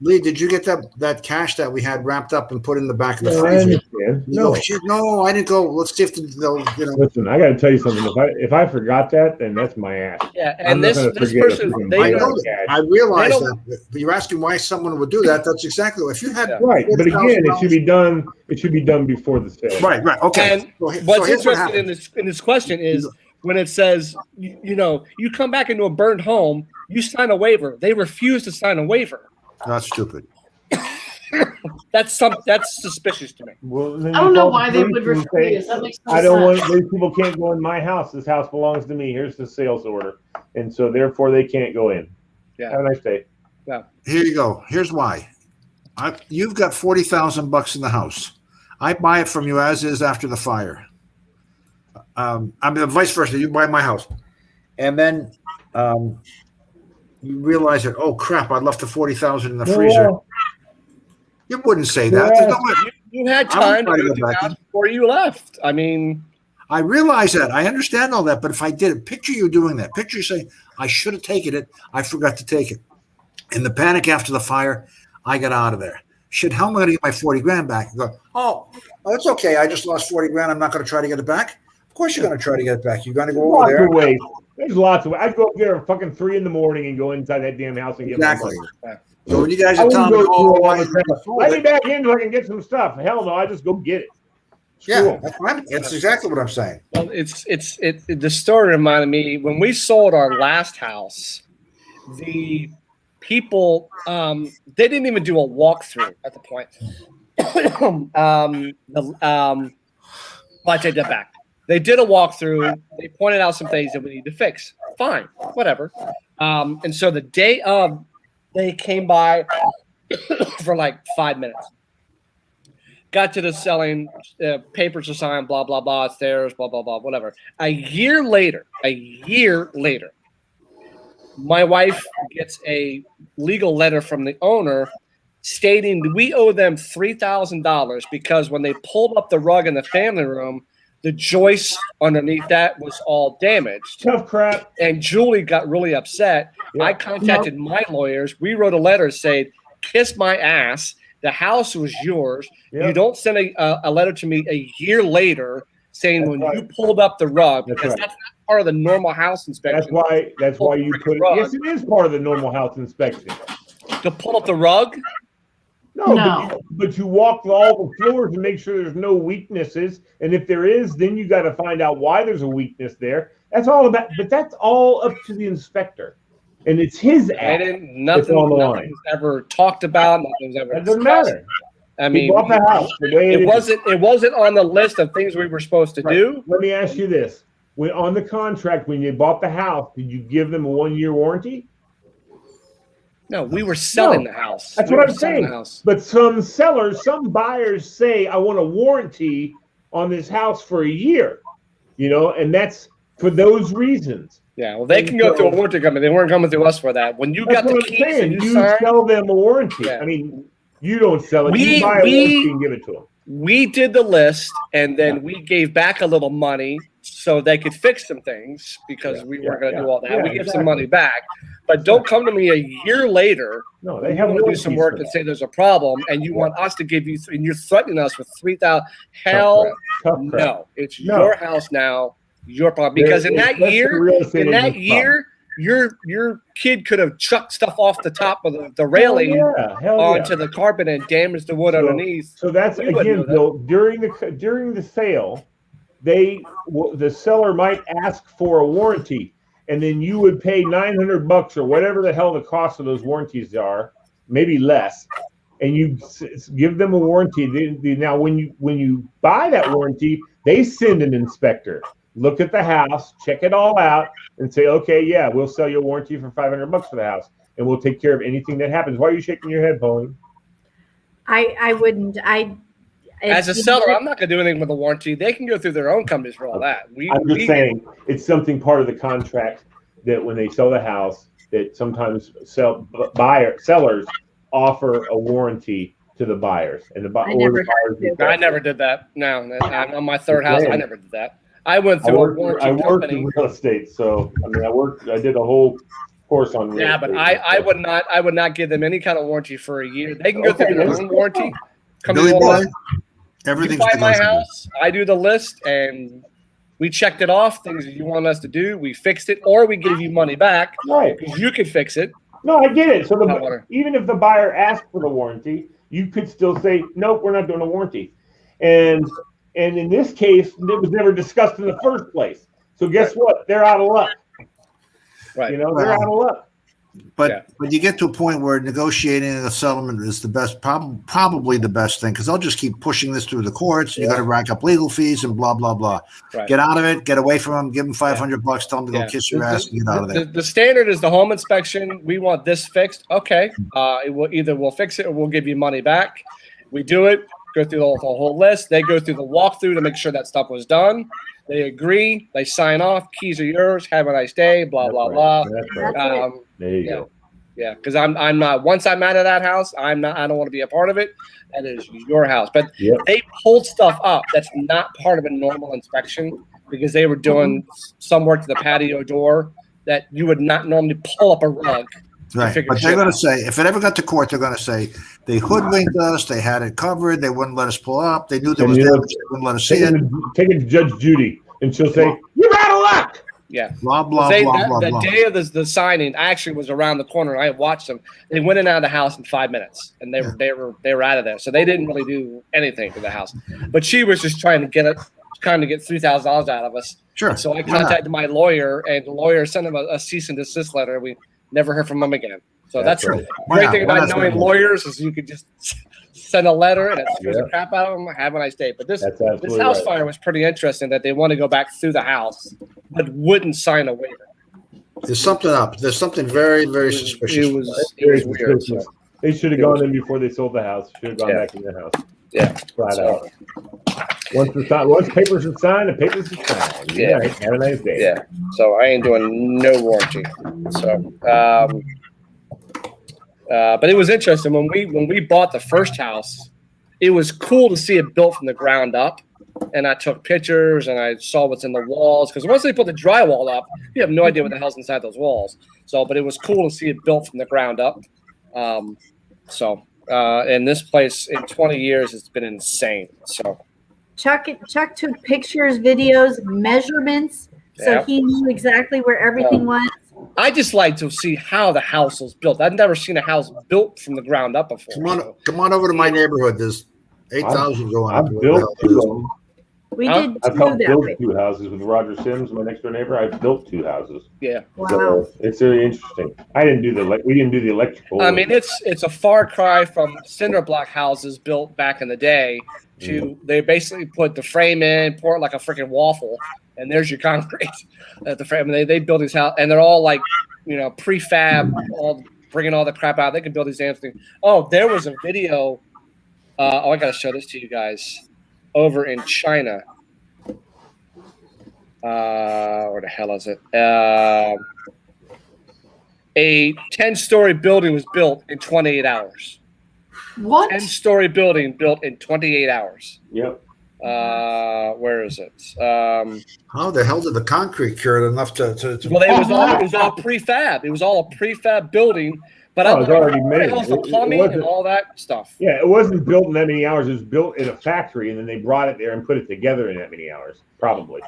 Lee, did you get that cash that we had wrapped up and put in the back of the No, I freezer? understand. No, no, I didn't go. Let's see if they'll, Listen, I got to tell you something. If I forgot that, then that's my ass. yeah, I'm and not this gonna this forget person, it. they I don't, know that. I realize that. But you're asking why someone would do that. That's exactly what. If you had Right, but again, it should $40,000 be done. It should be done before the sale. Right. Okay. And So what's here's what interesting happened. in this question is when it says, you come back into a burned home, you sign a waiver. They refuse to sign a waiver. That's stupid. That's suspicious to me. Well, then I don't you know call why the they police would and say, refuse. That makes no I don't want sense. those people can't go in my house. This house belongs to me. Here's the sales order, and so therefore they can't go in. Yeah. Have a nice day. Here you go. Here's why. You've got $40,000 in the house. I buy it from you as is after the fire. I mean, vice versa. You buy my house, and then you realize that, oh crap, I left the $40,000 in the freezer. Well, You wouldn't say that. Yeah. There's no way. You had I time would to try to go go through the back house in. before you left. I mean, I realize that. I understand all that. But if I did it, picture you doing that. Picture you saying, I should have taken it. I forgot to take it. In the panic after the fire, I got out of there. Shit, how am I going to get my 40 grand back? You go, oh, it's okay. I just lost 40 grand. I'm not going to try to get it back. Of course you're going to try to get it back. You're going to go over lots there. of ways. There's lots of ways. I'd go up there at fucking 3 a.m. and go inside that damn house and get Exactly. my money. So when you guys I are wouldn't telling me, go oh, through why all you the couldn't afford Let me it? back in so I can get some stuff. Hell no, I just go get it. Yeah, Cool. that's fine. That's exactly what I'm saying. well, the story reminded me when we sold our last house, the people they didn't even do a walkthrough at the point. I take that back. They did a walkthrough. They pointed out some things that we need to fix. Fine, whatever. And so the day of, they came by for like 5 minutes. Got to the selling, papers are signed, blah, blah, blah, it's theirs, blah, blah, blah, whatever. A year later, my wife gets a legal letter from the owner stating that we owe them $3,000 because when they pulled up the rug in the family room, the joist underneath that was all damaged. Tough crap. And Julie got really upset. Yeah. I contacted my lawyers. We wrote a letter saying, kiss my ass. The house was yours. Yeah. You don't send a letter to me a year later saying That's when right. you pulled up the rug, That's because right. that's not part of the normal house inspection. That's why you put it. Rug. Yes, it is part of the normal house inspection. To pull up the rug? No. But you walk all the floors and make sure there's no weaknesses. And if there is, then you got to find out why there's a weakness there. That's all about. But that's all up to the inspector, and it's his act. Nothing was ever talked about. Nothing was ever That doesn't discussed. matter. I mean, He bought the house the way it wasn't on the list of things we were supposed to do. Let me ask you this: when on the contract, when you bought the house, did you give them a 1-year warranty? No, we were selling the house. That's We what were I'm selling the saying. house. But some buyers say, I want a warranty on this house for a year, and that's for those reasons. Yeah, well, they can go through a warranty company. They weren't coming through us for that. When you got That's the what I'm keys saying. and you You signed, sell them a warranty. Yeah. I mean, you don't sell it. You buy a warranty and give it to them. we did the list, and then we gave back a little money so they could fix some things because we weren't going to do all that. We give some money back. But don't come to me a year later. No, they you have want to do some work warranties and say there's a problem, and you want us to give you, and you're threatening us with $3,000. Hell, Tough crap. no! It's your house now, your problem. Because in that year, your kid could have chucked stuff off the top of the railing onto the carpet and damaged the wood underneath. So that's We wouldn't again, know that. Bill. During the sale, the seller might ask for a warranty, and then you would pay $900 or whatever the hell the cost of those warranties are, maybe less, and you give them a warranty. Now, when you buy that warranty, they send an inspector, look at the house, check it all out, and say, okay, yeah, we'll sell you a warranty for $500 for the house, and we'll take care of anything that happens. Why are you shaking your head, Pauline? I wouldn't. As a seller, I'm not going to do anything with a warranty. They can go through their own companies for all that. I'm just saying it's something part of the contract that when they sell the house, that sometimes sellers offer a warranty to the buyers, and I never did that. No, on my third house, I never did that. I went through a warranty company. I worked in real estate, so I mean, I did a whole course on real estate. But I would not give them any kind of warranty for a year. They can go through their own warranty. Billy Boy, everything's you buy my house. I do the list, and we checked it off. Things that you want us to do, we fixed it, or we give you money back. Right, because you can fix it. No, I get it. So even if the buyer asked for the warranty, you could still say, nope, we're not doing a warranty. And in this case, it was never discussed in the first place. So guess what? They're out of luck. Right. You know, they're out of luck. But you get to a point where negotiating a settlement is the best, probably the best thing, because they'll just keep pushing this through the courts. You got to rack up legal fees and blah blah blah. Right. Get out of it. Get away from them. Give them $500. Tell them to go kiss your ass and get out of there. The standard is the home inspection. We want this fixed. Okay. We'll fix it or we'll give you money back. We do it. Go through the whole list. They go through the walkthrough to make sure that stuff was done. They agree. They sign off. Keys are yours. Have a nice day. Blah blah blah. There you go. Yeah, because I'm not. Once I'm out of that house, I'm not. I don't want to be a part of it. That is your house. But they pulled stuff up that's not part of a normal inspection because they were doing some work to the patio door that you would not normally pull up a rug. Right, but they're going to say, if it ever got to court, they're going to say they hoodwinked us, they had it covered, they wouldn't let us pull up, they knew there was damage, they wouldn't let us see it. Take it to Judge Judy, and she'll say, "You're out of luck." Yeah, blah blah blah. The day of the signing, I actually was around the corner. And I watched them. They went in and out of the house in 5 minutes, and they were out of there. So they didn't really do anything to the house. But she was just trying to get $3,000 out of us. Sure. And so I contacted my lawyer, and the lawyer sent him a cease and desist letter. We never heard from him again. So that's the great thing about knowing lawyers is you could just send a letter and it scares the crap out of them. Have a nice day. But this house fire was pretty interesting that they want to go back through the house but wouldn't sign a waiver. There's something up. There's something very, very suspicious. It was weird. So. They should have gone in before they sold the house. Should have gone back in the house. Yeah. Flat out. Once papers are signed, the papers are signed. Yeah. Have a nice day. Yeah. So I ain't doing no warranty. So but it was interesting when we bought the first house. It was cool to see it built from the ground up, and I took pictures and I saw what's in the walls because once they put the drywall up, you have no idea what the hell's inside those walls. So, but it was cool to see it built from the ground up. And this place in 20 years has been insane. So, Chuck took pictures, videos, measurements, so he knew exactly where everything was. I just like to see how the house was built. I've never seen a house built from the ground up before. Come on over to my neighborhood. There's 8,000 going up. I've built two of them. I've helped build 2 houses with Roger Sims, my next door neighbor. I've built 2 houses. Yeah. Wow. So it's very interesting. We didn't do the electrical. I mean, it's a far cry from cinder block houses built back in the day to they basically put the frame in, pour it like a freaking waffle, and there's your concrete at the frame. And they build these houses, and they're all like, prefab, all bringing all the crap out. They can build these damn things. Oh, there was a video. I got to show this to you guys. Over in China. Where the hell is it? A 10-story building was built in 28 hours. What? 10-story building built in 28 hours. Yep. Where is it? How the hell did the concrete cure it enough to Well, it was all prefab. It was all a prefab building. But it was already made. The plumbing and all that stuff. Yeah, it wasn't built in that many hours. It was built in a factory, and then they brought it there and put it together in that many hours, probably.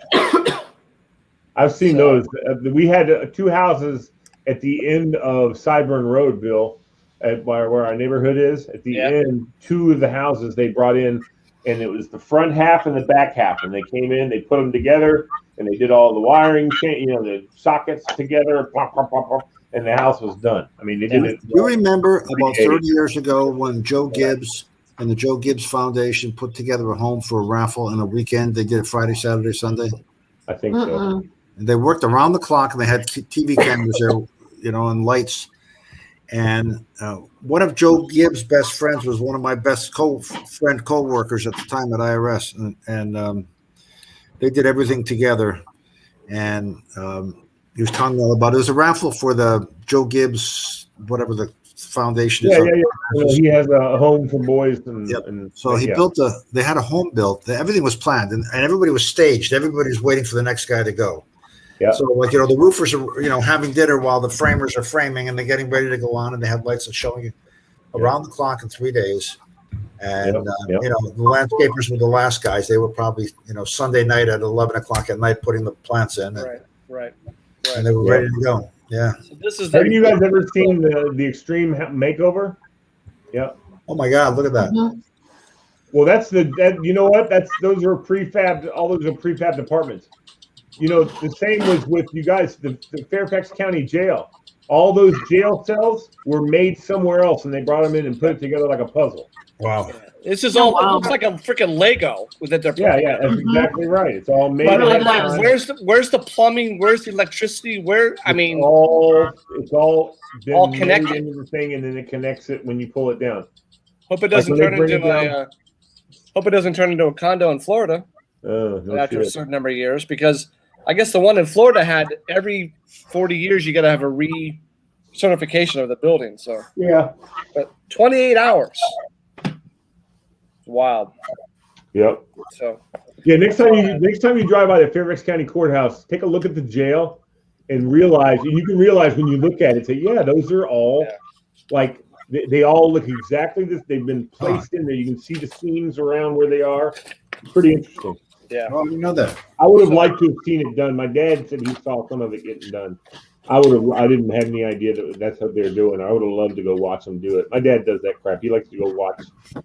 I've seen those. We had 2 houses at the end of Sideburn Road, Bill, where our neighborhood is. At the end, 2 of the houses they brought in, and it was the front half and the back half. And they came in, they put them together, and they did all the wiring, the sockets together, pop, pop, pop, pop. and the house was done. I mean, they did it. You remember about 30 years ago when Joe Gibbs and the Joe Gibbs Foundation put together a home for a raffle and a weekend? They did it Friday, Saturday, Sunday. I think so. And they worked around the clock, and they had TV cameras there, and lights. And one of Joe Gibbs' best friends was one of my best co-workers at the time at IRS, and they did everything together. And he was telling me all about it. It was a raffle for the Joe Gibbs, whatever the foundation is. Yeah. He has a home for boys. And so he built they had a home built. Everything was planned, and everybody was staged. Everybody was waiting for the next guy to go. Yeah. So the roofers are, having dinner while the framers are framing, and they're getting ready to go on, and they have lights showing you around the clock in 3 days. And, the landscapers were the last guys. They were probably, Sunday night at 11 o'clock at night putting the plants in. Right. And they were ready to go. Yeah. So have you guys ever seen the Extreme Makeover? Yeah. Oh my God! Look at that. Mm-hmm. Well, you know what? Those are prefabbed. All those are prefabbed apartments. The same was with you guys. The Fairfax County Jail. All those jail cells were made somewhere else, and they brought them in and put it together like a puzzle. Wow. This is all. It looks like a freaking Lego that they're. Yeah, that's exactly right. It's all made. But where's the plumbing? Where's the electricity? It's all connected into the thing, and then it connects it when you pull it down. Hope it doesn't turn into hope it doesn't turn into a condo in Florida after a certain number of years, because I guess the one in Florida had every 40 years you got to have a recertification of the building. So yeah, but 28 hours. Wild. Yep. So next time you drive by the Fairfax County Courthouse, take a look at the jail and you can realize when you look at it, say, yeah, those are all like they all look exactly this. They've been placed in there. You can see the seams around where they are. Pretty interesting. Yeah. Oh, you know that. I would have liked to have seen it done. My dad said he saw some of it getting done. I didn't have any idea that's what they're doing. I would have loved to go watch them do it. My dad does that crap. He likes to go watch.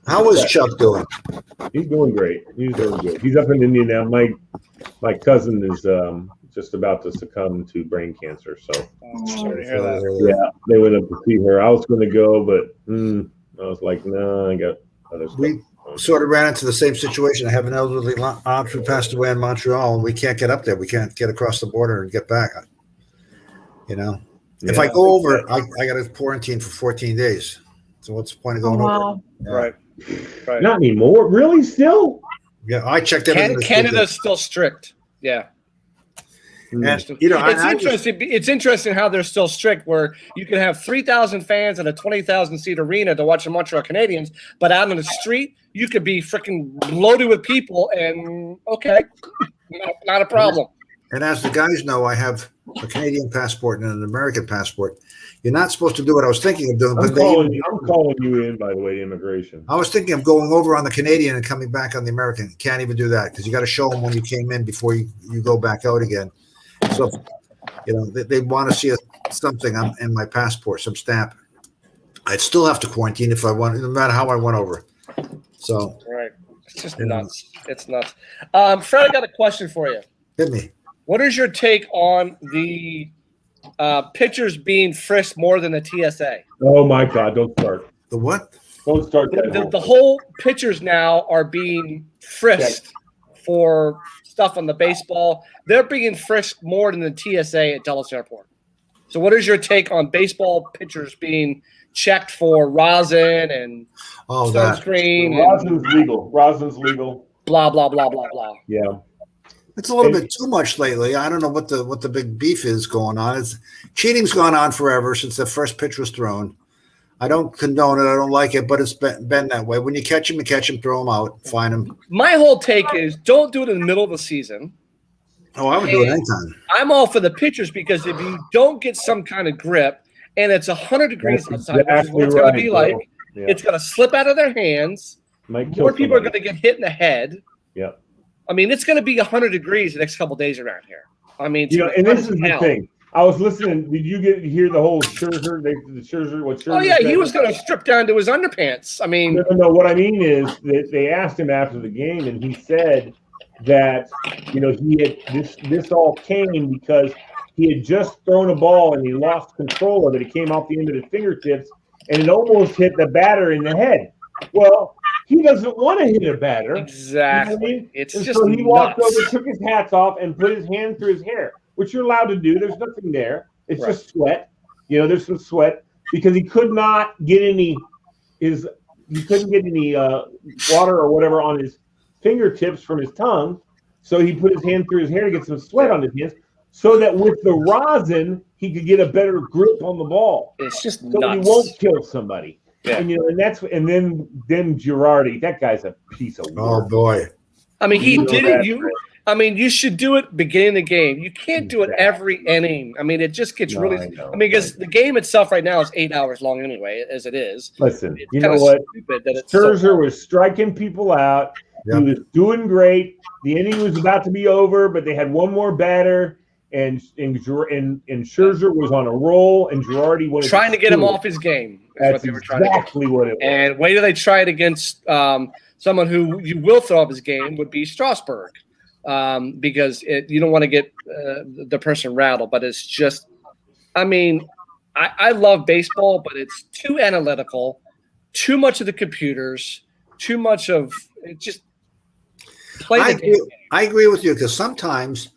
How is Chuck doing? He's doing great. He's doing good. He's up in India now. My cousin is just about to succumb to brain cancer. So sorry to hear that. Yeah, they went up to see her. I was going to go, but I was like, no, I got other stuff. We sort of ran into the same situation. I have an elderly aunt who passed away in Montreal, and we can't get up there. We can't get across the border and get back. If I go over, I got to quarantine for 14 days. So what's the point of going over? Yeah. Right. Not anymore. Really? Still? Yeah, I checked everything. Canada's still strict. Yeah. And it's interesting how they're still strict, where you can have 3,000 fans in a 20,000 seat arena to watch the Montreal Canadiens, but out on the street you could be freaking loaded with people, and not a problem. And as the guys know, I have a Canadian passport and an American passport. You're not supposed to do what I was thinking of doing. I'm calling you in, by the way, immigration. I was thinking of going over on the Canadian and coming back on the American. Can't even do that because you got to show them when you came in before you go back out again. So, they want to see something in my passport, some stamp. I'd still have to quarantine if I want, no matter how I went over. So, right, it's just nuts. It's nuts. Fred, I got a question for you. Hit me. What is your take on the pitchers being frisked more than the TSA? Oh my God! Don't start. The what? Don't start that. The whole pitchers now are being frisked for stuff on the baseball. They're being frisked more than the TSA at Dulles Airport. So what is your take on baseball pitchers being checked for rosin and sunscreen? Rosin's legal. Blah, blah, blah, blah, blah. Yeah. It's a little bit too much lately. I don't know what the big beef is going on. Cheating's gone on forever since the first pitch was thrown. I don't condone it. I don't like it, but it's been that way. When you catch him, throw him out, fine him. My whole take is don't do it in the middle of the season. Oh, I would do it anytime. I'm all for the pitchers because if you don't get some kind of grip and it's 100 degrees outside, which is what it's going to be like, it's going to slip out of their hands. More people are going to get hit in the head. Yeah. I mean, it's going to be 100 degrees the next couple of days around here. I mean, and this is the thing. I was listening. Did you hear the whole Scherzer? What Scherzer? Oh yeah, said? he was going to strip down to his underpants. I mean, no. What I mean is that they asked him after the game, and he said that he had this all came because he had just thrown a ball and he lost control of it. It came off the end of his fingertips and it almost hit the batter in the head. Well, he doesn't want to hit a batter. Exactly. You know what I mean? It's and just so he walked nuts. over, took his hats off, and put his hand through his hair, which you're allowed to do. There's nothing there. It's Right. just sweat. You know, there's some sweat because he could not get any water or whatever on his fingertips from his tongue. So he put his hand through his hair to get some sweat on his hands, so that with the rosin he could get a better grip on the ball. It's just so nuts. he won't kill somebody. Yeah. And then Girardi, that guy's a piece of work. Oh boy. I mean, he You know did that, it. right? I mean, you should do it beginning of the game. You can't do it Exactly. every inning. I mean, it just gets really. I know. Because the game itself right now is 8 hours long anyway, as it is. Listen, It's you know kinda what? stupid that it's Scherzer was striking people out. Yep. He was doing great. The inning was about to be over, but they had one more batter, and Scherzer was on a roll, and Girardi wanted trying to get him steal it. off his game. Is That's what they were trying to do. exactly what it was. And wait till they try it against someone who you will throw off his game would be Strasburg, because you don't want to get the person rattled. But it's just, I mean, I love baseball, but it's too analytical, too much of the computers, too much of it. Just play the game. I agree with you because sometimes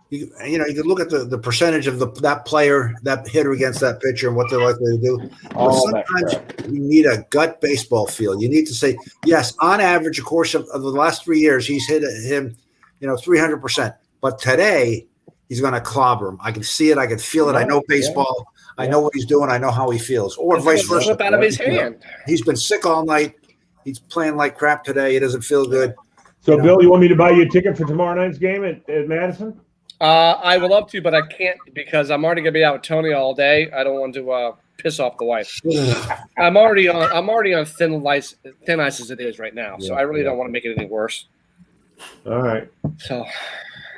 you can look at the percentage of that player, that hitter against that pitcher, and what they're likely to do. But sometimes you need a gut baseball feel. You need to say, yes, on average, of course, of the last 3 years, he's hit him, 300%. But today, he's going to clobber him. I can see it. I can feel it. I know baseball. Yeah. I know what he's doing. I know how he feels. Or vice versa. Slip out of his hand. He's been sick all night. He's playing like crap today. He doesn't feel good. So, Bill, you want me to buy you a ticket for tomorrow night's game at Madison? I would love to, but I can't because I'm already going to be out with Tony all day. I don't want to piss off the wife. I'm already on thin ice as it is right now, so I really don't want to make it any worse. All right. So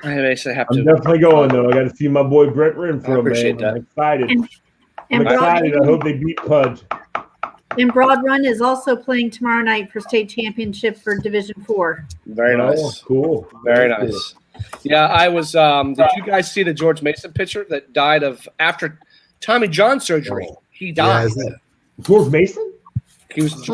I basically have to. I'm definitely going though. I got to see my boy Brett Renfro. I appreciate that. I'm excited. And I'm excited. I hope they beat Pudge. And Broad Run is also playing tomorrow night for state championship for Division 4. Very nice. Cool. Very nice. Yeah, I was. Did you guys see the George Mason pitcher that died after Tommy John surgery? He died. Yeah, George Mason? He was a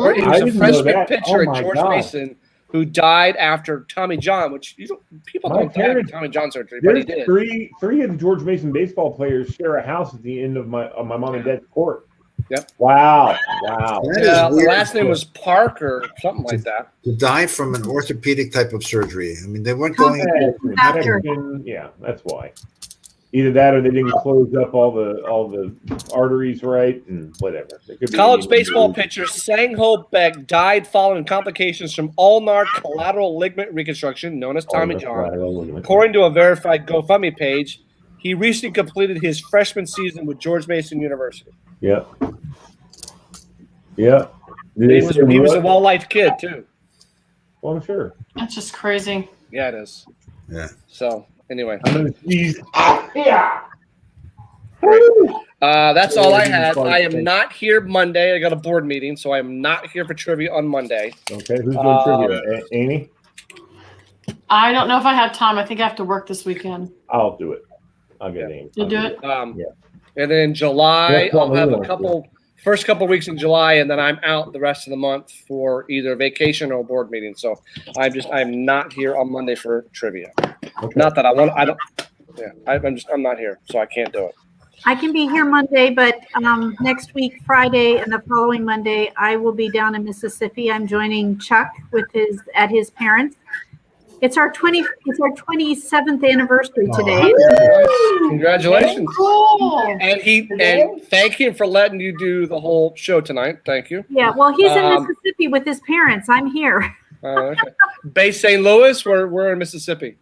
freshman pitcher at George Mason who died after Tommy John, which people don't die after Tommy John surgery, but he did. Three of the George Mason baseball players share a house at the end of my mom and dad's court. Yep. Wow. The last name was Park or something like that. To die from an orthopedic type of surgery. I mean, they weren't going. Yeah, that's why. Either that, or they didn't close up all the arteries right, and whatever. College baseball pitcher Sang-Ho Beck died following complications from ulnar collateral ligament reconstruction, known as Tommy John. According to a verified GoFundMe page, he recently completed his freshman season with George Mason University. Yep. He was a well-liked kid too. Well, I'm sure. That's just crazy. Yeah, it is. Yeah. So anyway, yeah. that's all I had. I am not here Monday. I got a board meeting, so I am not here for trivia on Monday. Okay, who's doing trivia? Amy? I don't know if I have time. I think I have to work this weekend. I'll do it. I'll get Amy. You'll do it? Yeah. And then in July, I'll have first couple weeks in July, and then I'm out the rest of the month for either vacation or a board meeting. So I'm not here on Monday for trivia. Okay. Not that I'm not here, so I can't do it. I can be here Monday, but next week, Friday, and the following Monday, I will be down in Mississippi. I'm joining Chuck at his parents'. It's our 27th anniversary today. Congratulations! Cool. And thank him for letting you do the whole show tonight. Thank you. Yeah, well, he's in Mississippi with his parents. I'm here. Okay. Bay St. Louis. We're in Mississippi.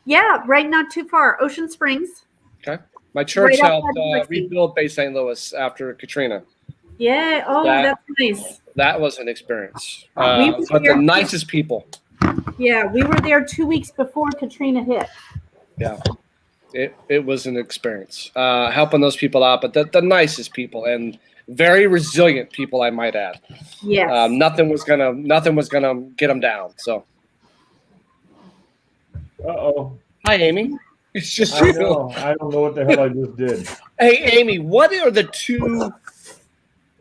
Yeah, right, not too far. Ocean Springs. Okay. My church helped rebuild Bay St. Louis after Katrina. Yeah. Oh, that's nice. That was an experience. But the nicest people. Yeah, we were there 2 weeks before Katrina hit. Yeah, it was an experience helping those people out, but the nicest people and very resilient people, I might add. Yeah. Nothing was gonna get them down. So. Uh-oh. Hi, Amy. It's just I know. I don't know what the hell I just did. Hey, Amy, what are the two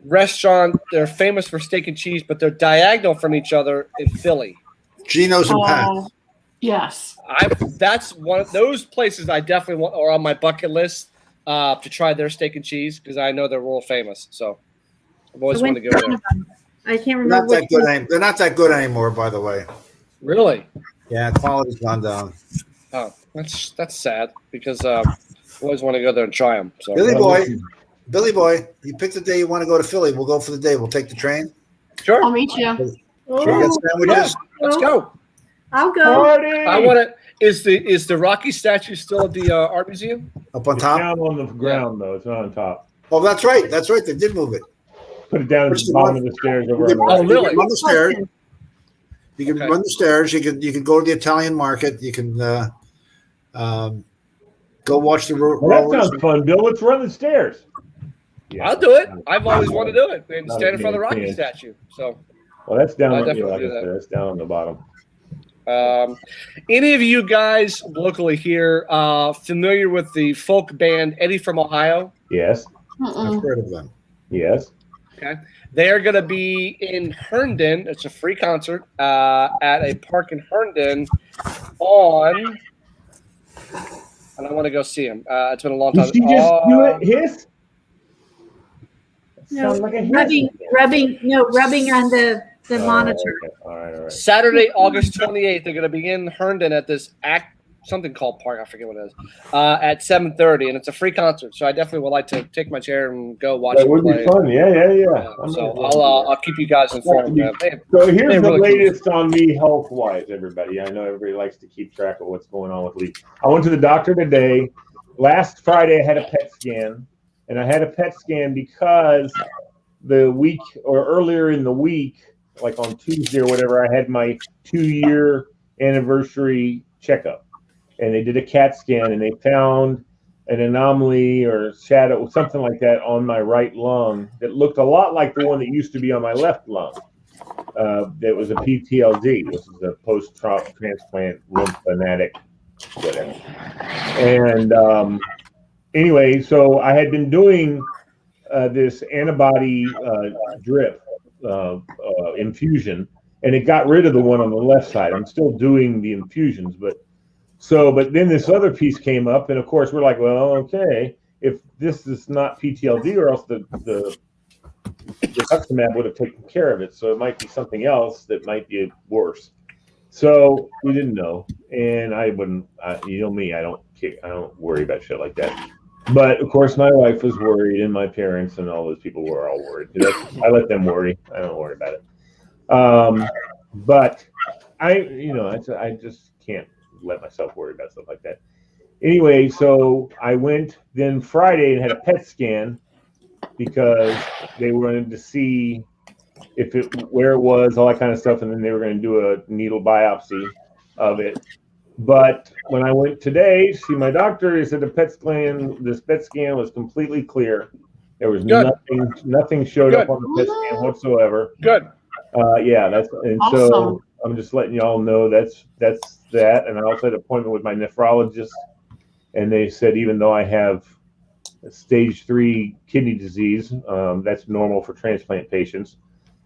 restaurants that are famous for steak and cheese, but they're diagonal from each other in Philly? Geno's and Pat's. Yes. That's one of those places I definitely want, or on my bucket list to try their steak and cheese because I know they're world famous. So I've always wanted to go there. I can't They're remember. not that good. They're not that good anymore, by the way. Really? Yeah, quality's gone down. Oh, that's sad because I always want to go there and try them. So Billy boy, you pick the day you want to go to Philly. We'll go for the day. We'll take the train. Sure. I'll meet you. Should we get sandwiches? Let's go. I'll go. Party! I want to. Is the Rocky statue still at the art museum? Up on It's top? down on the ground, though. It's not on top. Oh, that's right. That's right. They did move it. Put it down at the bottom of the stairs over on the Oh, right. really? You can run the stairs. You can Okay. run the stairs. You can go to the Italian market. You can go watch the Well, that rollers. sounds fun, Bill. Let's run the stairs. Yeah. I'll do it. I've always wanted to do it and Not stand a in front of the Rocky chance. statue. So, Well, that's down. I'll On, definitely like do I that. said, that's down on the bottom. any of you guys locally here familiar with the folk band Eddie from Ohio? Yes. Mm-mm. I've heard of them. Yes. Okay. They're going to be in Herndon. It's a free concert at a park in Herndon on, and I want to go see him. It's been a long time. Did she just do it? Hiss? No, Sounds like a hiss. rubbing on the monitor. Okay. All right. Saturday, August 28th, they're going to be in Herndon at this something called Park. I forget what it is. At 7:30, and it's a free concert. So I definitely would like to take my chair and go watch That it would play. be fun. Yeah. So I'll keep you guys informed. So here's They're the really cool. latest on me health-wise, everybody. I know everybody likes to keep track of what's going on with Lee. I went to the doctor today. Last Friday, I had a PET scan, and I had a PET scan because the week or earlier in the week, like on Tuesday or whatever, I had my 2-year anniversary checkup, and they did a CAT scan, and they found an anomaly or shadow, something like that, on my right lung that looked a lot like the one that used to be on my left lung. That was a PTLD, which is a post-transplant lymphatic, whatever. And anyway, so I had been doing this antibody drip infusion, and it got rid of the one on the left side. I'm still doing the infusions, but then this other piece came up, and of course we're like, well, okay, if this is not PTLD, or else the rituximab would have taken care of it, so it might be something else that might be worse. So we didn't know, and I wouldn't. You know me, I don't worry about shit like that. But of course, my wife was worried, and my parents and all those people were all worried. I let them worry. I don't worry about it. But I just can't let myself worry about stuff like that. Anyway, so I went then Friday and had a PET scan because they wanted to see where it was, all that kind of stuff, and then they were going to do a needle biopsy of it. But when I went today to see my doctor, he said this PET scan was completely clear. There was nothing showed up on the PET scan whatsoever. Good. So I'm just letting y'all know that's that. And I also had an appointment with my nephrologist, and they said even though I have stage 3 kidney disease, that's normal for transplant patients,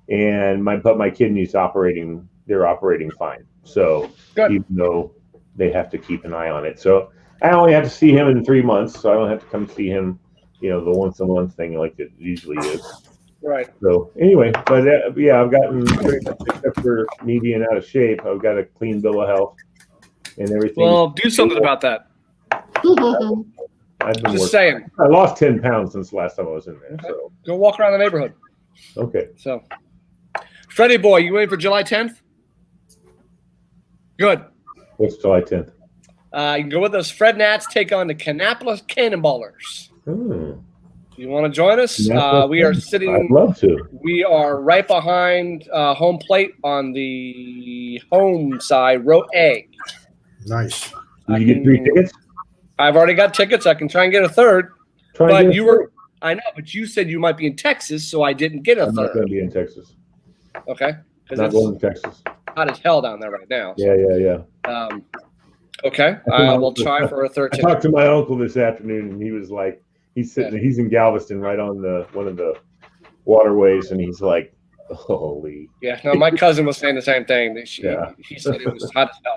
but my kidneys they're operating fine. So even though they have to keep an eye on it, so I only have to see him in 3 months, so I don't have to come see him, the once a month thing like it usually is. Right. So anyway, but I've gotten pretty much, except for me being out of shape, I've got a clean bill of health and everything. Well, do something about that. I've been Just saying. I lost 10 pounds since the last time I was in there. Okay. So Go walk around the neighborhood. okay. So, Freddie boy, you waiting for July 10th? Good. What's July 10th? You can go with us. Fred Nats take on the Kannapolis Cannonballers. You want to join us? We are sitting. I'd love to. We are right behind home plate on the home side, row A. Nice. Did you get 3 tickets? I've already got tickets. I can try and get a third. I know, but you said you might be in Texas, so I didn't get a I'm third. not going to be in Texas. Okay. Not going to Texas. Hot as hell down there right now. Yeah. Okay, I will try for a third I ticket. talked to my uncle this afternoon, and he was like, he's in Galveston, right on one of the waterways, and he's like, holy. Yeah, no, my cousin was saying the same thing. Yeah. He said it was hot as hell.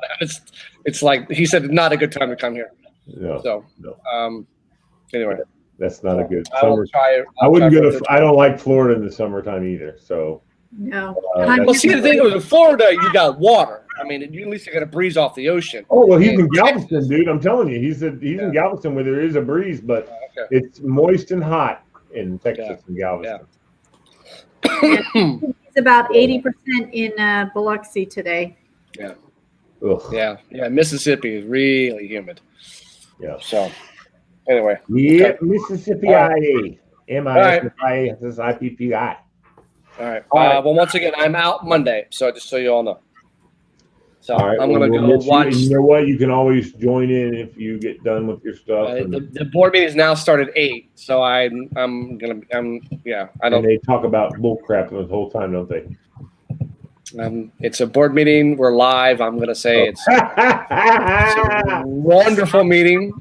It's like he said, not a good time to come here. No. So, anyway, that's not a good I will summer. try. I wouldn't go to. I don't like Florida in the summertime either. So. No. Well, see, the thing is, in Florida, you got water. I mean, you at least you got a breeze off the ocean. Oh well, he's in Galveston, dude. I'm telling you, he's in Galveston where there is a breeze, but it's moist and hot in Texas and Galveston. It's about 80% in Biloxi today. Yeah. Ugh. Yeah. Mississippi is really humid. Yeah. So, anyway. Yeah, Mississippi, M-I-S-S-I-P-P-I. All right. Well, once again, I'm out Monday, so just so you all know. So I'm going to go watch. You know what? You can always join in if you get done with your stuff. The board meeting is now started at 8, so I'm gonna I don't. And they talk about bull crap the whole time, don't they? It's a board meeting. We're live. I'm gonna say it's a wonderful meeting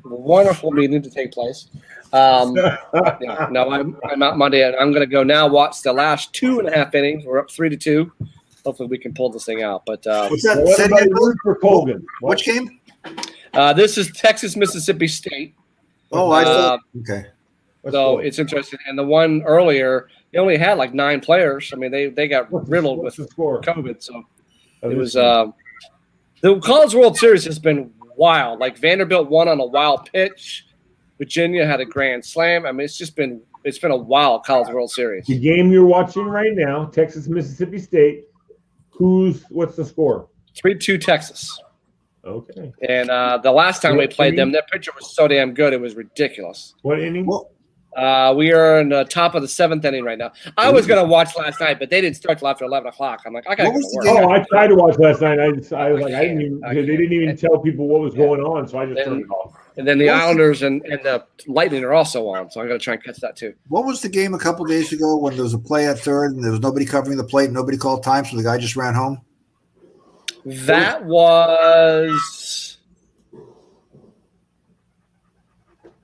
to take place. No, I'm out Monday, and I'm gonna go now watch the last 2.5 innings. We're up 3-2. Hopefully, we can pull this thing out. But what's that? What about root for Colgan? Which game? This is Texas Mississippi State. Oh, I thought. Okay. So it's interesting. And the one earlier, they only had like 9 players. I mean, they got riddled with COVID. So it was the College World Series has been wild. Like Vanderbilt won on a wild pitch. Virginia had a grand slam. I mean, it's been a wild College World Series. The game you're watching right now, Texas Mississippi State. What's the score? 3-2 Texas. Okay. And the last time we played them, their pitcher was so damn good, it was ridiculous. What inning? We are in the top of the 7th inning right now. I was going to watch last night, but they didn't start till after 11 o'clock. I'm like, I got to go to work. Oh, I tried to watch last night. I was like, I didn't even, because they didn't even tell people what was going on, so I just turned it off. And then the Islanders and the Lightning are also on, so I'm going to try and catch that too. What was the game a couple of days ago when there was a play at third and there was nobody covering the plate, nobody called time, so the guy just ran home? That was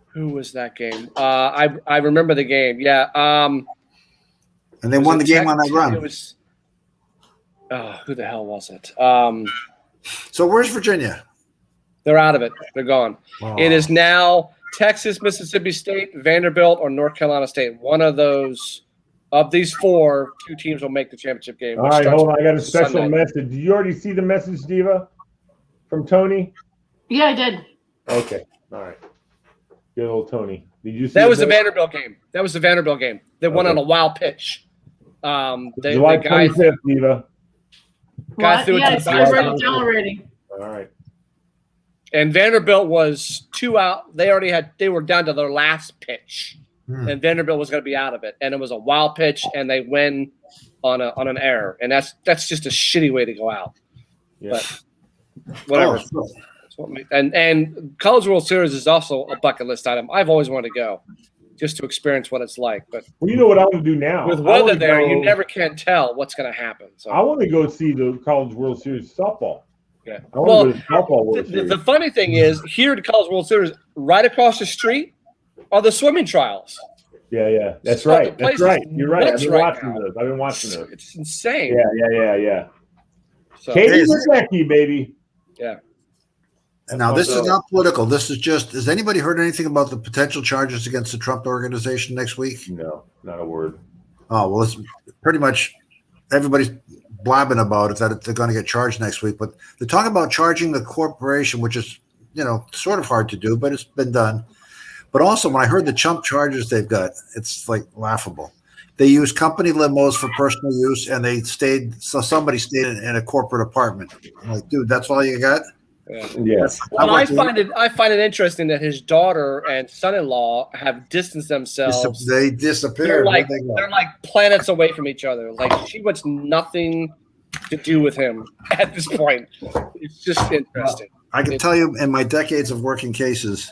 who was that game? I remember the game. Yeah. And they won the game on that run. It was. Who the hell was it? So where's Virginia? They're out of it. They're gone. Wow. It is now Texas, Mississippi State, Vanderbilt, or North Carolina State. One of those. Of these 4, 2 teams will make the championship game. All right, hold on. I got a special message. Did you already see the message, Diva, from Tony? Yeah, I did. Okay. All right. Good old Tony. Did you see that? Was the Vanderbilt game. That was the Vanderbilt game. They won on a wild pitch. July 25th, Diva. Guys threw it to the I read it down already. All right. And Vanderbilt was 2 out. They were down to their last pitch. And Vanderbilt was going to be out of it, and it was a wild pitch, and they win on an error, and that's just a shitty way to go out. Yeah. But whatever. And College World Series is also a bucket list item. I've always wanted to go, just to experience what it's like. But you know what I want to do now? With weather there, you never can tell what's going to happen. So I want to go see the College World Series softball. Yeah. Well, the funny thing is, here at the College World Series, right across the street are the swimming trials. Yeah. That's right. That's right. You're right. I've been watching those. It's insane. Yeah. So, Katie and Becky, baby. Yeah. And now this is not political. This is just, has anybody heard anything about the potential charges against the Trump organization next week? No, not a word. Oh, well, it's pretty much everybody's blabbing about it that they're going to get charged next week. But they're talking about charging the corporation, which is, sort of hard to do, but it's been done. But also, when I heard the chump charges they've got, it's like laughable. They use company limos for personal use, and somebody stayed in a corporate apartment. I'm like, dude, that's all you got? Yeah. Well, I find it interesting that his daughter and son-in-law have distanced themselves. They disappeared. They're like planets away from each other. Like she wants nothing to do with him at this point. It's just interesting. I can tell you, in my decades of working cases,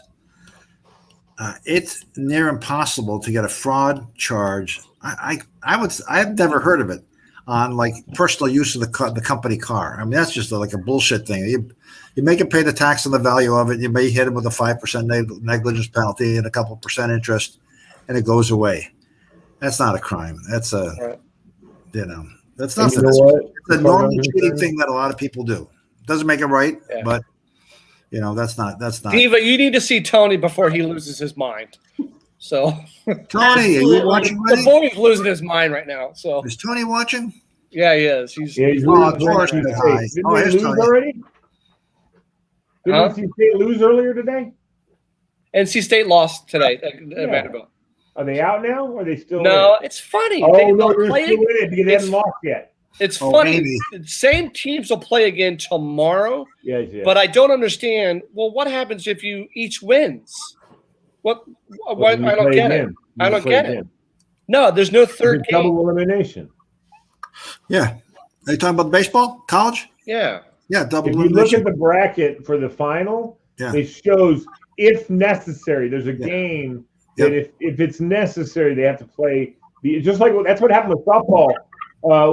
it's near impossible to get a fraud charge. I've never heard of it on like personal use of the company car. I mean, that's just like a bullshit thing. You make him pay the tax on the value of it. You may hit him with a 5% negligence penalty and a couple % interest, and it goes away. That's not a crime. That's that's And nothing. you know what? It's a normal cheating thing that a lot of people do. Doesn't make it right, Yeah. but that's not. Diva, you need to see Tony before he loses his mind. So Tony, are you watching? the boy's losing his mind right now. So is Tony watching? Yeah, he is. He's losing. of course. Didn't Hi. they Oh, here's lose Tony. already? Huh? Didn't NC State lose earlier today? NC State lost today at Vanderbilt. Are they out now? Or are they still No, in? it's funny. Oh, They'll no, they're play still in it because they it's- haven't lost yet. It's funny. maybe. The same teams will play again tomorrow, Yes. but I don't understand. Well, what happens if you each wins? What? I don't get it. I don't get it. No, there's no third It's double game. elimination. Yeah. Are you talking about baseball? College? Yeah. Yeah, double If you look elimination. at the bracket for the final, Yeah. it shows if necessary. There's a game that if it's necessary, they have to play. Just like that's what happened with softball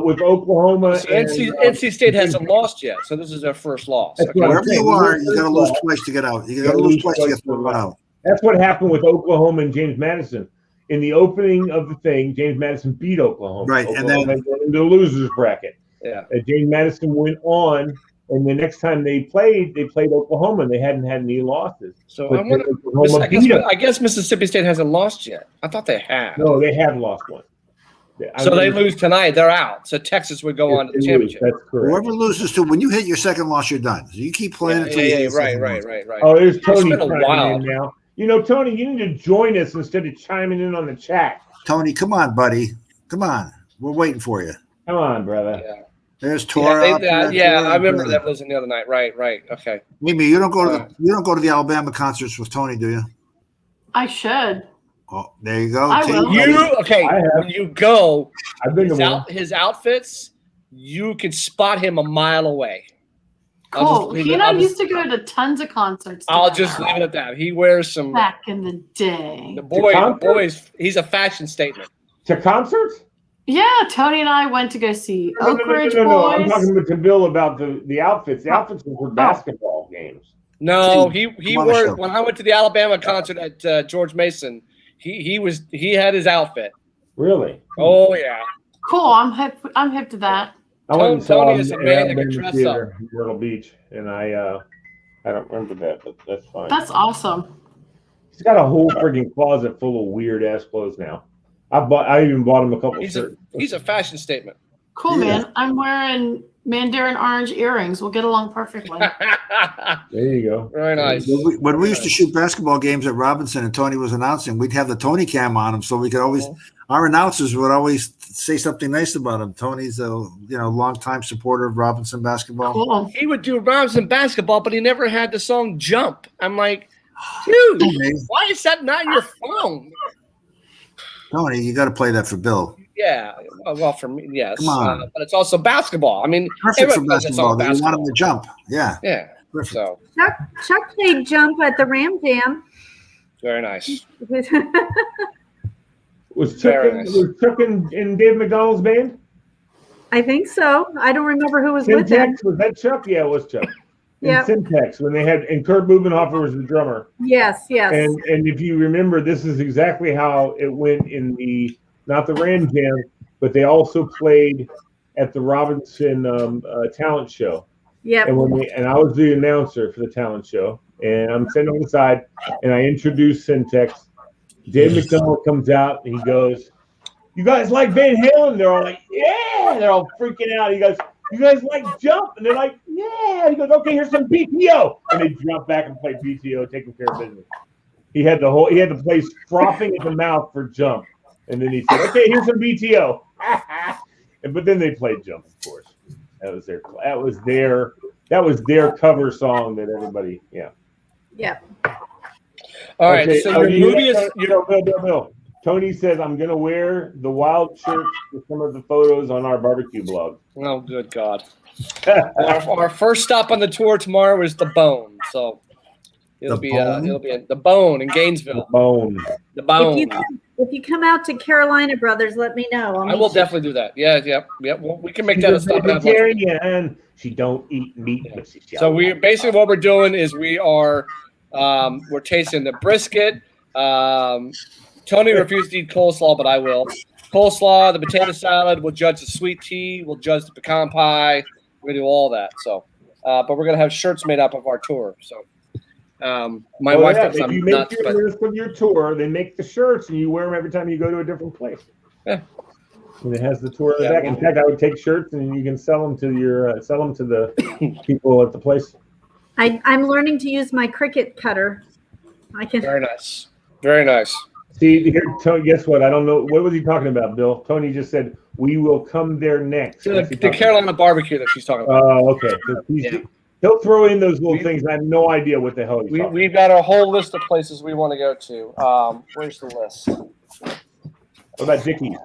with Oklahoma. So NC State hasn't lost yet, so this is their first loss. That's Okay. what I'm Wherever saying. you are, you got to lose twice to get out. You got to lose twice to get thrown out. That's what happened with Oklahoma and James Madison. In the opening of the thing, James Madison beat Oklahoma. Right, and Oklahoma then- went into the losers bracket. Yeah. James Madison went on, and the next time they played Oklahoma, and they hadn't had any losses. So But I wonder. Oklahoma beat them. I guess Mississippi State hasn't lost yet. I thought they had. No, they have lost one. So they lose tonight. They're out. So Texas would go on to the championship. That's correct. Whoever loses to, when you hit your second loss, you're done. So you keep playing until you hit your second loss. Right. Oh, there's Tony been a chiming while. in now. You know, Tony, you need to join us instead of chiming in on the chat. Tony, come on, buddy. Come on. We're waiting for you. Come on, brother. Yeah. There's Tora. I remember them losing the other night. Right. Okay. Mimi, you don't go to the Alabama concerts with Tony, do you? I should. Oh, there you go. I will. When you go, I've been to one. his outfits, you could spot him a mile away. Cool. He and I used to go to tons of concerts. I'll together. just leave it at that. He wears some. Back in the day. The boys. He's a fashion statement. To concerts? Yeah, Tony and I went to go see Oak Ridge No. I'm Boys. talking to Bill about the outfits. The outfits were for basketball games. No, he Come on the wore show. when I went to the Alabama concert at George Mason. He had his outfit. Really? Oh yeah. Cool. I'm hip to that. I went and saw Tony him is a at man that can Alabama dress Theater in Myrtle Beach, and I don't remember that, but that's fine. That's awesome. He's got a whole friggin' closet full of weird ass clothes now. I even bought him a couple shirts. He's a fashion statement. Cool, man. I'm wearing mandarin orange earrings. We'll get along perfectly. There you go. Very nice. When we used to shoot basketball games at Robinson and Tony was announcing, we'd have the Tony cam on him, so we could always. Our announcers would always say something nice about him. Tony's a longtime supporter of Robinson basketball. Cool. He would do Robinson basketball, but he never had the song "Jump." I'm like, dude, why is that not your phone? Tony, you got to play that for Bill. Yeah, well, for me, yes. Come on. But it's also basketball. I mean, Perfect for everyone plays that basketball. song You want him to jump. Yeah. Yeah. Perfect. So Chuck played Jump at the Ram Jam. very nice. Was Very nice. Chuck in Dave McDonald's band? I think so. I don't remember who was with him. Syntax? Was that Chuck? Yeah, it was Chuck. Yeah. And Syntax when they had, and Kurt Bubenhofer was the drummer. Yes. And if you remember, this is exactly how it went in not the Ram Jam, but they also played at the Robinson talent show. Yep. And I was the announcer for the talent show, and I'm sitting on the side, and I introduced Syntax. Dave McDonald comes out, and he goes, "You guys like Van Halen?" They're all like, "Yeah!" They're all freaking out. He goes, "You guys like Jump?" And they're like, "Yeah." He goes, "Okay, here's some BTO," and they jump back and play BTO, taking care of business. He had the place frothing at the mouth for Jump, and then he said, "Okay, here's some BTO." But then they played Jump, of course. That was their cover song that everybody, yeah. Yep. All right. Okay, So your movie is Bill. Tony says I'm gonna wear the wild shirt with some of the photos on our barbecue blog. Oh, good God. our first stop on the tour tomorrow is the Bone. So it'll be the Bone in Gainesville. The Bone. The Bone. If you come out to Carolina Brothers, let me know. I will definitely do that. Yeah. Well, we can make that a stop and have lunch. Vegetarian. She don't eat meat. Yeah. But she So we basically what we're doing is we're tasting the brisket. Tony refused to eat coleslaw, but I will. Coleslaw, the potato salad. We'll judge the sweet tea. We'll judge the pecan pie. We're gonna do all that. So, but we're gonna have shirts made up of our tour. So, my wife thinks if I'm you nuts, make your list of your tour, they make the shirts and you wear them every time you go to a different place. Yeah. And it has the tour in the back. In fact, I would take shirts and you can sell them to the people at the place. I'm learning to use my Cricut cutter. I can. Very nice. Very nice. See, here, Tony, guess what? I don't know. What was he talking about, Bill? Tony just said, we will come there next. So the Carolina barbecue that she's talking about. Oh, okay. So he'll throw in those little things. I have no idea what the hell he's talking We've got our whole list of places we want to go to. Where's the list? What about Dickies?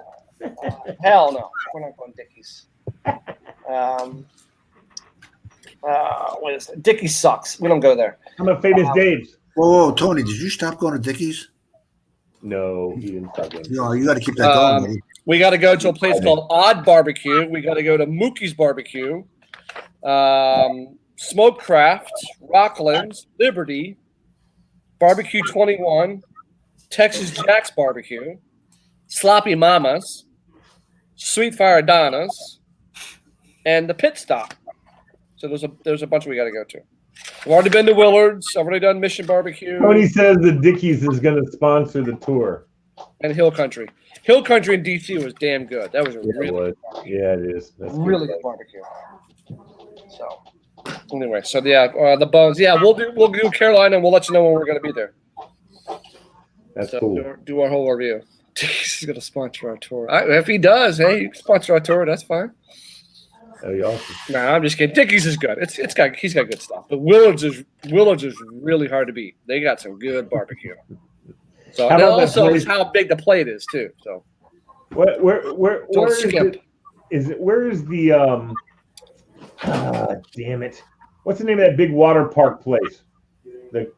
Hell no. We're not going Dickies. What is it? Dickies sucks. We don't go there. How about Famous Dave's? Whoa, Tony, did you stop going to Dickies? No, he didn't stop going. No, you got to keep that going. Buddy. We got to go to a place called Odd Barbecue. We got to go to Mookie's Barbecue, Smokecraft, Rockland's, Liberty, Barbecue 21, Texas Jack's Barbecue, Sloppy Mama's, Sweet Fire Donna's, and the Pit Stop. So there's a bunch we got to go to. I've already been to Willard's. I've already done Mission Barbecue. Tony says the Dickies is going to sponsor the tour. And Hill Country. Hill Country in D.C. was damn good. That was Yeah, it is. That's really good barbecue. So anyway, the bones. Yeah, we'll do Carolina, and we'll let you know when we're going to be there. That's cool. Do our whole review. He's going to sponsor our tour. If he does, hey, you can sponsor our tour. That's fine. That'd be awesome. Nah, I'm just kidding. Dickies is good. He's got good stuff. But Willard's is really hard to beat. They got some good barbecue. So and also is how big the plate is too. So where is it? Where is the damn it? What's the name of that big water park place? The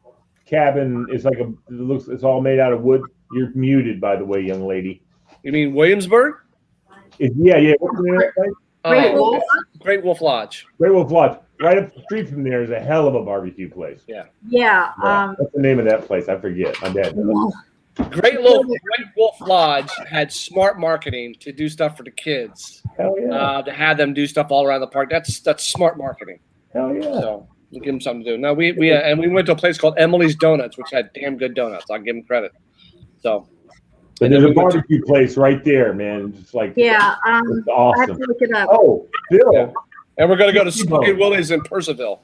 cabin is like it's all made out of wood. You're muted, by the way, young lady. You mean Williamsburg? Yeah. What's the name of that place? Great Wolf Lodge. Great Wolf Lodge. Right up the street from there is a hell of a barbecue place. Yeah. What's the name of that place? I forget. My dad knows. Great Wolf Lodge had smart marketing to do stuff for the kids. Hell yeah. To have them do stuff all around the park. That's smart marketing. Hell yeah. So we'll give them something to do. Now we went to a place called Emily's Donuts, which had damn good donuts. I'll give them credit. So. But there's a barbecue place right there, man. Just like it's awesome. I have to look it up. Oh, Bill. Yeah. And we're gonna go to Spooky Willie's in Percival.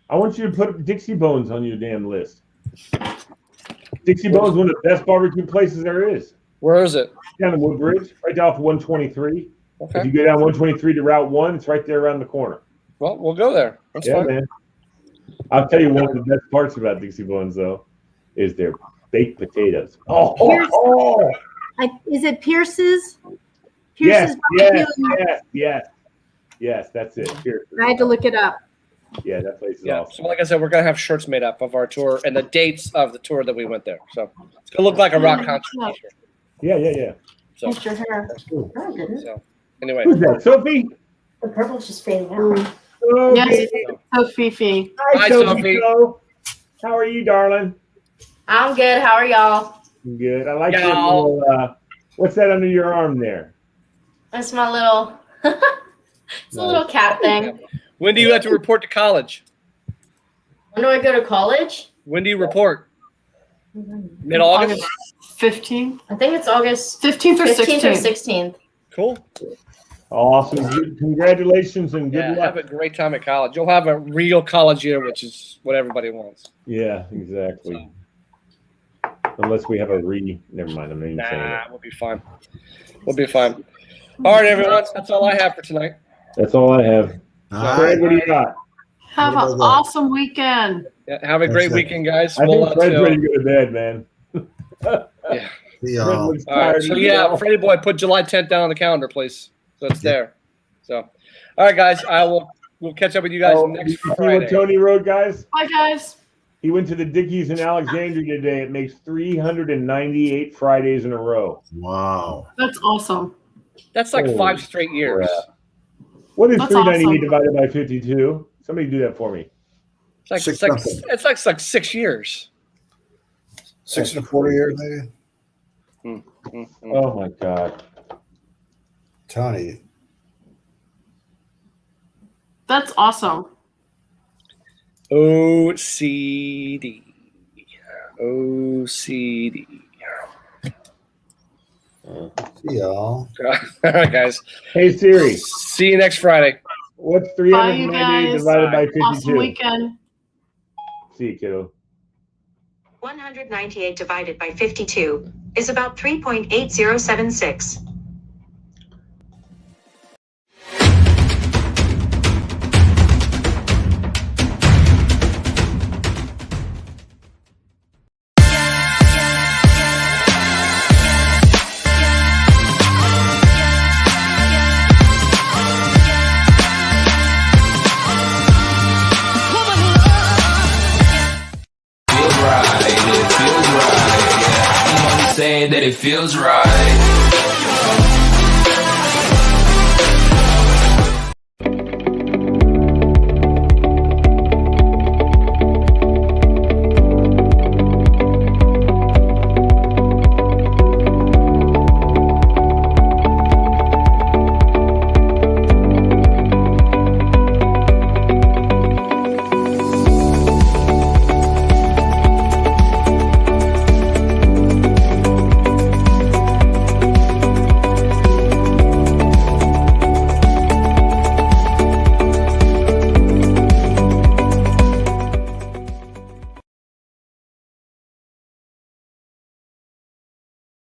I want you to put Dixie Bones on your damn list. Dixie Bones is one of the best barbecue places there is. Where is it? Down in Woodbridge, right off 123. Okay. If you go down 123 to Route 1, it's right there around the corner. Well, we'll go there. That's fine. Man. I'll tell you one of the best parts about Dixie Bones, though, is their baked potatoes. Is it Pierce's? Yes, that's it. Pierce's. I had to look it up. Yeah, that place is awesome. So like I said, we're going to have shirts made up of our tour and the dates of the tour that we went there. So it's going to look like a rock concert t-shirt. Yeah. So, Your hair. So anyway. Who's that, Sophie? The purple's just fading out. Yes, so Fifi. Hi, Sophie. How are you, darling? I'm good. How are y'all? Good. I like your little, what's that under your arm there? That's my little, it's a little cap thing. When do you have to report to college? When do I go to college? When do you report? Mid-August? 15th. I think it's August 15th or 16th. 15th or 16th. Cool. Awesome. Congratulations and good luck. Have a great time at college. You'll have a real college year, which is what everybody wants. Yeah, exactly. Unless we have a never mind. I'm not even saying it. We'll be fine. We'll be fine. All right, everyone. That's all I have for tonight. That's all I have. Fred, what do you got? Have an awesome weekend. Yeah, have a great weekend, guys. I think Fred's ready to go to bed, man. Yeah. All right, so Freddie boy, put July 10th down on the calendar, please. So it's there. So, all right, guys. We'll catch up with you guys next Friday. What Tony wrote, guys. Bye, guys. He went to the Dickies in Alexandria today. It makes 398 Fridays in a row. Wow. That's awesome. That's like Holy 5 straight years. crap. What is That's 398 awesome. divided by 52? Somebody do that for me. It's like 6 years. 6 1/4 years, maybe. Oh my God. Tony. That's awesome. OCD. OCD. See y'all. All right, guys. Hey Siri, See you next Friday. what's Bye, you 398 guys. divided by 52? Awesome weekend. See you, kiddo. 198 divided by 52 is about 3.8076. Saying that it feels right.